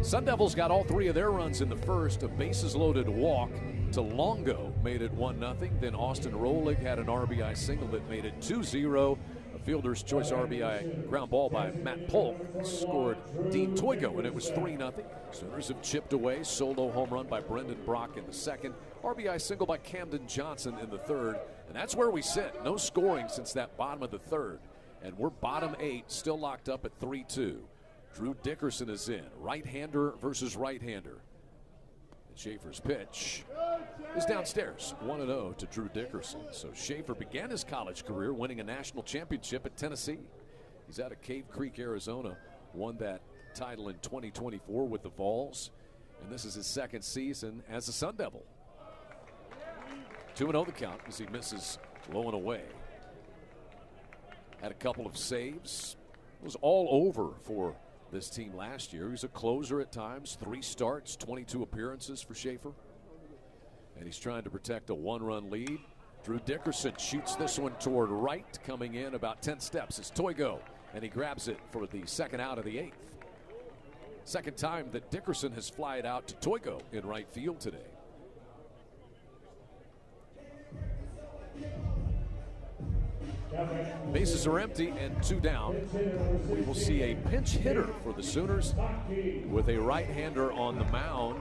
A: Sun Devils got all 3 of their runs in the first. A bases-loaded walk to Longo made it 1-0. Then Austin Rolig had an RBI single that made it 2-0. A fielder's choice RBI ground ball by Matt Polk scored Dean Toigo, and it was 3-0. Sooners have chipped away. Solo home run by Brendan Brock in the second. RBI single by Camden Johnson in the third. And that's where we sit. No scoring since that bottom of the third. And we're bottom 8, still locked up at 3-2. Drew Dickerson is in. Right-hander versus right-hander. And Schaefer's pitch is downstairs. 1-0 to Drew Dickerson. So Schaefer began his college career winning a national championship at Tennessee. He's out of Cave Creek, Arizona. Won that title in 2024 with the Vols. And this is his second season as a Sun Devil. 2-0 the count as he misses low and away. Had a couple of saves. It was all over for this team last year. He was a closer at times. 3 starts, 22 appearances for Schaefer. And he's trying to protect a 1-run lead. Drew Dickerson shoots this one toward right, coming in about 10 steps. It's Toigo, and he grabs it for the second out of the 8th. Second time that Dickerson has flied out to Toigo in right field today. Bases are empty and 2 down. We will see a pinch hitter for the Sooners with a right-hander on the mound.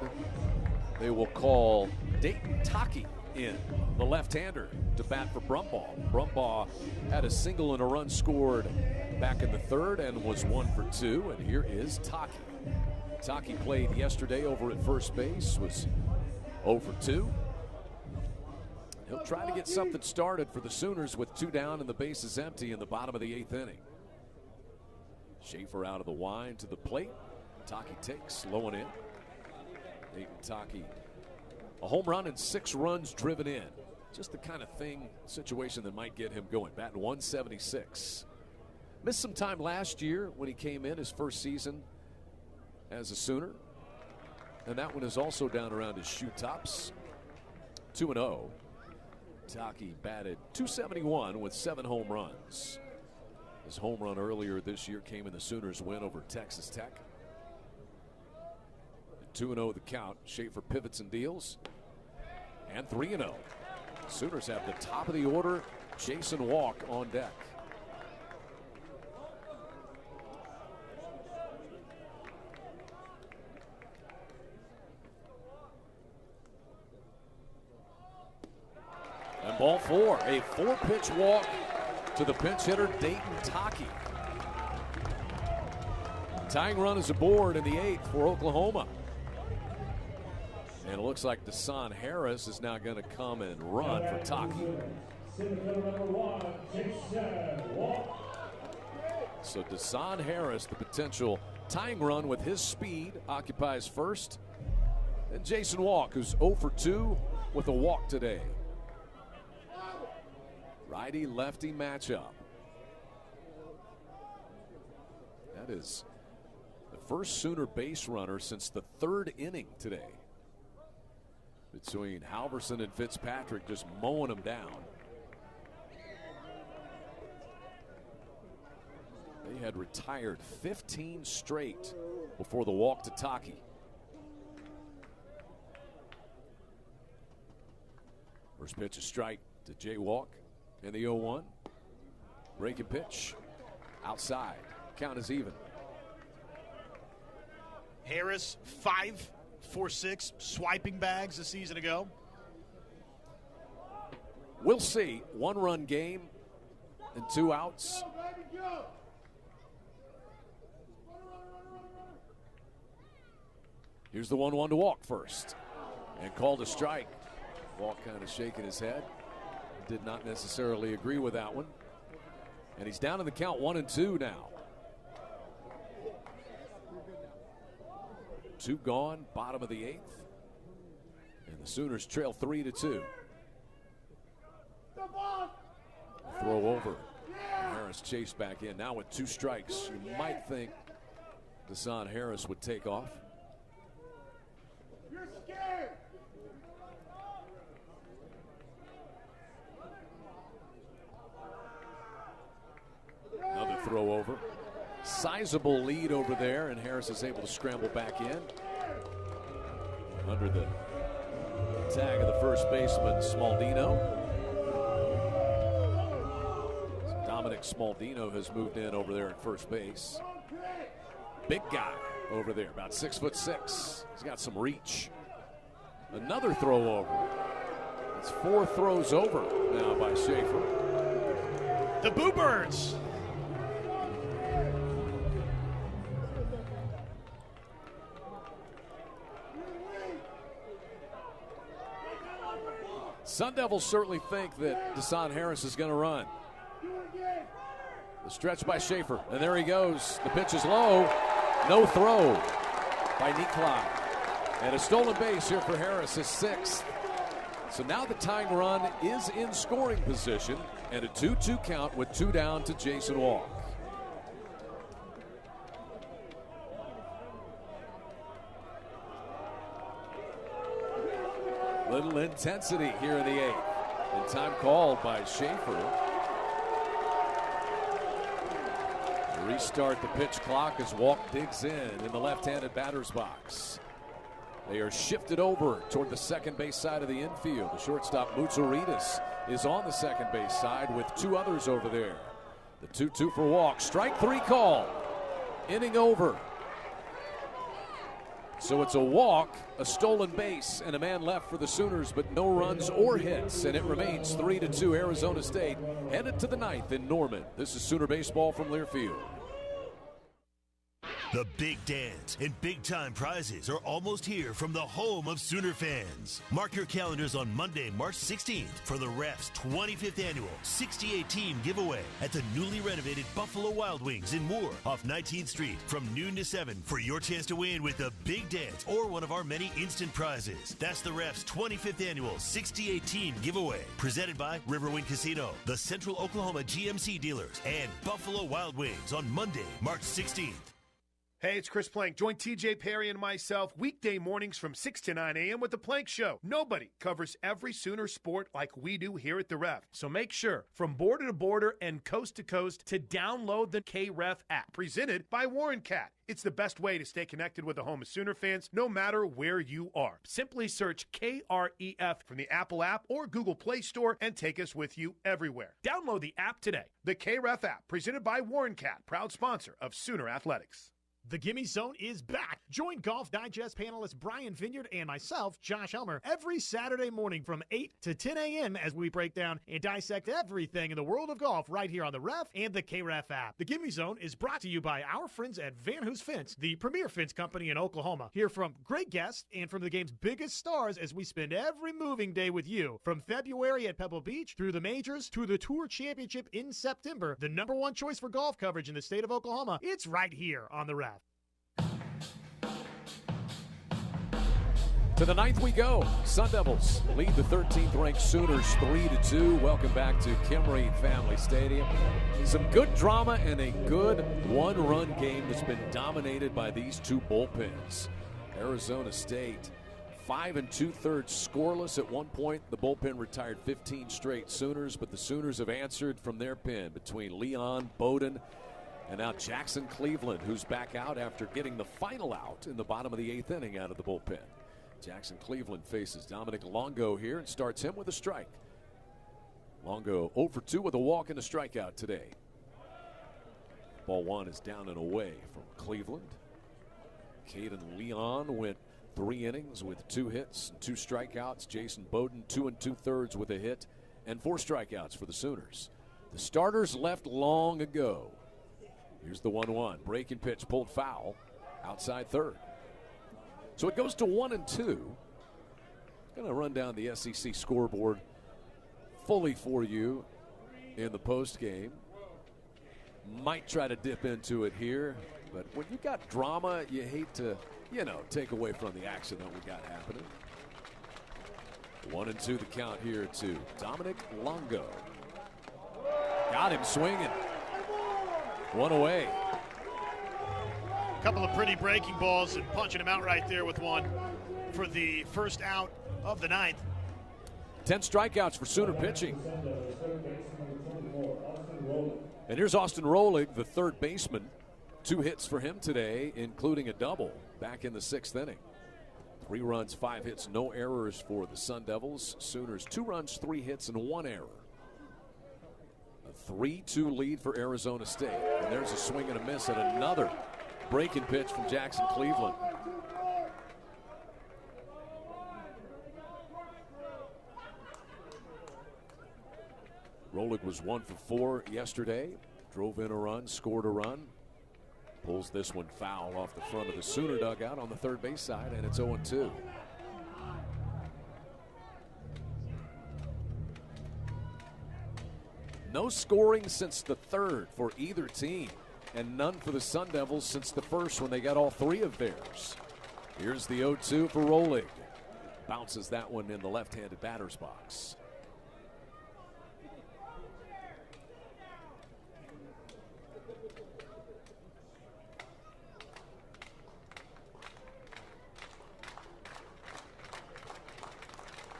A: They will call Dayton Taki in, the left-hander, to bat for Brumbaugh. Brumbaugh had a single and a run scored back in the third and was 1 for 2. And here is Taki. Taki played yesterday over at first base, was 0 for 2. He'll try to get something started for the Sooners with 2 down and the bases empty in the bottom of the 8th inning. Schaefer out of the wind to the plate. Taki takes, low and in. Dayton Taki, a home run and 6 runs driven in. Just the kind of situation that might get him going. Batting 176. Missed some time last year when he came in his first season as a Sooner. And that one is also down around his shoe tops. 2-0. Taki batted .271 with 7 home runs. His home run earlier this year came in the Sooners' win over Texas Tech. 2-0 the count. Schaefer pivots and deals. And 3-0. Sooners have the top of the order. Jason Walk on deck. And ball 4, a 4-pitch walk to the pinch hitter, Dayton Taki. Tying run is aboard in the 8th for Oklahoma. And it looks like Dasan Harris is now going to come and run for Taki. So Dasan Harris, the potential tying run with his speed, occupies first. And Jason Walk, who's 0 for 2 with a walk today. Righty-lefty matchup. That is the first Sooner base runner since the 3rd inning today. Between Halverson and Fitzpatrick, just mowing them down. They had retired 15 straight before the walk to Taki. First pitch, a strike to Jay Walk in the 0-1. Breaking pitch outside. Count is even.
B: Harris, 5 for 6 swiping bags a season ago.
A: We'll see. 1-run game and 2 outs. Here's the 1-1 to Walk first. And called a strike. Walk kind of shaking his head. Did not necessarily agree with that one. And he's down in the count 1-2 now. 2 gone, bottom of the 8th. And the Sooners trail 3-2. Throw over. Harris chased back in. Now with 2 strikes, you might think Deshaun Harris would take off.
I: You're scared.
A: Another throw over. Sizable lead over there, and Harris is able to scramble back in. Under the tag of the first baseman, Smaldino. Dominic Smaldino has moved in over there at first base. Big guy over there, about 6'6". He's got some reach. Another throw over. It's 4 throws over now by Schaefer.
B: The Boo Birds.
A: Sun Devils certainly think that Deshaun Harris is going to run. The stretch by Schaefer, and there he goes. The pitch is low. No throw by Nikolai. And a stolen base here for Harris, his 6th. So now the tying run is in scoring position, and a 2-2 count with 2 down to Jason Walk. Little intensity here in the 8th. And time called by Schaefer. Restart the pitch clock as Walk digs in the left-handed batter's box. They are shifted over toward the second base side of the infield. The shortstop, Mutsuritas, is on the second base side with 2 others over there. The 2-2 for Walk. Strike 3 call. Inning over. So it's a walk, a stolen base, and a man left for the Sooners, but no runs or hits, and it remains 3-2 Arizona State, headed to the 9th in Norman. This is Sooner Baseball from Learfield.
G: The big dance and big-time prizes are almost here from the home of Sooner fans. Mark your calendars on Monday, March 16th for the Refs' 25th annual 68-team giveaway at the newly renovated Buffalo Wild Wings in Moore off 19th Street from noon to 7 for your chance to win with the big dance or one of our many instant prizes. That's the Refs' 25th annual 68-team giveaway presented by Riverwind Casino, the Central Oklahoma GMC dealers, and Buffalo Wild Wings on Monday, March 16th.
M: Hey, it's Chris Plank. Join TJ Perry and myself weekday mornings from 6 to 9 a.m. with The Plank Show. Nobody covers every Sooner sport like we do here at the Ref. So make sure, from border to border and coast to coast, to download the KREF app, presented by Warren Cat. It's the best way to stay connected with the home of Sooner fans, no matter where you are. Simply search KREF from the Apple app or Google Play Store and take us with you everywhere. Download the app today. The KREF app, presented by Warren Cat, proud sponsor of Sooner Athletics.
B: The Gimme Zone is back. Join Golf Digest panelist Brian Vineyard and myself, Josh Elmer, every Saturday morning from 8 to 10 a.m. as we break down and dissect everything in the world of golf right here on the Ref and the KREF app. The Gimme Zone is brought to you by our friends at Van Hoos Fence, the premier fence company in Oklahoma. Hear from great guests and from the game's biggest stars as we spend every moving day with you. From February at Pebble Beach through the majors to the Tour Championship in September, the #1 choice for golf coverage in the state of Oklahoma, it's right here on the Ref.
A: To the 9th we go. Sun Devils lead the 13th-ranked Sooners 3-2. Welcome back to Kimmery Family Stadium. Some good drama and a good one-run game that's been dominated by these 2 bullpens. Arizona State, 5 2/3 scoreless. At one point, the bullpen retired 15 straight Sooners, but the Sooners have answered from their pen between Leon, Bowden, and now Jackson Cleveland, who's back out after getting the final out in the bottom of the 8th inning out of the bullpen. Jackson Cleveland faces Dominic Longo here and starts him with a strike. Longo 0 for 2 with a walk and a strikeout today. Ball 1 is down and away from Cleveland. Caden Leon went 3 innings with 2 hits and 2 strikeouts. Jason Bowden 2 2/3 with a hit and 4 strikeouts for the Sooners. The starters left long ago. Here's the 1-1. Breaking pitch pulled foul outside third. So it goes to 1-2. Going to run down the SEC scoreboard fully for you in the post game. Might try to dip into it here, but when you got drama, you hate to, take away from the action that we got happening. 1-2 the count here to Dominic Longo. Got him swinging. 1 away.
B: A couple of pretty breaking balls and punching him out right there with one for the first out of the 9th.
A: 10 strikeouts for Sooner pitching. And here's Austin Rolig, the third baseman. 2 hits for him today, including a double back in the 6th inning. 3 runs, 5 hits, no errors for the Sun Devils. Sooners 2 runs, 3 hits, and 1 error. A 3-2 lead for Arizona State. And there's a swing and a miss at another breaking pitch from Jackson Cleveland. Rolig was 1 for 4 yesterday. Drove in a run, scored a run. Pulls this one foul off the front of the Sooner dugout on the third base side, and it's 0-2. No scoring since the third for either team, and none for the Sun Devils since the first when they got all 3 of theirs. Here's the 0-2 for Rolig. Bounces that one in the left-handed batter's box.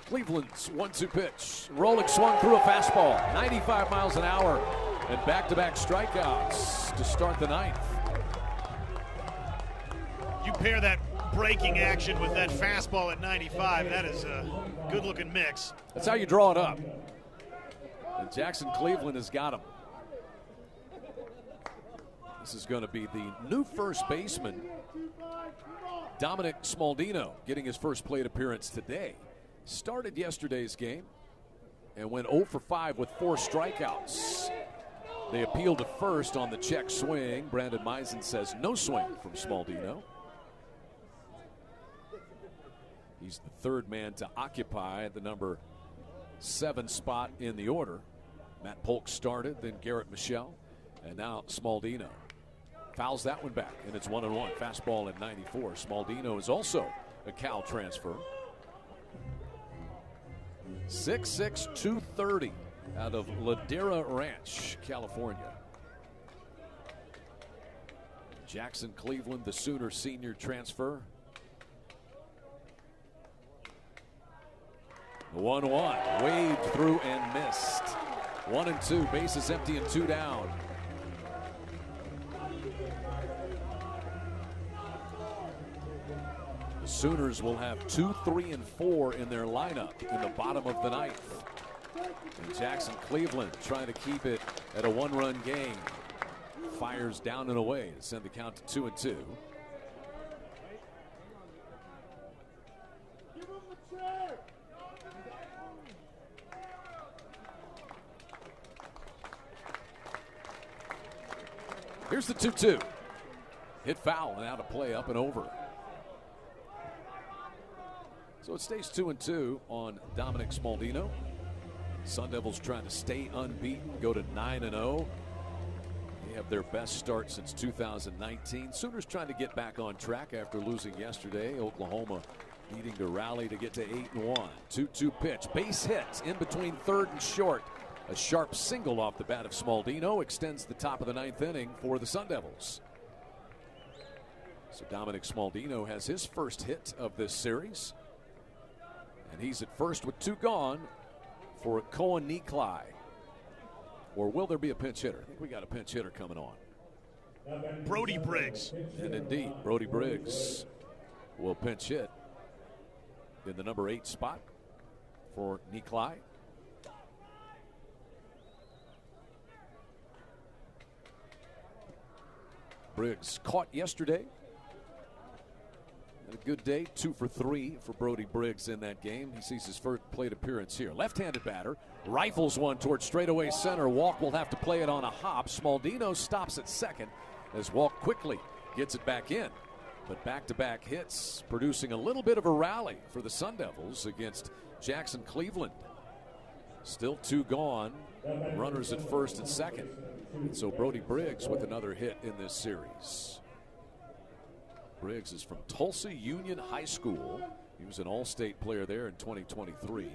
A: Cleveland's 1-2 pitch. Rolig swung through a fastball, 95 miles an hour, and back-to-back strikeouts to start the 9th.
B: You pair that breaking action with that fastball at 95, that is a good-looking mix.
A: That's how you draw it up. And Jackson Cleveland has got him. This is going to be the new first baseman, Dominic Smaldino, getting his first plate appearance today. Started yesterday's game and went 0 for 5 with 4 strikeouts. They appealed to first on the check swing. Brandon Meisen says no swing from Smaldino. He's the third man to occupy the number 7 spot in the order. Matt Polk started, then Garrett Michel, and now Smaldino. Fouls that one back, and it's 1-1. Fastball at 94. Smaldino is also a Cal transfer. 6'6", 230 out of Ladera Ranch, California. Jackson Cleveland, the Sooner senior transfer. The 1-1, waved through and missed. 1-2, bases empty and 2 down. The Sooners will have 2, 3, and 4 in their lineup in the bottom of the 9th. And Jackson Cleveland trying to keep it at a 1-run game. Fires down and away to send the count to 2-2. Here's the 2-2. Hit foul and out of play, up and over. So it stays 2-2 on Dominic Smaldino. Sun Devils trying to stay unbeaten, go to 9-0. They have their best start since 2019. Sooners trying to get back on track after losing yesterday. Oklahoma needing to rally to get to 8-1. 2-2 pitch, base hit in between third and short. A sharp single off the bat of Smaldino extends the top of the 9th inning for the Sun Devils. So Dominic Smaldino has his first hit of this series. And he's at first with 2 gone for Cohen Niklai. Or will there be a pinch hitter? I think we got a pinch hitter coming on.
B: Brody Briggs.
A: And indeed, Brody Briggs will pinch hit. in the number 8 spot for Nikolai. Briggs caught yesterday. Had a good day, 2 for 3 for Brody Briggs in that game. He sees his first plate appearance here. Left-handed batter, rifles one towards straightaway center. Walk will have to play it on a hop. Smaldino stops at second as Walk quickly gets it back in. But back-to-back hits, producing a little bit of a rally for the Sun Devils against Jackson Cleveland. Still 2 gone, runners at first and second. And so Brody Briggs with another hit in this series. Briggs is from Tulsa Union High School. He was an all-state player there in 2023.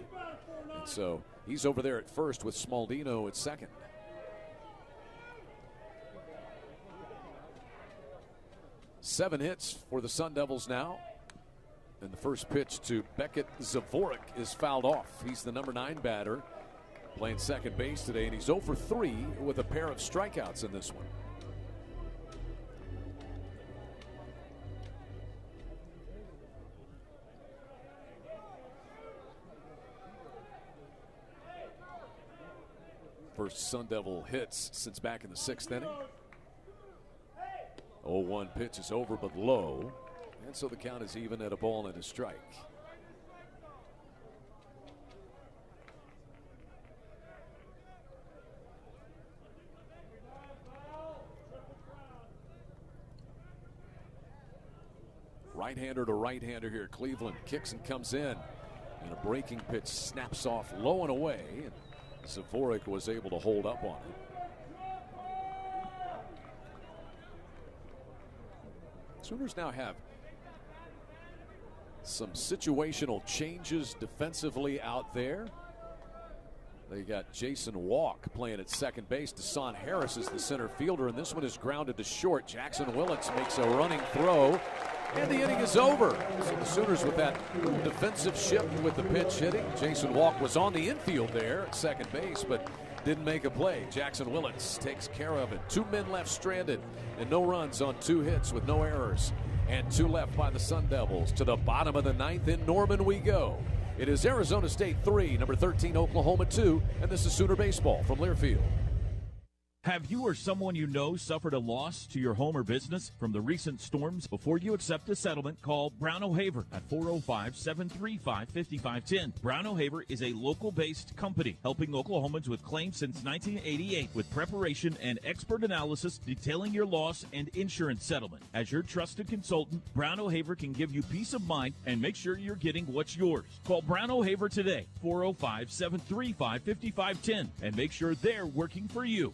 A: And so he's over there at first with Smaldino at second. Seven hits for the Sun Devils now. And the first pitch to Beckett Zavorik is fouled off. He's the number 9 batter, playing second base today, and he's 0 for 3 with a pair of strikeouts in this one. First Sun Devil hits since back in the 6th inning. 0-1 pitch is over but low, and so the count is even at a ball and a strike. Right-hander to right-hander here. Cleveland kicks and comes in, and a breaking pitch snaps off low and away, and Zavorik was able to hold up on it. Sooners now have some situational changes defensively out there. They got Jason Walk playing at second base. Deshaun Harris is the center fielder, and this one is grounded to short. Jackson Willits makes a running throw, and the inning is over. So the Sooners with that defensive shift with the pitch hitting. Jason Walk was on the infield there at second base, but didn't make a play. Jackson Willits takes care of it. 2 men left stranded, and no runs on 2 hits with no errors. And 2 left by the Sun Devils. To the bottom of the 9th in Norman we go. It is Arizona State 3, number 13 Oklahoma 2, and this is Sooner Baseball from Learfield.
R: Have you or someone you know suffered a loss to your home or business from the recent storms? Before you accept a settlement, call Brown O'Haver at 405-735-5510. Brown O'Haver is a local-based company helping Oklahomans with claims since 1988 with preparation and expert analysis detailing your loss and insurance settlement. As your trusted consultant, Brown O'Haver can give you peace of mind and make sure you're getting what's yours. Call Brown O'Haver today, 405-735-5510, and make sure they're working for you.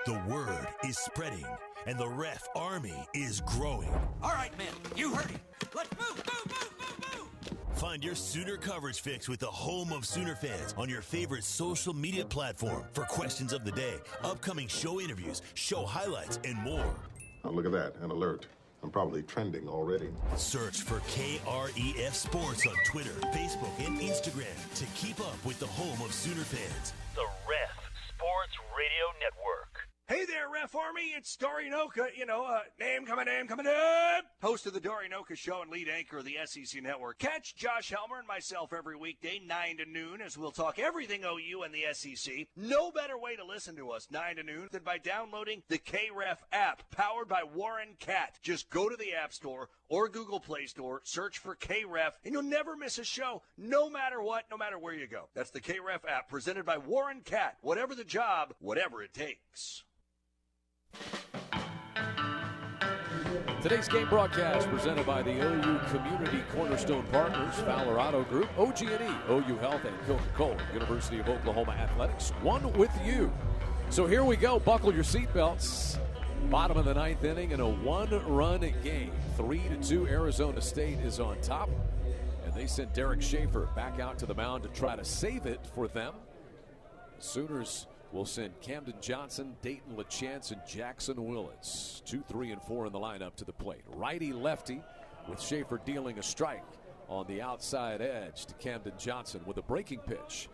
G: The word is spreading, and the ref army is growing.
C: All right, men, you heard it. Let's move.
G: Find your Sooner coverage fix with the home of Sooner fans on your favorite social media platform for questions of the day, upcoming show interviews, show highlights, and more.
I: Oh, look at that, an alert. I'm probably trending already.
G: Search for KREF Sports on Twitter, Facebook, and Instagram to keep up with the home of Sooner fans.
H: The Ref Sports Radio Network.
N: Hey there, Ref Army, it's Dorian Oka, name coming up. Host of the Dorian Oka Show and lead anchor of the SEC Network. Catch Josh Helmer and myself every weekday, 9 to noon, as we'll talk everything OU and the SEC. No better way to listen to us, 9 to noon, than by downloading the KREF app, powered by Warren Cat. Just go to the App Store or Google Play Store, search for KREF, and you'll never miss a show, no matter what, no matter where you go. That's the KREF app, presented by Warren Cat. Whatever the job, whatever it takes.
A: Today's game broadcast presented by the OU Community Cornerstone Partners, Fowler Auto Group, OG&E, OU Health, and Coca-Cola, University of Oklahoma Athletics. One with you. So here we go. Buckle your seatbelts. Bottom of the 9th inning in a 1-run game. 3-2, Arizona State is on top. And they sent Derek Schaefer back out to the mound to try to save it for them. Sooners will send Camden Johnson, Dayton LaChance, and Jackson Willits. 2, 3, and 4 in the lineup to the plate. Righty-lefty, with Schaefer dealing a strike on the outside edge to Camden Johnson with a breaking pitch.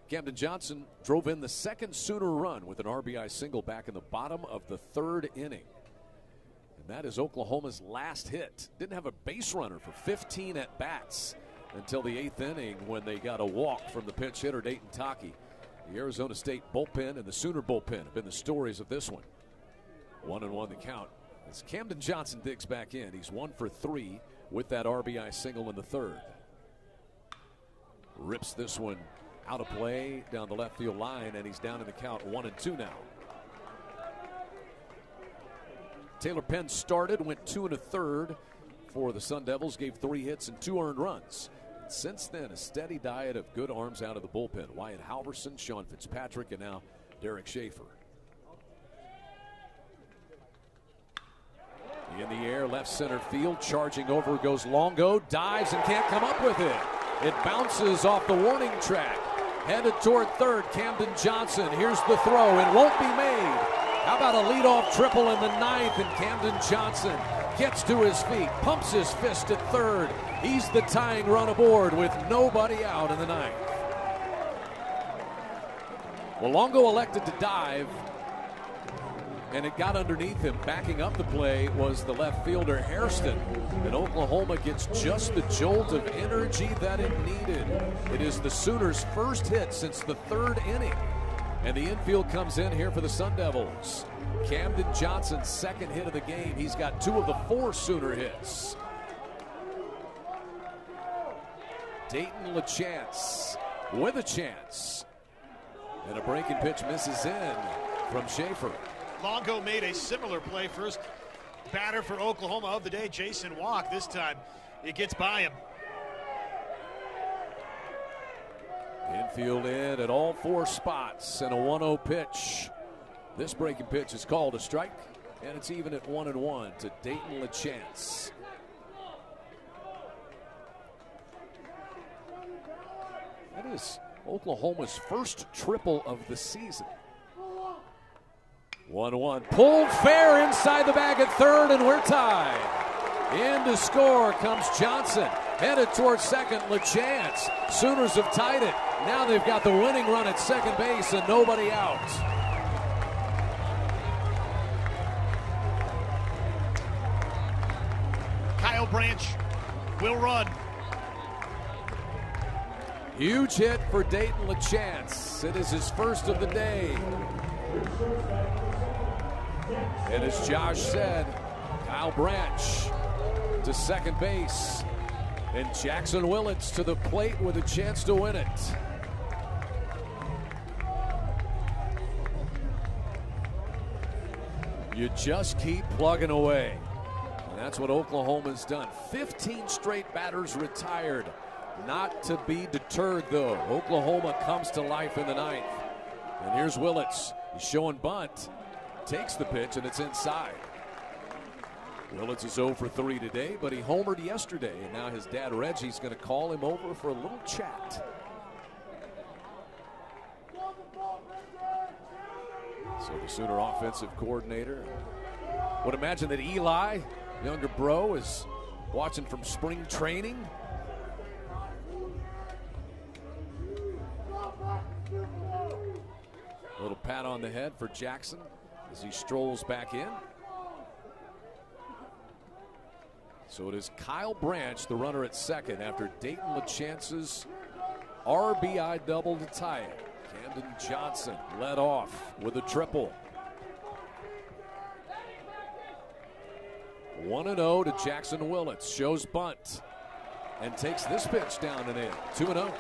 A: Camden Johnson drove in the second Sooner run with an RBI single back in the bottom of the 3rd inning. And that is Oklahoma's last hit. Didn't have a base runner for 15 at-bats. until the 8th inning when they got a walk from the pinch hitter, Dayton Taki. The Arizona State bullpen and the Sooner bullpen have been the stories of this one. 1-1 the count as Camden Johnson digs back in. He's 1 for 3 with that RBI single in the 3rd. Rips this one out of play down the left field line, and he's down in the count 1-2 now. Taylor Penn started, went 2 1/3 for the Sun Devils, gave 3 hits and 2 earned runs. Since then, a steady diet of good arms out of the bullpen. Wyatt Halverson, Sean Fitzpatrick, and now Derek Schaefer. In the air, left center field, charging over goes Longo, dives and can't come up with it. It bounces off the warning track. Headed toward third, Camden Johnson. Here's the throw. It won't be made. How about a leadoff triple in the 9th, and Camden Johnson gets to his feet, pumps his fist at third. He's the tying run aboard with nobody out in the 9th. Well, Longo elected to dive, and it got underneath him. Backing up the play was the left fielder, Hairston. And Oklahoma gets just the jolt of energy that it needed. It is the Sooners' first hit since the 3rd inning. And the infield comes in here for the Sun Devils. Camden Johnson's 2nd hit of the game. He's got 2 of the 4 Sooner hits. Dayton LaChance with a chance. And a breaking pitch misses in from Schaefer.
B: Longo made a similar play. First batter for Oklahoma of the day, Jason Walk. This time it gets by him.
A: Infield in at all 4 spots and a 1-0 pitch. This breaking pitch is called a strike, and it's even at 1-1 to Dayton LaChance. That is Oklahoma's first triple of the season. 1-1. Pulled fair inside the bag at third, and we're tied. In to score comes Johnson. Headed towards second, LaChance. Sooners have tied it. Now they've got the winning run at second base and nobody out.
B: Kyle Branch will run.
A: Huge hit for Dayton LaChance. It is his first of the day. And as Josh said, Kyle Branch to second base. And Jackson Willits to the plate with a chance to win it. You just keep plugging away. And that's what Oklahoma's done. 15 straight batters retired. Not to be deterred, though. Oklahoma comes to life in the 9th. And here's Willits. He's showing bunt. Takes the pitch, and it's inside. Willits is 0 for 3 today, but he homered yesterday. And now his dad, Reggie's going to call him over for a little chat. So the Sooner offensive coordinator would imagine that Eli, younger bro, is watching from spring training. A little pat on the head for Jackson as he strolls back in. So it is Kyle Branch, the runner at second, after Dayton LaChance's RBI double to tie it. Camden Johnson led off with a triple. 1-0 to Jackson Willits. Shows bunt and takes this pitch down and in. 2-0.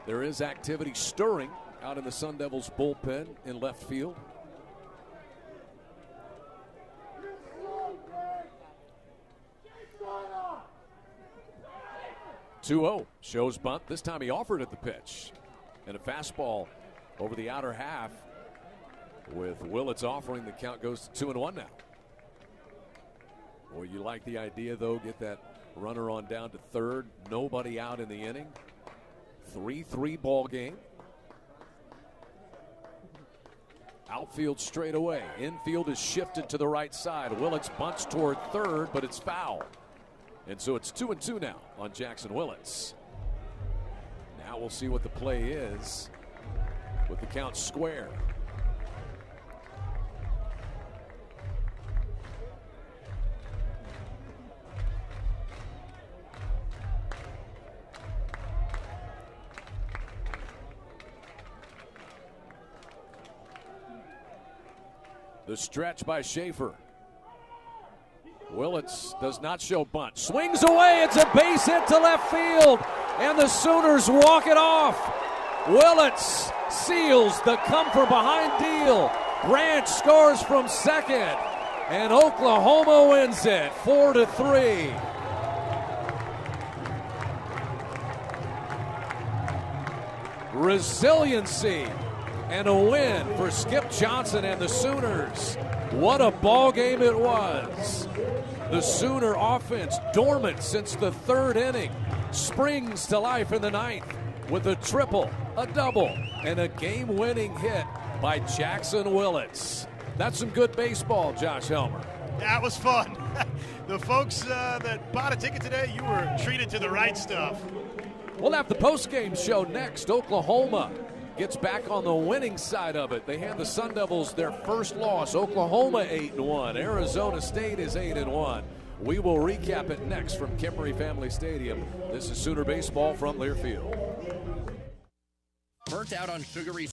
A: There is activity stirring out in the Sun Devils bullpen in left field. (2-0) shows bunt. This time he offered at the pitch. And a fastball over the outer half. With Willits offering, the count goes to 2-1 now. Boy, you like the idea, though. Get that runner on down to third. Nobody out in the inning. 3-3 ball game. Outfield straight away. Infield is shifted to the right side. Willits bunts toward third, but it's foul. And so it's 2-2 now on Jackson Willits. Now we'll see what the play is with the count square. The stretch by Schaefer. Willits does not show bunt. Swings away. It's a base hit to left field. And the Sooners walk it off. Willits seals the come-from-behind deal. Branch scores from second. And Oklahoma wins it 4-3. Resiliency and a win for Skip Johnson and the Sooners. What a ball game it was. The Sooner offense, dormant since the third inning, springs to life in the ninth with a triple, a double, and a game-winning hit by Jackson Willits. That's some good baseball, Josh Helmer.
B: That was fun. The folks that bought a ticket today, you were treated to the right stuff.
A: We'll have the post-game show next. Oklahoma gets back on the winning side of it. They hand the Sun Devils their first loss. Oklahoma 8-1. Arizona State is 8-1. We will recap it next from Kemmery Family Stadium. This is Sooner Baseball from Learfield.
Y: Burnt out on sugary